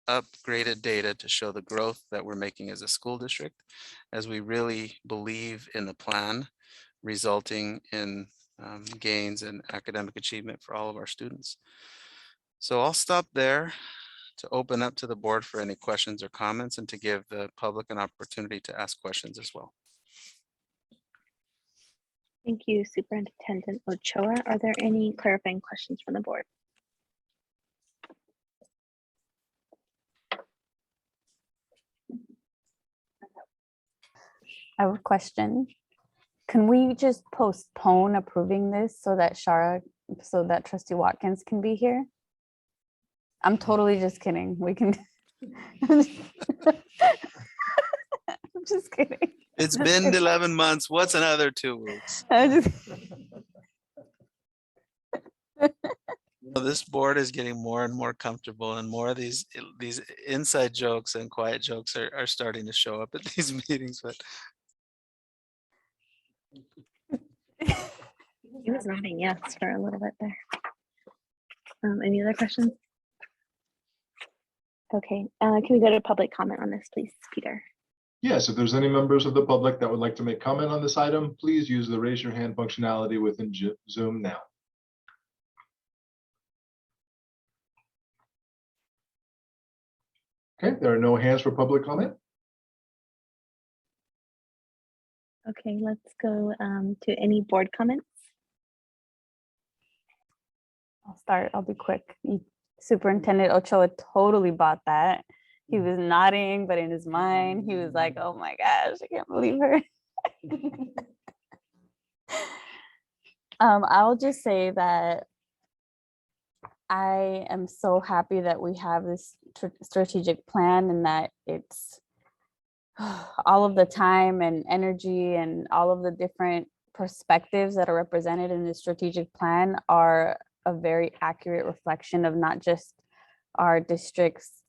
upgraded data to show the growth that we're making as a school district, as we really believe in the plan, resulting in gains in academic achievement for all of our students. So I'll stop there to open up to the board for any questions or comments and to give the public an opportunity to ask questions as well. Thank you, Superintendent Ochoa. Are there any clarifying questions from the board? I have a question. Can we just postpone approving this so that Trustee Watkins can be here? I'm totally just kidding. We can. I'm just kidding. It's been 11 months. What's another 2 weeks? This board is getting more and more comfortable, and more of these inside jokes and quiet jokes are starting to show up at these meetings. But He was nodding yes for a little bit there. Any other questions? Okay, can we go to public comment on this, please, Peter? Yes, if there's any members of the public that would like to make comment on this item, please use the raise your hand functionality within Zoom now. Okay, there are no hands for public comment. Okay, let's go to any board comments. I'll start. I'll be quick. Superintendent Ochoa totally bought that. He was nodding, but in his mind, he was like, oh my gosh, I can't believe her. I'll just say that I am so happy that we have this strategic plan, and that it's all of the time and energy and all of the different perspectives that are represented in the strategic plan are a very accurate reflection of not just our district's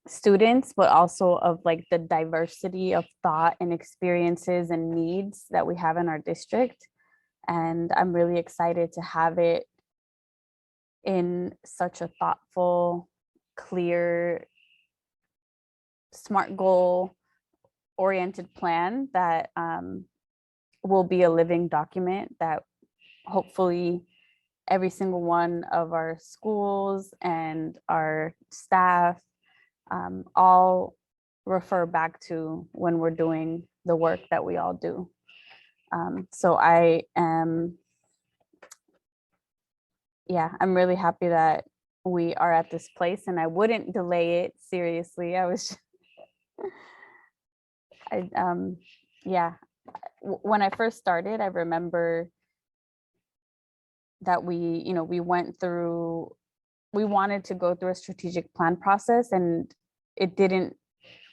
students, but also of like the diversity of thought and experiences and needs that we have in our district. And I'm really excited to have it in such a thoughtful, clear, SMART goal oriented plan that will be a living document that hopefully every single one of our schools and our staff all refer back to when we're doing the work that we all do. So I am, I'm really happy that we are at this place, and I wouldn't delay it, seriously. I was, when I first started, I remember that we went through, we wanted to go through a strategic plan process, and it didn't,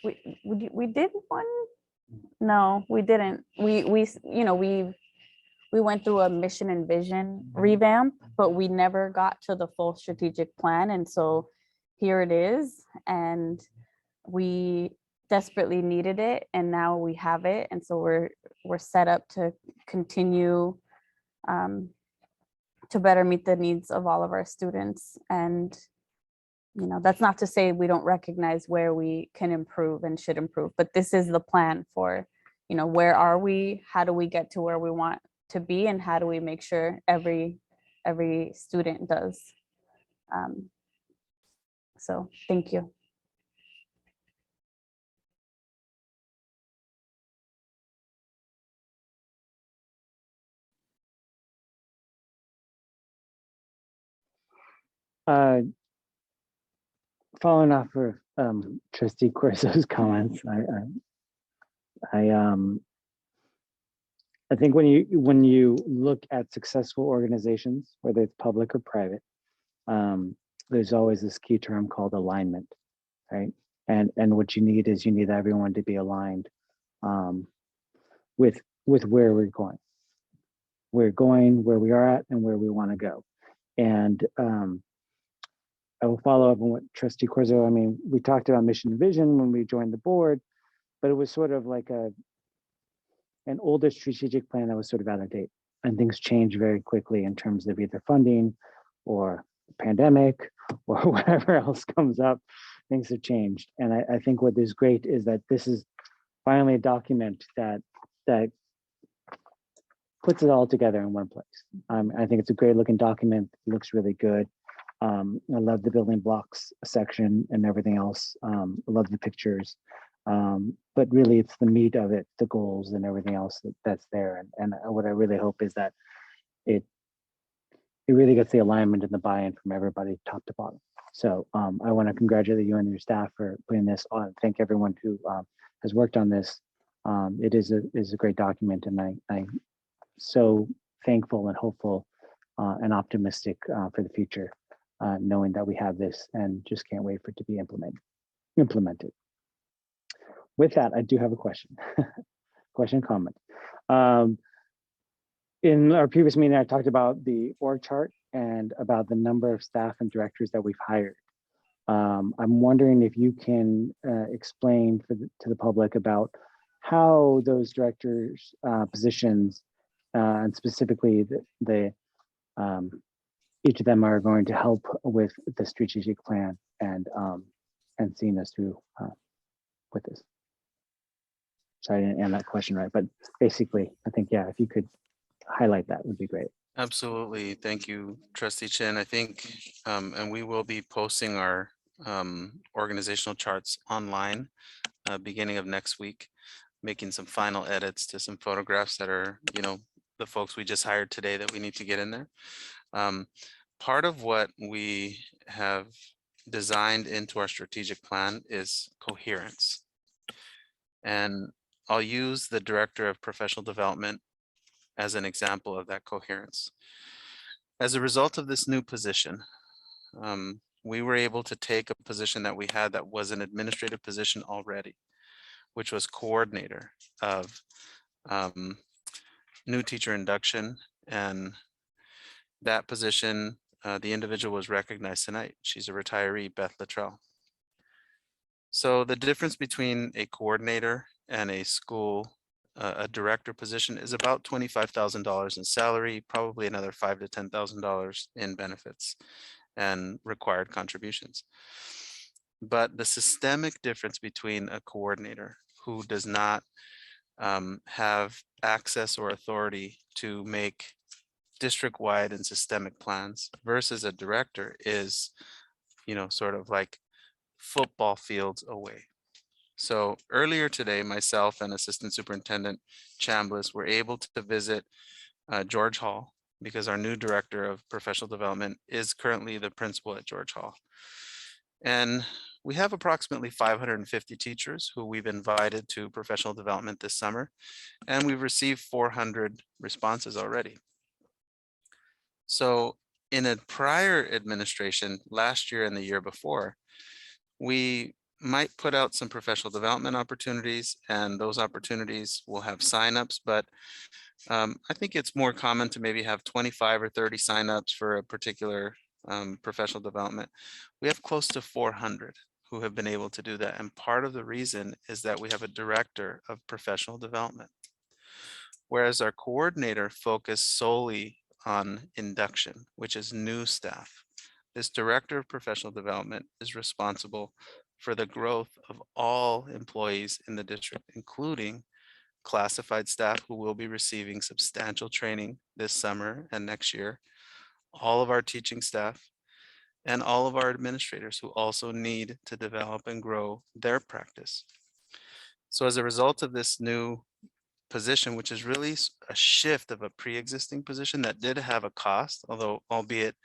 we did one? No, we didn't. We went through a mission and vision revamp, but we never got to the full strategic plan. And so here it is, and we desperately needed it, and now we have it. And so we're set up to continue to better meet the needs of all of our students. And that's not to say we don't recognize where we can improve and should improve, but this is the plan for, where are we, how do we get to where we want to be, and how do we make sure every student does. So thank you. Following off of Trustee Corso's comments, I think when you look at successful organizations, whether it's public or private, there's always this key term called alignment, right? And what you need is you need everyone to be aligned with where we're going. We're going where we are at and where we want to go. And I will follow up on what Trustee Corso, I mean, we talked about mission and vision when we joined the board, but it was sort of like an older strategic plan that was sort of out of date, and things change very quickly in terms of either funding or pandemic or whatever else comes up. Things have changed, and I think what is great is that this is finally a document that puts it all together in one place. I think it's a great looking document. It looks really good. I love the building blocks section and everything else. I love the pictures. But really it's the meat of it, the goals and everything else that's there. And what I really hope is that it really gets the alignment and the buy-in from everybody top to bottom. So I want to congratulate you and your staff for putting this on. Thank everyone who has worked on this. It is a great document, and I'm so thankful and hopeful and optimistic for the future, knowing that we have this and just can't wait for it to be implemented. With that, I do have a question, comment. In our previous meeting, I talked about the org chart and about the number of staff and directors that we've hired. I'm wondering if you can explain to the public about how those directors' positions and specifically each of them are going to help with the strategic plan and seeing us through with this. Sorry, I didn't end that question right, but basically, I think, yeah, if you could highlight that would be great. Absolutely. Thank you, Trustee Chin. I think, and we will be posting our organizational charts online beginning of next week, making some final edits to some photographs that are, the folks we just hired today that we need to get in there. Part of what we have designed into our strategic plan is coherence. And I'll use the Director of Professional Development as an example of that coherence. As a result of this new position, we were able to take a position that we had that was an administrative position already, which was coordinator of new teacher induction. And that position, the individual was recognized tonight. She's a retiree, Beth Luttrell. So the difference between a coordinator and a school, a director position is about $25,000 in salary, probably another $5,000 to $10,000 in benefits and required contributions. But the systemic difference between a coordinator who does not have access or authority to make district-wide and systemic plans versus a director is, sort of like football fields away. So earlier today, myself and Assistant Superintendent Chambliss were able to visit George Hall because our new Director of Professional Development is currently the principal at George Hall. And we have approximately 550 teachers who we've invited to professional development this summer, and we've received 400 responses already. So in a prior administration, last year and the year before, we might put out some professional development opportunities, and those opportunities will have signups, but I think it's more common to maybe have 25 or 30 signups for a particular professional development. We have close to 400 who have been able to do that. And part of the reason is that we have a director of professional development, whereas our coordinator focused solely on induction, which is new staff. This director of professional development is responsible for the growth of all employees in the district, including classified staff who will be receiving substantial training this summer and next year, all of our teaching staff, and all of our administrators who also need to develop and grow their practice. So as a result of this new position, which is really a shift of a pre-existing position that did have a cost, although albeit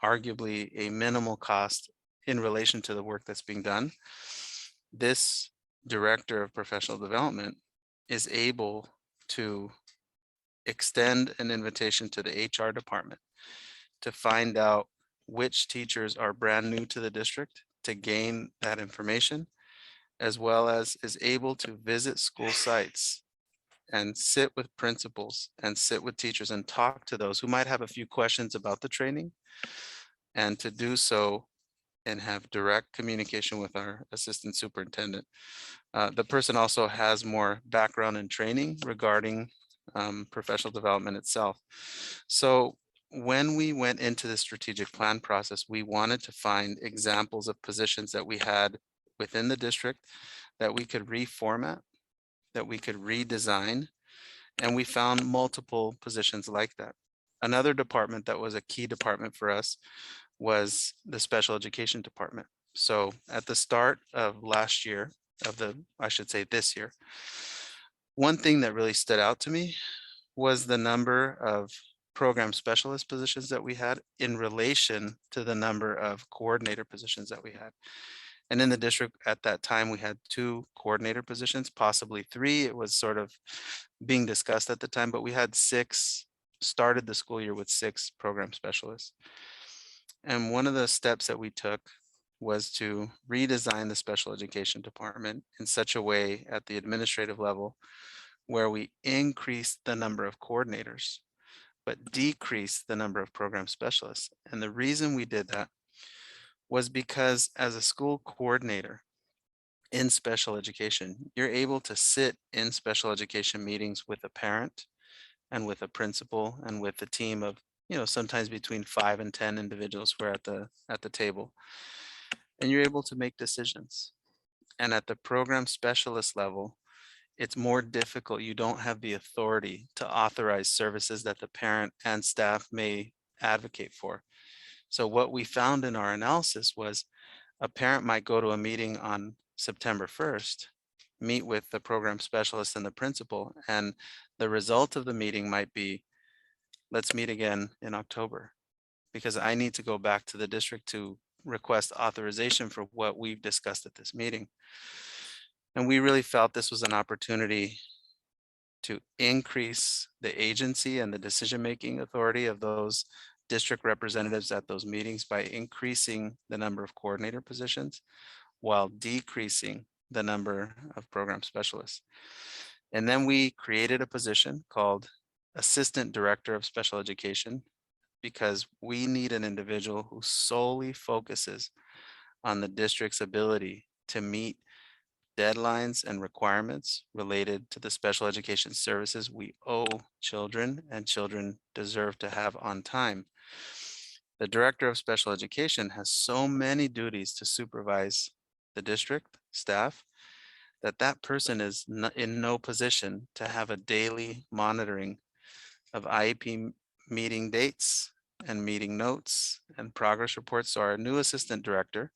arguably a minimal cost in relation to the work that's being done, this director of professional development is able to extend an invitation to the HR department to find out which teachers are brand new to the district, to gain that information, as well as is able to visit school sites and sit with principals and sit with teachers and talk to those who might have a few questions about the training, and to do so and have direct communication with our assistant superintendent. The person also has more background and training regarding professional development itself. So when we went into the strategic plan process, we wanted to find examples of positions that we had within the district that we could reformat, that we could redesign, and we found multiple positions like that. Another department that was a key department for us was the special education department. So at the start of last year, I should say this year, one thing that really stood out to me was the number of program specialist positions that we had in relation to the number of coordinator positions that we had. And in the district at that time, we had 2 coordinator positions, possibly 3. It was sort of being discussed at the time, but we had 6, started the school year with 6 program specialists. And one of the steps that we took was to redesign the special education department in such a way at the administrative level where we increased the number of coordinators, but decreased the number of program specialists. And the reason we did that was because as a school coordinator in special education, you're able to sit in special education meetings with a parent and with a principal and with a team of, sometimes between 5 and 10 individuals who are at the table. And you're able to make decisions. And at the program specialist level, it's more difficult. You don't have the authority to authorize services that the parent and staff may advocate for. So what we found in our analysis was a parent might go to a meeting on September 1st, meet with the program specialist and the principal, and the result of the meeting might be, let's meet again in October, because I need to go back to the district to request authorization for what we've discussed at this meeting. And we really felt this was an opportunity to increase the agency and the decision-making authority of those district representatives at those meetings by increasing the number of coordinator positions while decreasing the number of program specialists. And then we created a position called Assistant Director of Special Education, because we need an individual who solely focuses on the district's ability to meet deadlines and requirements related to the special education services we owe children and children deserve to have on time. The Director of Special Education has so many duties to supervise the district staff that person is in no position to have a daily monitoring of IEP meeting dates and meeting notes and progress reports. So our new assistant director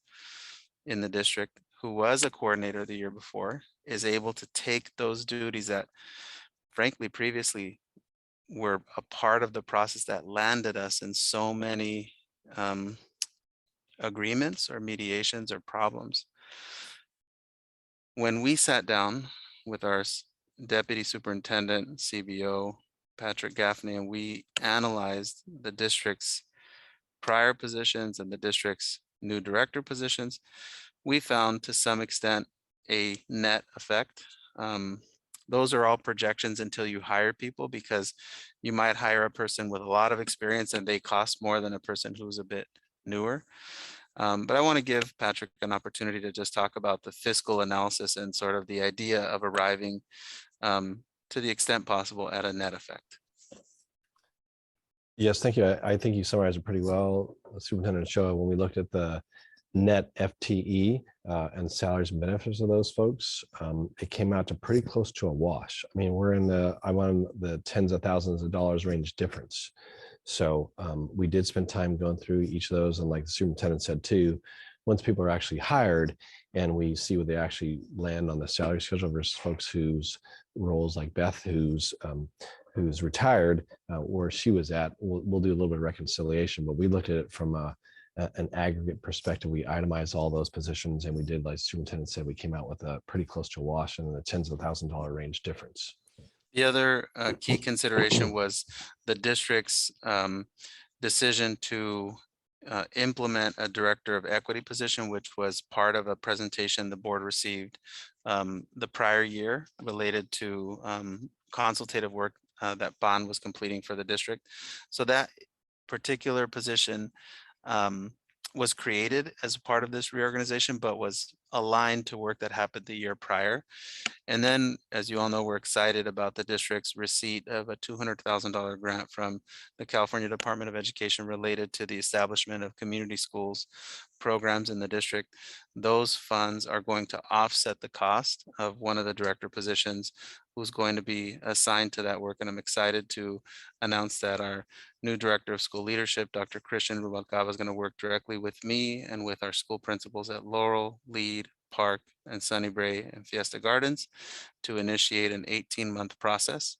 in the district, who was a coordinator the year before, is able to take those duties that frankly previously were a part of the process that landed us in so many agreements or mediations or problems. When we sat down with our deputy superintendent, CBO, Patrick Gaffney, and we analyzed the district's prior positions and the district's new director positions, we found to some extent a net effect. Those are all projections until you hire people, because you might hire a person with a lot of experience and they cost more than a person who's a bit newer. But I want to give Patrick an opportunity to just talk about the fiscal analysis and sort of the idea of arriving to the extent possible at a net effect. Yes, thank you. I think you summarized it pretty well, Superintendent Ochoa. When we looked at the net FTE and salaries and benefits of those folks, it came out to pretty close to a wash. I mean, I'm on the tens of thousands of dollars range difference. So we did spend time going through each of those. And like the superintendent said too, once people are actually hired and we see where they actually land on the salary schedule versus folks whose roles like Beth, who's retired, where she was at, we'll do a little bit of reconciliation, but we looked at it from an aggregate perspective. We itemized all those positions, and we did, like the superintendent said, we came out with a pretty close to a wash and the tens of $1,000 range difference. The other key consideration was the district's decision to implement a director of equity position, which was part of a presentation the board received the prior year related to consultative work that Bond was completing for the district. So that particular position was created as a part of this reorganization, but was aligned to work that happened the year prior. And then, as you all know, we're excited about the district's receipt of a $200,000 grant from the California Department of Education related to the establishment of community schools programs in the district. Those funds are going to offset the cost of one of the director positions who's going to be assigned to that work. And I'm excited to announce that our new director of school leadership, Dr. Christian Rubalcaba, is going to work directly with me and with our school principals at Laurel, Lead, Park, and Sunnybray and Fiesta Gardens to initiate an 18-month process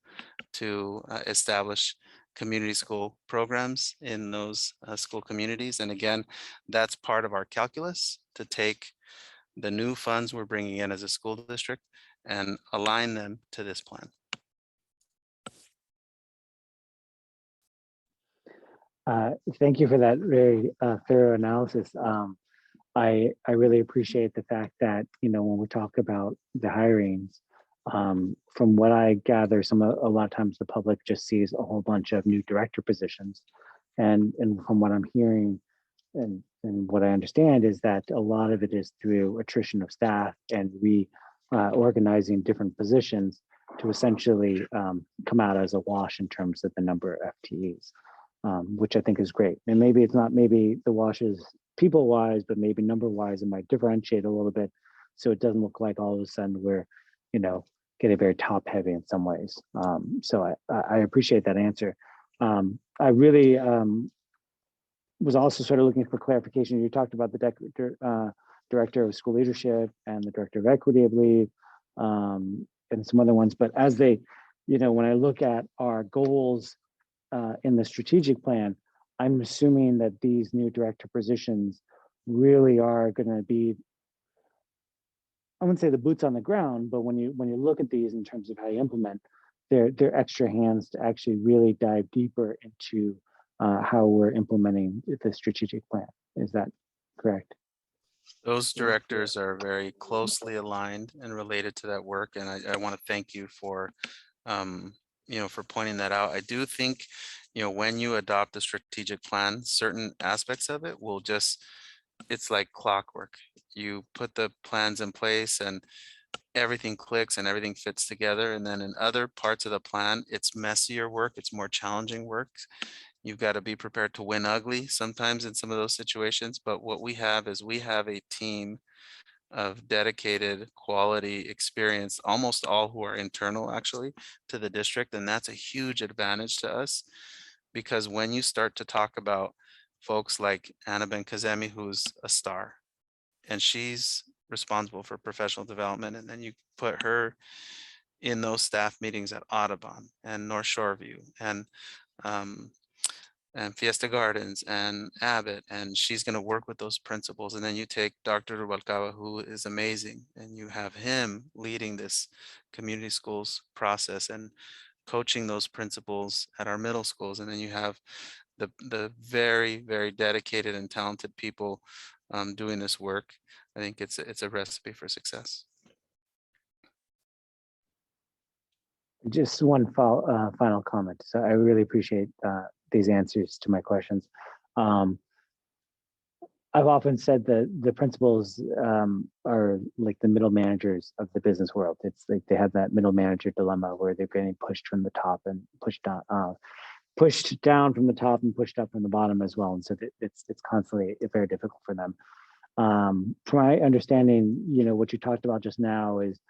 to establish community school programs in those school communities. And again, that's part of our calculus to take the new funds we're bringing in as a school district and align them to this plan. Thank you for that very thorough analysis. I really appreciate the fact that, when we talk about the hirings, from what I gather, a lot of times the public just sees a whole bunch of new director positions. And from what I'm hearing and what I understand is that a lot of it is through attrition of staff and organizing different positions to essentially come out as a wash in terms of the number of FTEs, which I think is great. And maybe it's not, maybe the wash is people wise, but maybe number wise, it might differentiate a little bit. So it doesn't look like all of a sudden we're, getting very top heavy in some ways. So I appreciate that answer. I really was also sort of looking for clarification. You talked about the director of school leadership and the director of equity, I believe, and some other ones. But as they, when I look at our goals in the strategic plan, I'm assuming that these new director positions really are going to be, I wouldn't say the boots on the ground, but when you look at these in terms of how you implement, they're extra hands to actually really dive deeper into how we're implementing the strategic plan. Is that correct? Those directors are very closely aligned and related to that work. And I want to thank you for, for pointing that out. I do think, when you adopt a strategic plan, certain aspects of it will just, it's like clockwork. You put the plans in place and everything clicks and everything fits together. And then in other parts of the plan, it's messier work. It's more challenging work. You've got to be prepared to win ugly sometimes in some of those situations. But what we have is we have a team of dedicated, quality, experience, almost all who are internal actually to the district. And that's a huge advantage to us, because when you start to talk about folks like Anna Ben-Kazemi, who's a star, and she's responsible for professional development, and then you put her in those staff meetings at Audubon and North Shoreview and Fiesta Gardens and Abbott, and she's going to work with those principals. And then you take Dr. Rubalcaba, who is amazing, and you have him leading this community schools process and coaching those principals at our middle schools. And then you have the very, very dedicated and talented people doing this work. I think it's a recipe for success. Just one final comment. So I really appreciate these answers to my questions. I've often said that the principals are like the middle managers of the business world. It's like they have that middle manager dilemma where they're getting pushed from the top and pushed down from the top and pushed up from the bottom as well. And so it's constantly very difficult for them. From my understanding, what you talked about just now is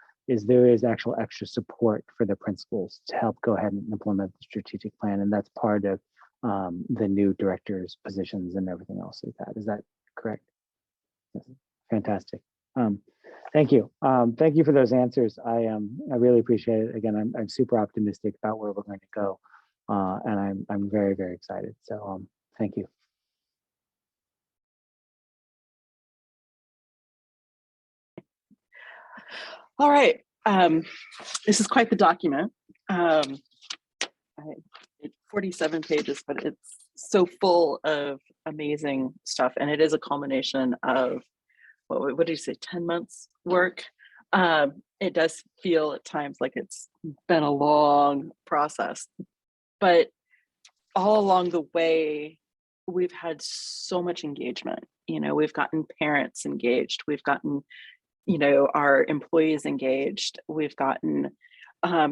there is actual extra support for the principals to help go ahead and implement the strategic plan. And that's part of the new directors' positions and everything else like that. Is that correct? Fantastic. Thank you. Thank you for those answers. I really appreciate it. Again, I'm super optimistic about where we're going to go, and I'm very, very excited. So thank you. All right. This is quite the document. 47 pages, but it's so full of amazing stuff. And it is a culmination of, what did you say, 10 months work? It does feel at times like it's been a long process, but all along the way, we've had so much engagement. You know, we've gotten parents engaged, we've gotten, you know, our employees engaged, we've gotten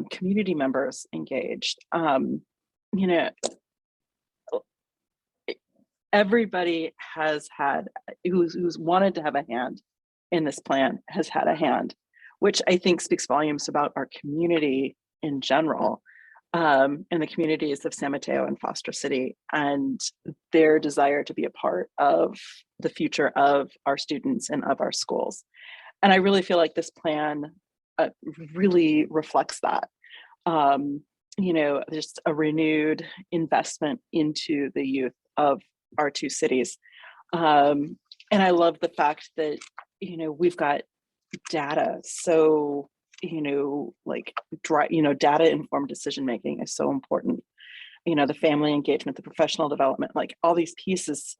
community members engaged. You know, everybody has had, who's wanted to have a hand in this plan has had a hand, which I think speaks volumes about our community in general, and the communities of San Mateo and Foster City, and their desire to be a part of the future of our students and of our schools. And I really feel like this plan really reflects that. You know, just a renewed investment into the youth of our two cities. And I love the fact that, you know, we've got data. So, you know, like, data informed decision making is so important. You know, the family engagement, the professional development, like all these pieces,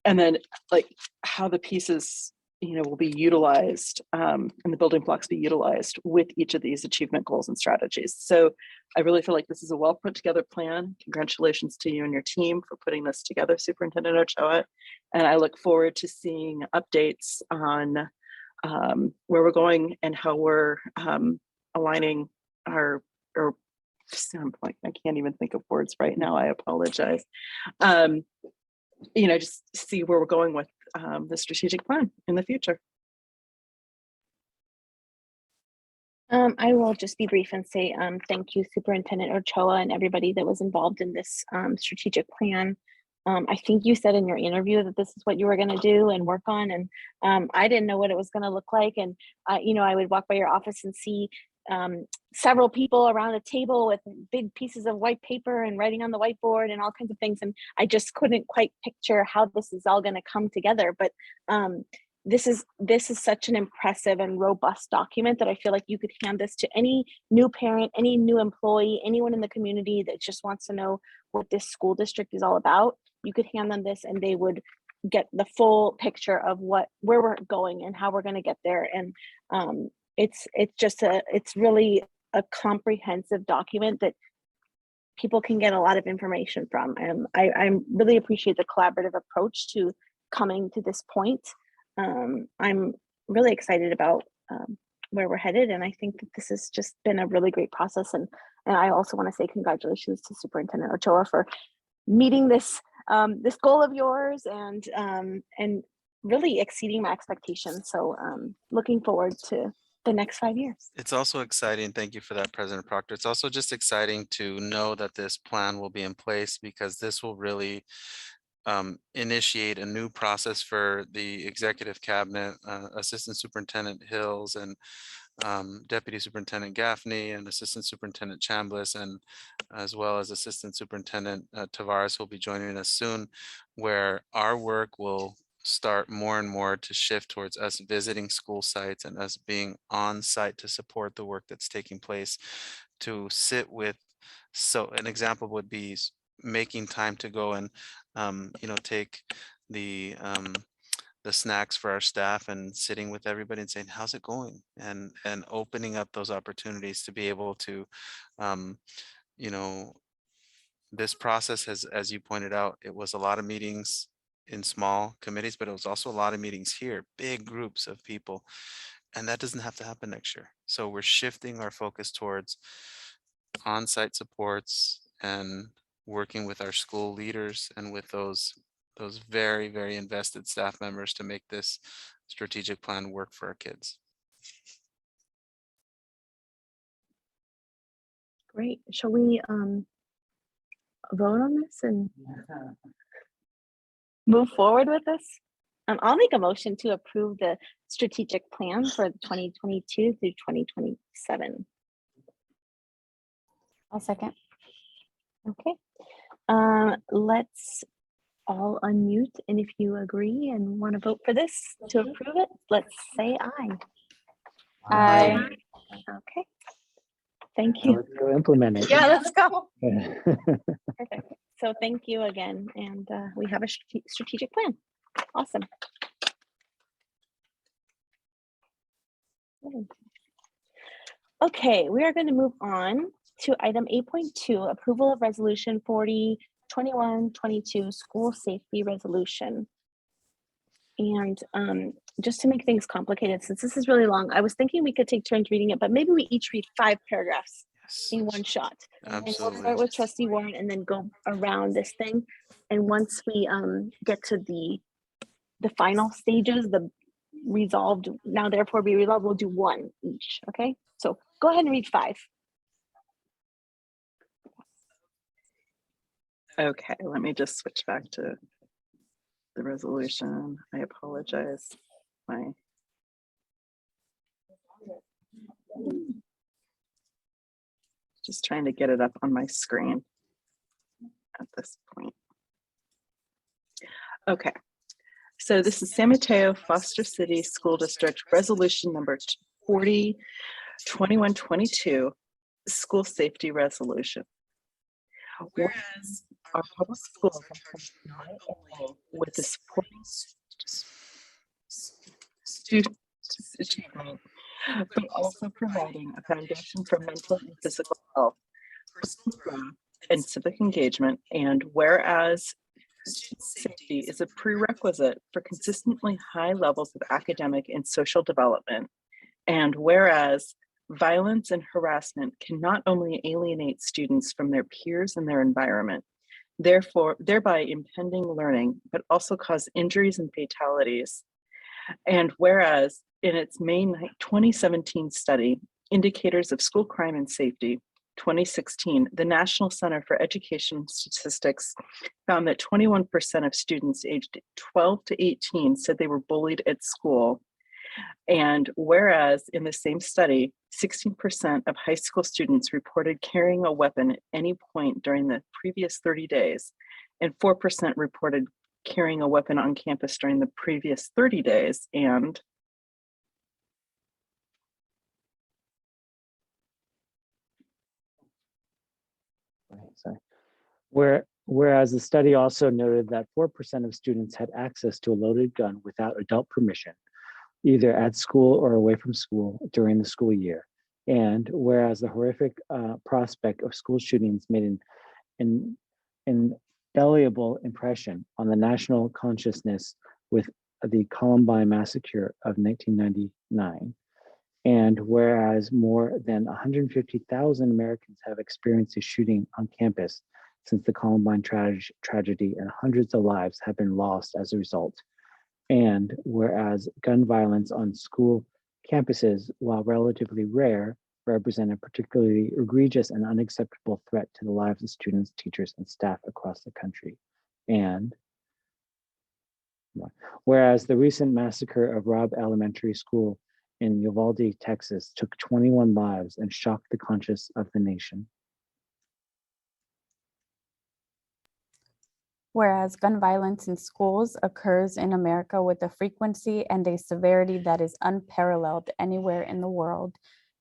and then like how the pieces, you know, will be utilized, and the building blocks be utilized with each of these achievement goals and strategies. So I really feel like this is a well put together plan. Congratulations to you and your team for putting this together, Superintendent Ochoa. And I look forward to seeing updates on where we're going and how we're aligning our, or like, I can't even think of words right now, I apologize. You know, just see where we're going with the strategic plan in the future. I will just be brief and say thank you, Superintendent Ochoa, and everybody that was involved in this strategic plan. I think you said in your interview that this is what you were going to do and work on, and I didn't know what it was going to look like. And you know, I would walk by your office and see several people around a table with big pieces of white paper and writing on the whiteboard and all kinds of things, and I just couldn't quite picture how this is all going to come together. But this is such an impressive and robust document that I feel like you could hand this to any new parent, any new employee, anyone in the community that just wants to know what this school district is all about. You could hand them this and they would get the full picture of where we're going and how we're going to get there. And it's really a comprehensive document that people can get a lot of information from. I really appreciate the collaborative approach to coming to this point. I'm really excited about where we're headed, and I think that this has just been a really great process. And I also want to say congratulations to Superintendent Ochoa for meeting this this goal of yours and really exceeding my expectations. So looking forward to the next 5 years. It's also exciting. Thank you for that, President Proctor. It's also just exciting to know that this plan will be in place, because this will really initiate a new process for the executive cabinet, Assistant Superintendent Hills and Deputy Superintendent Gaffney and Assistant Superintendent Chambliss, and as well as Assistant Superintendent Tavares will be joining us soon, where our work will start more and more to shift towards us visiting school sites and us being on site to support the work that's taking place, to sit with. So an example would be making time to go and you know, take the snacks for our staff and sitting with everybody and saying, how's it going? And opening up those opportunities to be able to, you know, this process has, as you pointed out, it was a lot of meetings in small committees, but it was also a lot of meetings here, big groups of people. And that doesn't have to happen next year. So we're shifting our focus towards on-site supports and working with our school leaders and with those very, very invested staff members to make this strategic plan work for our kids. Great. Shall we vote on this and move forward with this? I'll make a motion to approve the strategic plan for 2022 through 2027. I'll second. Okay. Let's all unmute, and if you agree and want to vote for this to approve it, let's say aye. Aye. Okay. Thank you. Let's go implement it. Yeah, let's go. Perfect. So thank you again, and we have a strategic plan. Awesome. Okay, we are going to move on to item 8.2, approval of resolution 40/21/22 school safety resolution. And just to make things complicated, since this is really long, I was thinking we could take turns reading it, but maybe we each read 5 paragraphs in one shot. And we'll start with Trustee Warren and then go around this thing. And once we get to the final stages, the resolved, now therefore be resolved, we'll do 1 each, okay? So go ahead and read 5. Okay, let me just switch back to the resolution. I apologize. Just trying to get it up on my screen at this point. Okay, so this is San Mateo-Foster City School District Resolution number 40/21/22, School Safety Resolution. Whereas our public schools are not only with the supporting student achievement, but also providing a foundation for mental and physical health, personal growth, and civic engagement. And whereas student safety is a prerequisite for consistently high levels of academic and social development. And whereas violence and harassment can not only alienate students from their peers and their environment, thereby impeding learning, but also cause injuries and fatalities. And whereas in its May 2017 study, Indicators of School Crime and Safety, 2016, the National Center for Education Statistics found that 21% of students aged 12 to 18 said they were bullied at school. And whereas in the same study, 16% of high school students reported carrying a weapon at any point during the previous 30 days, and 4% reported carrying a weapon on campus during the previous 30 days. And Whereas the study also noted that 4% of students had access to a loaded gun without adult permission, either at school or away from school during the school year. And whereas the horrific prospect of school shootings made an indelible impression on the national consciousness with the Columbine massacre of 1999. And whereas more than 150,000 Americans have experienced a shooting on campus since the Columbine tragedy, and hundreds of lives have been lost as a result. And whereas gun violence on school campuses, while relatively rare, represent a particularly egregious and unacceptable threat to the lives of students, teachers, and staff across the country. And whereas the recent massacre of Robb Elementary School in Uvalde, Texas, took 21 lives and shocked the conscience of the nation. Whereas gun violence in schools occurs in America with a frequency and a severity that is unparalleled anywhere in the world.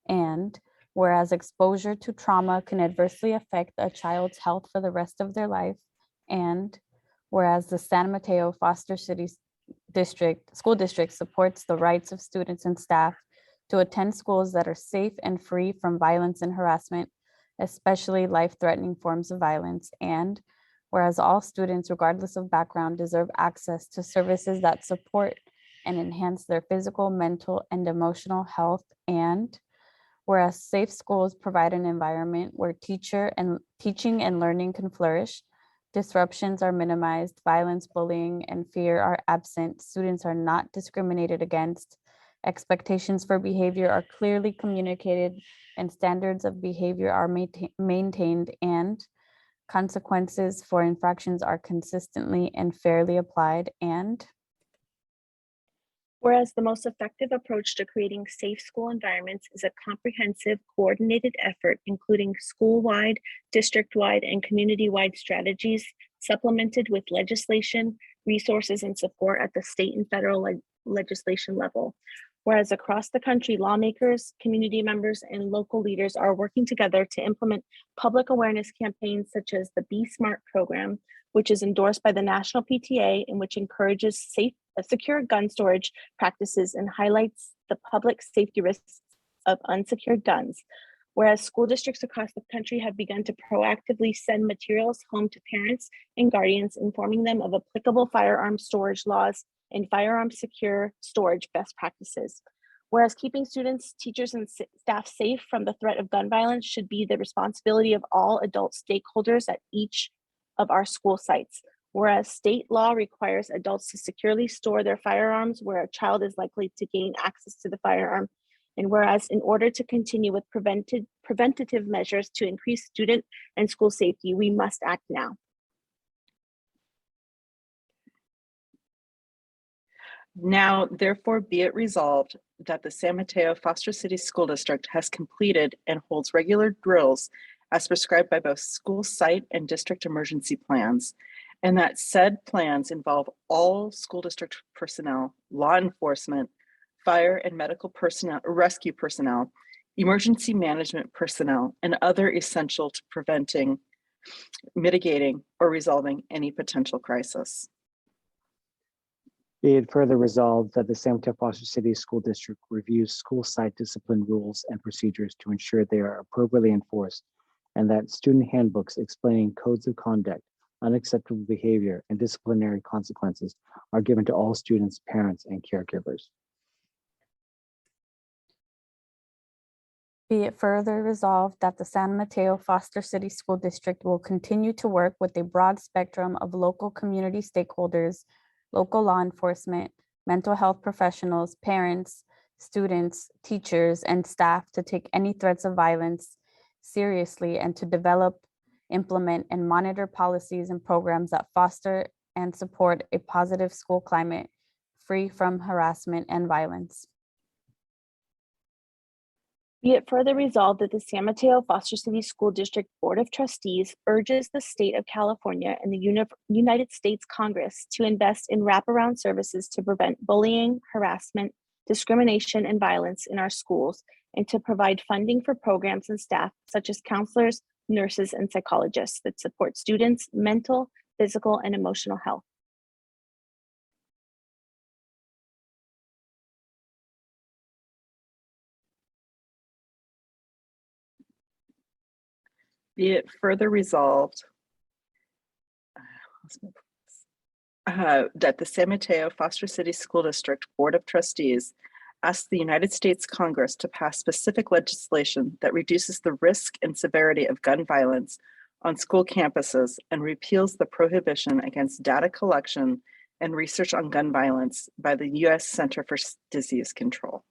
And whereas exposure to trauma can adversely affect a child's health for the rest of their life. And whereas the San Mateo-Foster City School District supports the rights of students and staff to attend schools that are safe and free from violence and harassment, especially life-threatening forms of violence. And whereas all students, regardless of background, deserve access to services that support and enhance their physical, mental, and emotional health. And whereas safe schools provide an environment where teaching and learning can flourish, disruptions are minimized, violence, bullying, and fear are absent, students are not discriminated against, expectations for behavior are clearly communicated, and standards of behavior are maintained, and consequences for infractions are consistently and fairly applied. And Whereas the most effective approach to creating safe school environments is a comprehensive, coordinated effort, including school-wide, district-wide, and community-wide strategies, supplemented with legislation, resources, and support at the state and federal legislation level. Whereas across the country, lawmakers, community members, and local leaders are working together to implement public awareness campaigns such as the Be Smart program, which is endorsed by the National PTA and which encourages secure gun storage practices and highlights the public safety risks of unsecured guns. Whereas school districts across the country have begun to proactively send materials home to parents and guardians, informing them of applicable firearm storage laws and firearm secure storage best practices. Whereas keeping students, teachers, and staff safe from the threat of gun violence should be the responsibility of all adult stakeholders at each of our school sites. Whereas state law requires adults to securely store their firearms where a child is likely to gain access to the firearm. And whereas in order to continue with preventative measures to increase student and school safety, we must act now. Now, therefore, be it resolved that the San Mateo Foster City School District has completed and holds regular drills as prescribed by both school site and district emergency plans, and that said plans involve all school district personnel, law enforcement, fire and medical personnel, rescue personnel, emergency management personnel, and other essential to preventing, mitigating, or resolving any potential crisis. Be it further resolved that the San Mateo Foster City School District reviews school site discipline rules and procedures to ensure they are appropriately enforced, and that student handbooks explaining codes of conduct, unacceptable behavior, and disciplinary consequences are given to all students, parents, and caregivers. Be it further resolved that the San Mateo Foster City School District will continue to work with a broad spectrum of local community stakeholders, local law enforcement, mental health professionals, parents, students, teachers, and staff to take any threats of violence seriously and to develop, implement, and monitor policies and programs that foster and support a positive school climate free from harassment and violence. Be it further resolved that the San Mateo Foster City School District Board of Trustees urges the state of California and the United States Congress to invest in wraparound services to prevent bullying, harassment, discrimination, and violence in our schools, and to provide funding for programs and staff such as counselors, nurses, and psychologists that support students' mental, physical, and emotional health. Be it further resolved that the San Mateo Foster City School District Board of Trustees asks the United States Congress to pass specific legislation that reduces the risk and severity of gun violence on school campuses and repeals the prohibition against data collection and research on gun violence by the U.S. Center for Disease Control.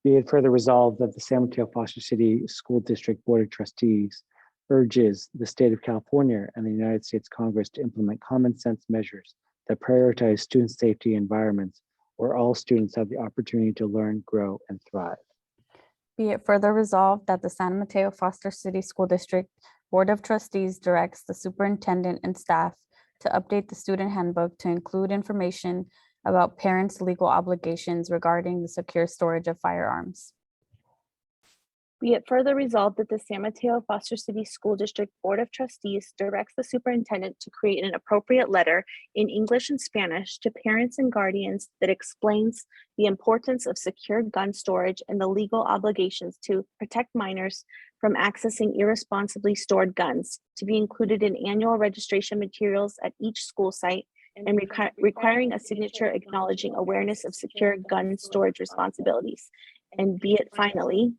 Be it further resolved that the San Mateo Foster City School District Board of Trustees urges the state of California and the United States Congress to implement common sense measures that prioritize student safety environments where all students have the opportunity to learn, grow, and thrive. Be it further resolved that the San Mateo Foster City School District Board of Trustees directs the superintendent and staff to update the student handbook to include information about parents' legal obligations regarding the secure storage of firearms. Be it further resolved that the San Mateo Foster City School District Board of Trustees directs the superintendent to create an appropriate letter in English and Spanish to parents and guardians that explains the importance of secure gun storage and the legal obligations to protect minors from accessing irresponsibly stored guns, to be included in annual registration materials at each school site, and requiring a signature acknowledging awareness of secure gun storage responsibilities. And be it finally,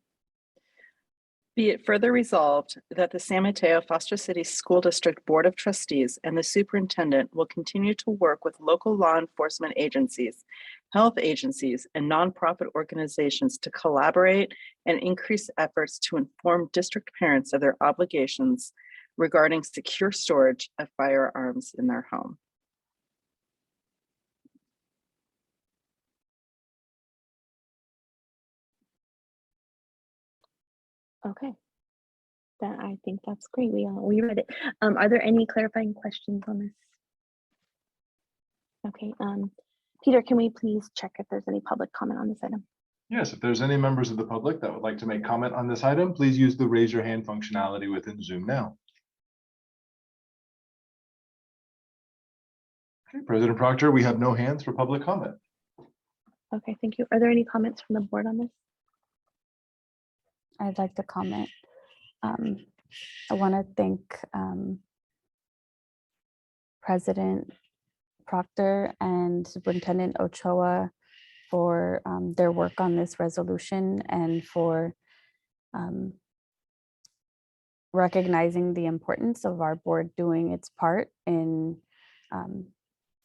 be it further resolved that the San Mateo Foster City School District Board of Trustees and the superintendent will continue to work with local law enforcement agencies, health agencies, and nonprofit organizations to collaborate and increase efforts to inform district parents of their obligations regarding secure storage of firearms in their home. Okay. That, I think that's great. We read it. Are there any clarifying questions on this? Okay, Peter, can we please check if there's any public comment on this item? Yes, if there's any members of the public that would like to make comment on this item, please use the raise your hand functionality within Zoom now. Okay, President Proctor, we have no hands for public comment. Okay, thank you. Are there any comments from the board on this? I'd like to comment. I want to thank President Proctor and Superintendent Ochoa for their work on this resolution and for recognizing the importance of our board doing its part in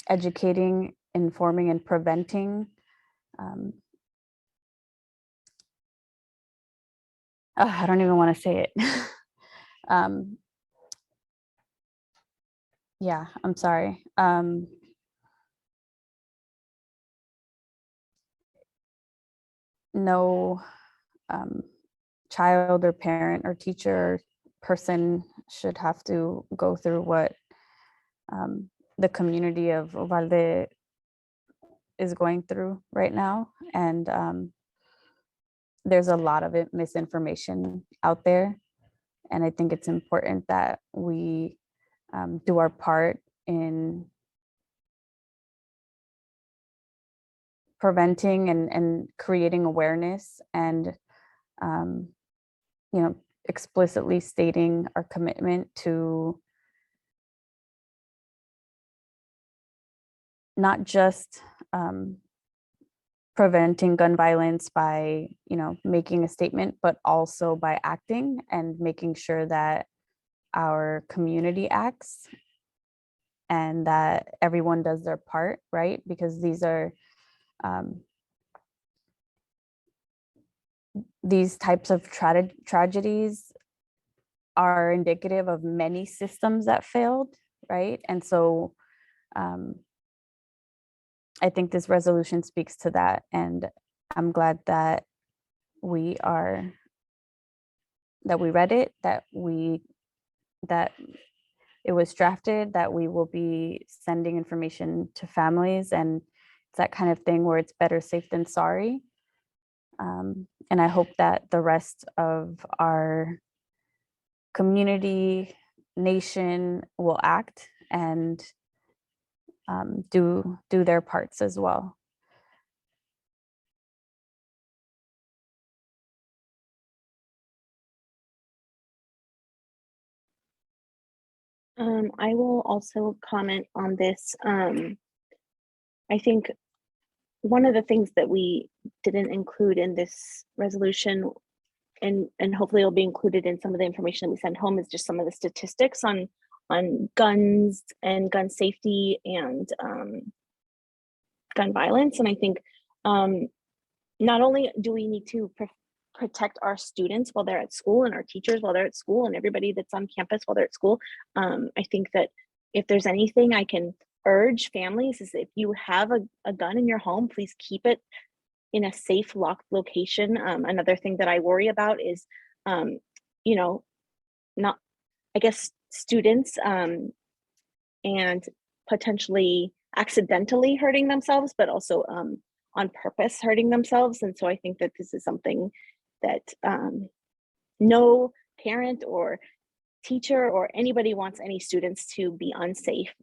educating, informing, and preventing I don't even want to say it. Yeah, I'm sorry. No child or parent or teacher or person should have to go through what the community of Uvalde is going through right now. And there's a lot of misinformation out there. And I think it's important that we do our part in preventing and creating awareness and, you know, explicitly stating our commitment to not just preventing gun violence by, you know, making a statement, but also by acting and making sure that our community acts and that everyone does their part, right? Because these are these types of tragedies are indicative of many systems that failed, right? And so I think this resolution speaks to that, and I'm glad that we read it, that it was drafted, that we will be sending information to families, and it's that kind of thing where it's better safe than sorry. And I hope that the rest of our community, nation will act and do their parts as well. I will also comment on this. I think one of the things that we didn't include in this resolution, and hopefully it'll be included in some of the information that we send home, is just some of the statistics on guns and gun safety and gun violence. And I think not only do we need to protect our students while they're at school and our teachers while they're at school and everybody that's on campus while they're at school, I think that if there's anything I can urge families is, if you have a gun in your home, please keep it in a safe, locked location. Another thing that I worry about is, you know, not, I guess, students and potentially accidentally hurting themselves, but also on purpose hurting themselves. And so I think that this is something that no parent or teacher or anybody wants any students to be unsafe,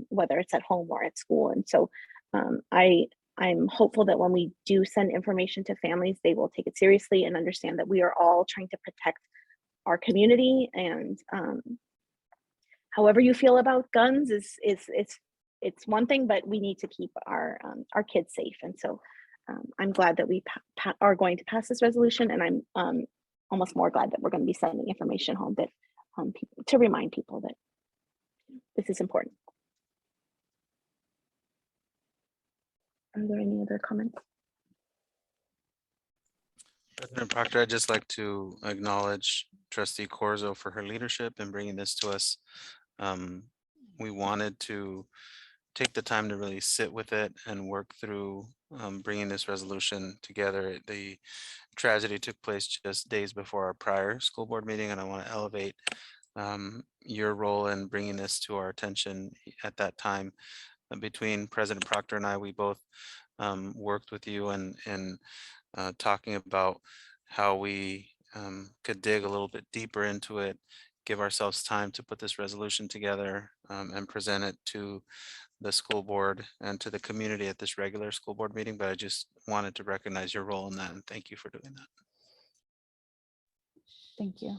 whether it's at home or at school. And so I'm hopeful that when we do send information to families, they will take it seriously and understand that we are all trying to protect our community. And however you feel about guns it's one thing, but we need to keep our kids safe. And so I'm glad that we are going to pass this resolution, and I'm almost more glad that we're going to be sending information home that to remind people that this is important. Are there any other comments? President Proctor, I'd just like to acknowledge Trustee Corzo for her leadership in bringing this to us. We wanted to take the time to really sit with it and work through bringing this resolution together. The tragedy took place just days before our prior school board meeting, and I want to elevate your role in bringing this to our attention at that time. Between President Proctor and I, we both worked with you and talking about how we could dig a little bit deeper into it, give ourselves time to put this resolution together and present it to the school board and to the community at this regular school board meeting. But I just wanted to recognize your role in that and thank you for doing that. Thank you.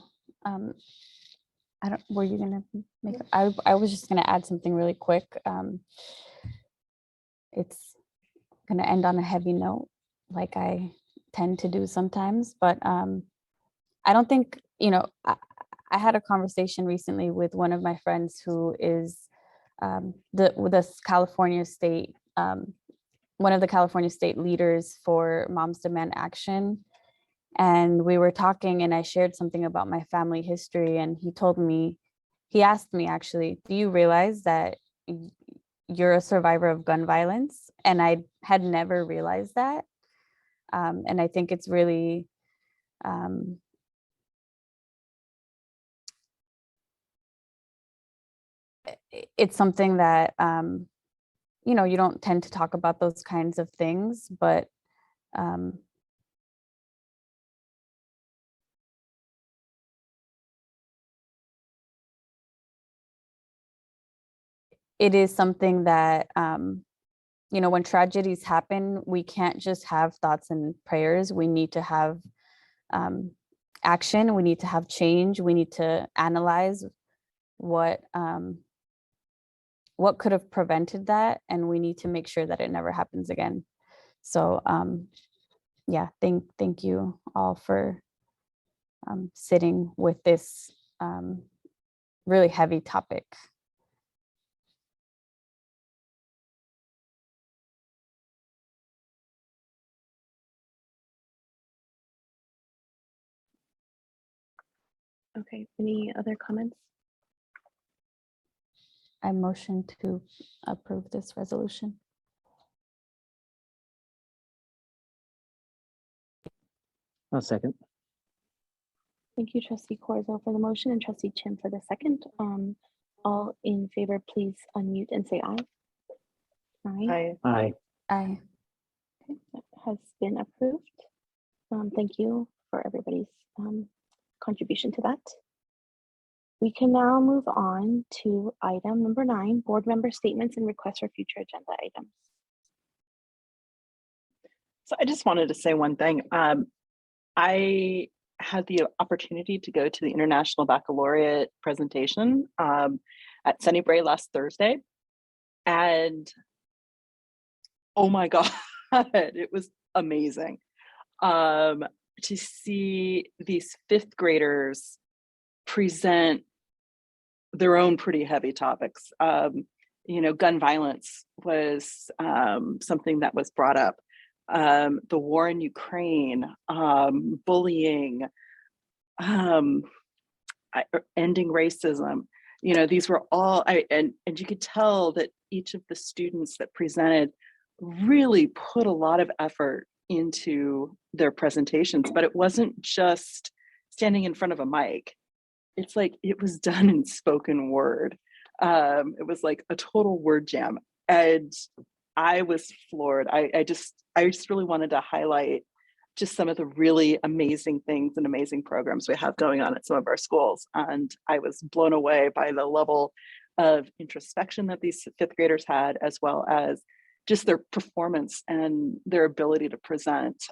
I don't, were you gonna make, I was just gonna add something really quick. It's gonna end on a heavy note, like I tend to do sometimes, but I don't think, you know, I had a conversation recently with one of my friends who is the California state, one of the California state leaders for Moms Demand Action. And we were talking and I shared something about my family history, and he told me, he asked me actually, do you realize that you're a survivor of gun violence? And I had never realized that. And I think it's really, it's something that, you know, you don't tend to talk about those kinds of things, but it is something that, you know, when tragedies happen, we can't just have thoughts and prayers. We need to have action. We need to have change. We need to analyze what could have prevented that, and we need to make sure that it never happens again. So yeah, thank you all for sitting with this really heavy topic. Okay, any other comments? I motion to approve this resolution. I'll second. Thank you, Trustee Corzo for the motion and Trustee Chin for the second. All in favor, please unmute and say aye. Aye. Aye. Aye. Okay, that has been approved. Thank you for everybody's contribution to that. We can now move on to item number 9, board member statements and requests for future agenda items. So I just wanted to say one thing. I had the opportunity to go to the International Baccalaureate presentation at Sunny Bray last Thursday. And oh my God, it was amazing to see these 5th graders present their own pretty heavy topics. You know, gun violence was something that was brought up. The war in Ukraine, bullying, ending racism. You know, these were all, and you could tell that each of the students that presented really put a lot of effort into their presentations, but it wasn't just standing in front of a mic. It's like, it was done in spoken word. It was like a total word jam. And I was floored. I just really wanted to highlight just some of the really amazing things and amazing programs we have going on at some of our schools. And I was blown away by the level of introspection that these 5th graders had, as well as just their performance and their ability to present.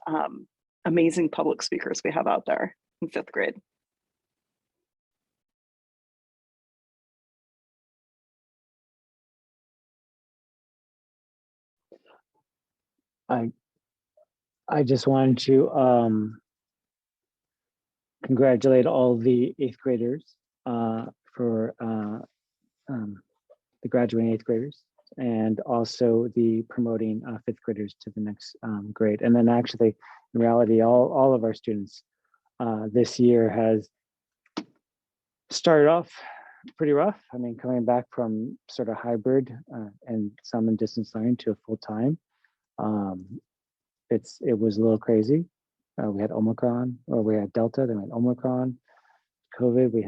Amazing public speakers we have out there in 5th grade. I just wanted to congratulate all the 8th graders for the graduating 8th graders, and also the promoting 5th graders to the next grade. And then actually, in reality, all of our students this year has started off pretty rough. I mean, coming back from sort of hybrid and some in distance learning to a full-time. it was a little crazy. We had Omicron, or we had Delta, then we had Omicron, COVID. We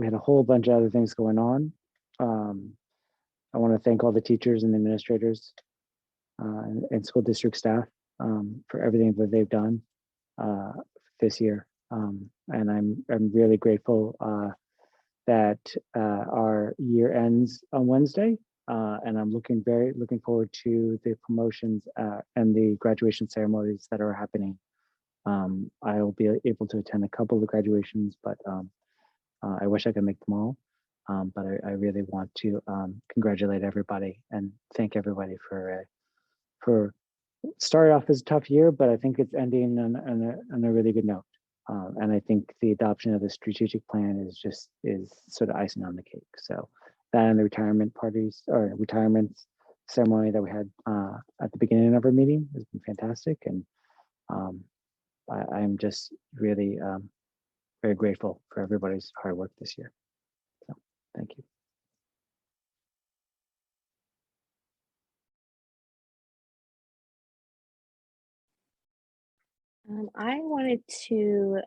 had a whole bunch of other things going on. I want to thank all the teachers and administrators and school district staff for everything that they've done this year. And I'm really grateful that our year ends on Wednesday. And I'm looking forward to the promotions and the graduation ceremonies that are happening. I will be able to attend a couple of graduations, but I wish I could make them all. But I really want to congratulate everybody and thank everybody for started off as a tough year, but I think it's ending on a really good note. And I think the adoption of the strategic plan is sort of icing on the cake. So that and the retirement parties or retirement ceremony that we had at the beginning of our meeting has been fantastic. And I'm just really very grateful for everybody's hard work this year. So thank you. I wanted to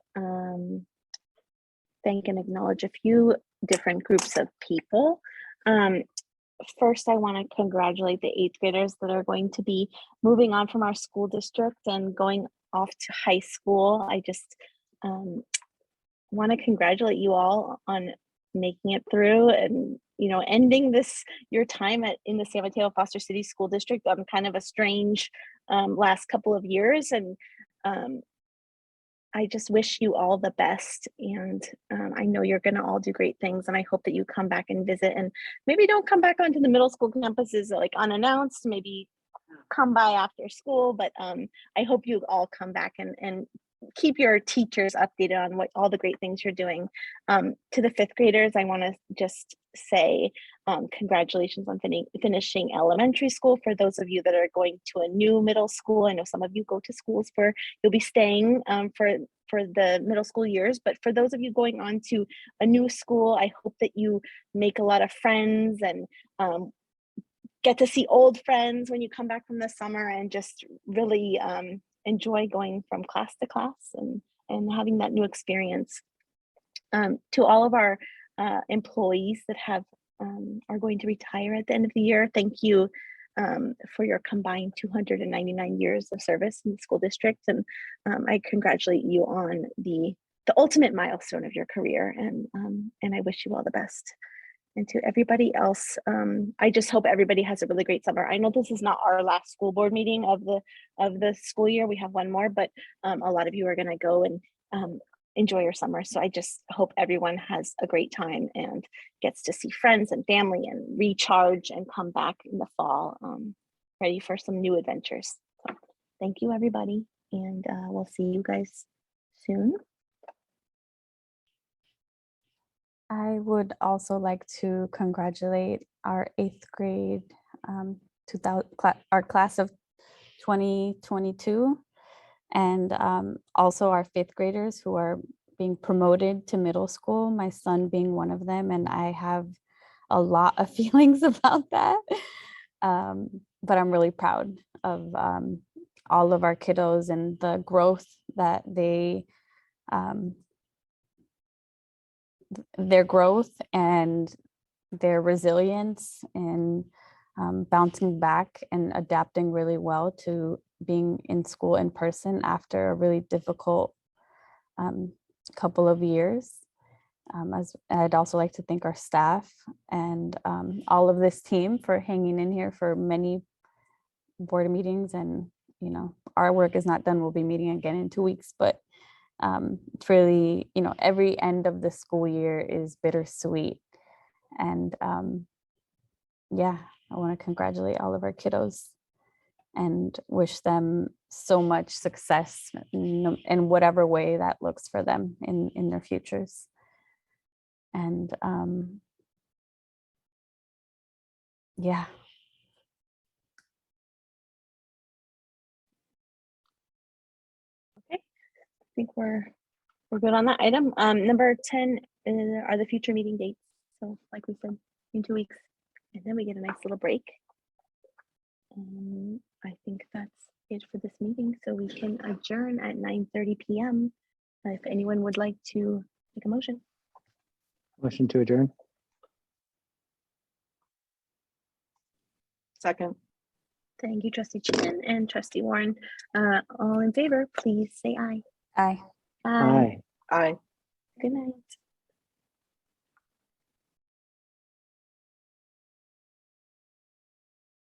thank and acknowledge a few different groups of people. First, I want to congratulate the 8th graders that are going to be moving on from our school district and going off to high school. I just want to congratulate you all on making it through and ending your time in the San Mateo-Foster City School District on kind of a strange last couple of years, and I just wish you all the best, and I know you're going to all do great things, and I hope that you come back and visit, and maybe don't come back onto the middle school campuses like unannounced, maybe come by after school, but I hope you all come back and keep your teachers updated on what all the great things you're doing. To the 5th graders, I want to just say congratulations on finishing elementary school. For those of you that are going to a new middle school, I know some of you go to schools where you'll be staying for the middle school years, but for those of you going on to a new school, I hope that you make a lot of friends and get to see old friends when you come back from the summer, and just really enjoy going from class to class and having that new experience. To all of our employees that are going to retire at the end of the year, thank you for your combined 299 years of service in the school district, and I congratulate you on the ultimate milestone of your career, and I wish you all the best. And to everybody else, I just hope everybody has a really great summer. I know this is not our last school board meeting of the school year. We have one more, but a lot of you are going to go and enjoy your summer. So I just hope everyone has a great time and gets to see friends and family and recharge and come back in the fall ready for some new adventures. So thank you, everybody, and we'll see you guys soon. I would also like to congratulate our 8th grade, our class of 2022, and also our 5th graders who are being promoted to middle school, my son being one of them, and I have a lot of feelings about that. But I'm really proud of all of our kiddos and the growth that their growth and their resilience and bouncing back and adapting really well to being in school in person after a really difficult couple of years. I'd also like to thank our staff and all of this team for hanging in here for many board meetings, and our work is not done. We'll be meeting again in 2 weeks, but it's really, every end of the school year is bittersweet. And yeah, I want to congratulate all of our kiddos and wish them so much success in whatever way that looks for them in their futures. And yeah. Okay, I think we're good on that item. Number 10 are the future meeting dates. So like we said, in 2 weeks, and then we get a nice little break. I think that's it for this meeting, so we can adjourn at 9:30 p.m. If anyone would like to make a motion. Motion to adjourn. Second. Thank you, Trustee Chin and Trustee Warren. All in favor, please say aye. Aye. Aye. Aye. Aye. Good night.